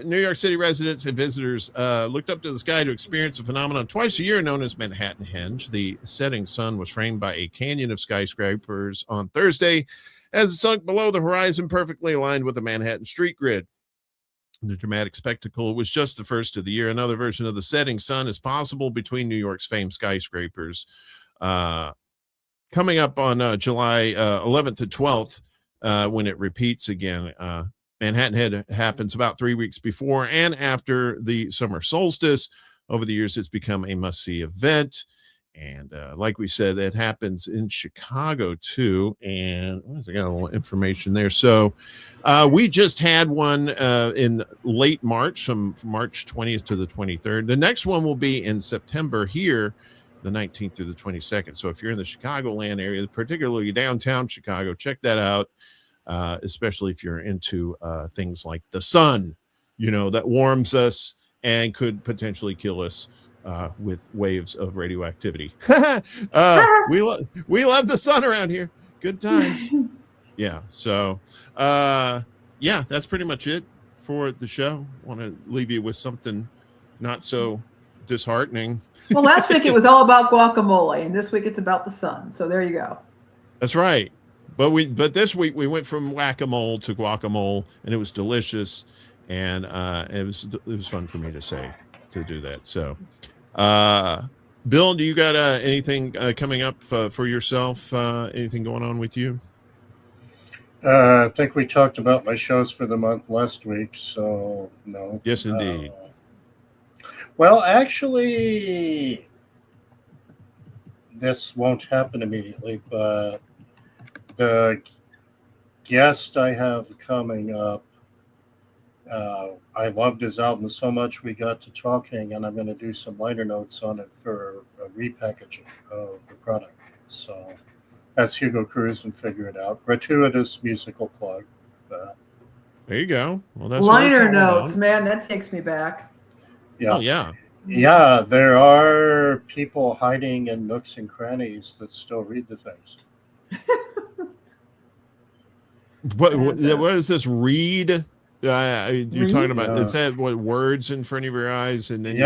New York City residents and visitors looked up to the sky to experience a phenomenon twice a year known as Manhattan Henge. The setting sun was framed by a canyon of skyscrapers on Thursday as it sunk below the horizon, perfectly aligned with the Manhattan street grid. The dramatic spectacle was just the first of the year. Another version of the setting sun is possible between New York's famed skyscrapers. Coming up on July 11th to 12th, when it repeats again. Manhattan Head happens about 3 weeks before and after the summer solstice. Over the years, it's become a must-see event. And like we said, that happens in Chicago too. And I got a little information there. So we just had one in late March, from March 20th to the 23rd. The next one will be in September here, the 19th through the 22nd. So if you're in the Chicagoland area, particularly downtown Chicago, check that out, especially if you're into things like the sun, that warms us and could potentially kill us with waves of radioactivity. We love the sun around here. Good times. Yeah. So, yeah, that's pretty much it for the show. Want to leave you with something not so disheartening. Well, last week it was all about guacamole, and this week it's about the sun. So there you go. That's right. But this week we went from whack-a-mole to guacamole, and it was delicious, and it was fun for me to do that. So, Bill, do you got anything coming up for yourself? Anything going on with you? I think we talked about my shows for the month last week, so no. Yes, indeed. Well, actually, this won't happen immediately, but the guest I have coming up, I loved his album so much we got to talking, and I'm going to do some liner notes on it for a repackaging of the product. So that's Hugo Cruz and Figure It Out. Gratuitous musical plug. There you go. Well, that's liner notes, man. That takes me back. Yeah. Oh, yeah. Yeah, there are people hiding in nooks and crannies that still read the things. What is this? Read? You're talking about? Is that what words in front of your eyes, and then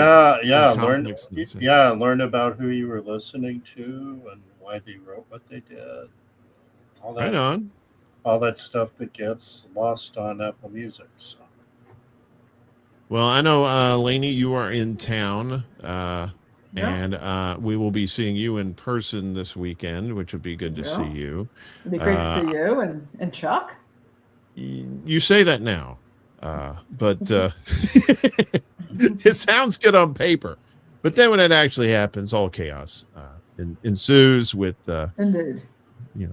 learn about who you were listening to and why they wrote what they did. All that, right on. All that stuff that gets lost on Apple Music. So. Well, I know, Lainey, you are in town, and we will be seeing you in person this weekend, which would be good to see you. It'd be great to see you and Chuck. You say that now, but it sounds good on paper. But then when it actually happens, all chaos ensues with indeed,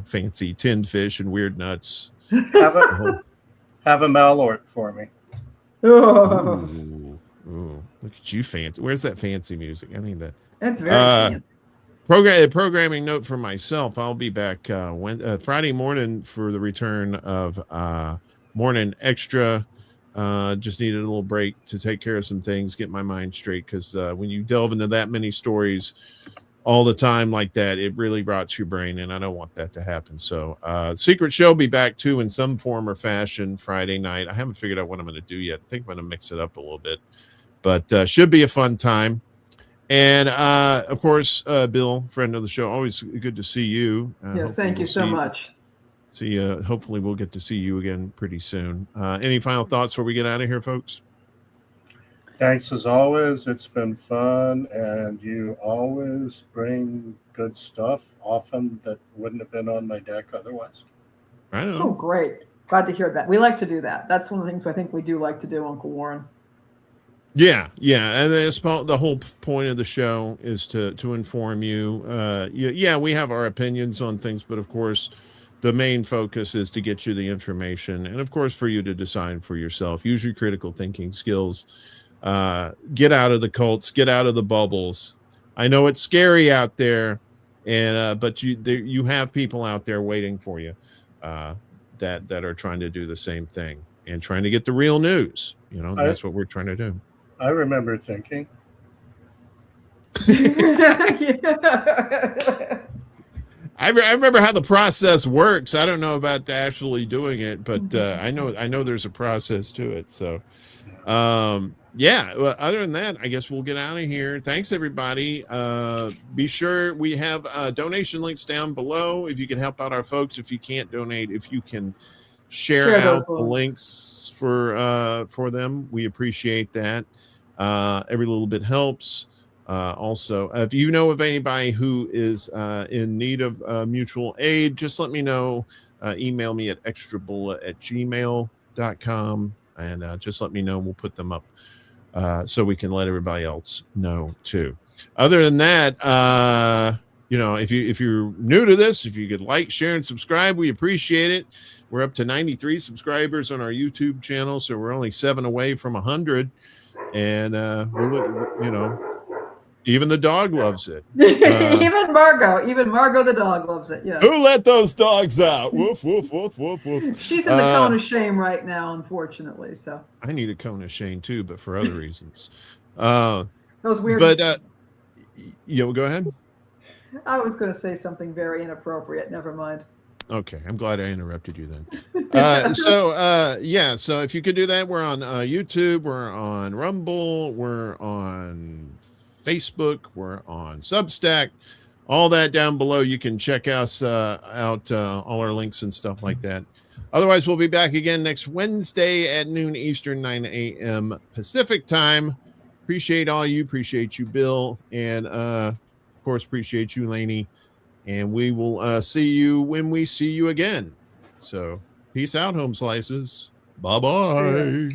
fancy tinned fish and weird nuts. Have a Malort for me. Ooh, look at you, fancy. Where's that fancy music? I need that. That's very fancy. Programming note for myself. I'll be back Friday morning for the return of Morning Extra. Just needed a little break to take care of some things, get my mind straight, because when you delve into that many stories all the time like that, it really rots your brain, and I don't want that to happen. So Secret Show will be back too in some form or fashion Friday night. I haven't figured out what I'm going to do yet. I think I'm going to mix it up a little bit, but should be a fun time. And of course, Bill, friend of the show, always good to see you. Yes, thank you so much. Hopefully we'll get to see you again pretty soon. Any final thoughts before we get out of here, folks? Thanks as always. It's been fun, and you always bring good stuff, often that wouldn't have been on my deck otherwise. I know. Oh, great. Glad to hear that. We like to do that. That's one of the things I think we do like to do, Uncle Warren. Yeah. And then the whole point of the show is to inform you. We have our opinions on things, but of course, the main focus is to get you the information, and of course, for you to decide for yourself. Use your critical thinking skills. Get out of the cults, get out of the bubbles. I know it's scary out there, and but you have people out there waiting for you that are trying to do the same thing and trying to get the real news. That's what we're trying to do. I remember thinking. I remember how the process works. I don't know about actually doing it, but I know there's a process to it. So. Well, other than that, I guess we'll get out of here. Thanks, everybody. Be sure we have donation links down below. If you can help out our folks, if you can't donate, if you can share out the links for them, we appreciate that. Every little bit helps. Also, if you know of anybody who is in need of mutual aid, just let me know. Email me at extrabullet@gmail.com. And just let me know, and we'll put them up so we can let everybody else know too. other than that, if you're new to this, if you could like, share, and subscribe, we appreciate it. We're up to 93 subscribers on our YouTube channel, so we're only 7 away from 100. And even the dog loves it. Even Margot the dog loves it. Yeah. Who let those dogs out? Woof, woof, woof, woof, woof. She's in the cone of shame right now, unfortunately. So I need a cone of shame too, but for other reasons. those weird. But go ahead. I was going to say something very inappropriate. Never mind. Okay, I'm glad I interrupted you then. So if you could do that, we're on YouTube, we're on Rumble, we're on Facebook, we're on Substack, all that down below. You can check us out, all our links and stuff like that. Otherwise, we'll be back again next Wednesday at noon Eastern, 9 a.m. Pacific time. Appreciate all you. Appreciate you, Bill. And, of course, appreciate you, Lainey. And we will see you when we see you again. So peace out, home slices. Bye-bye.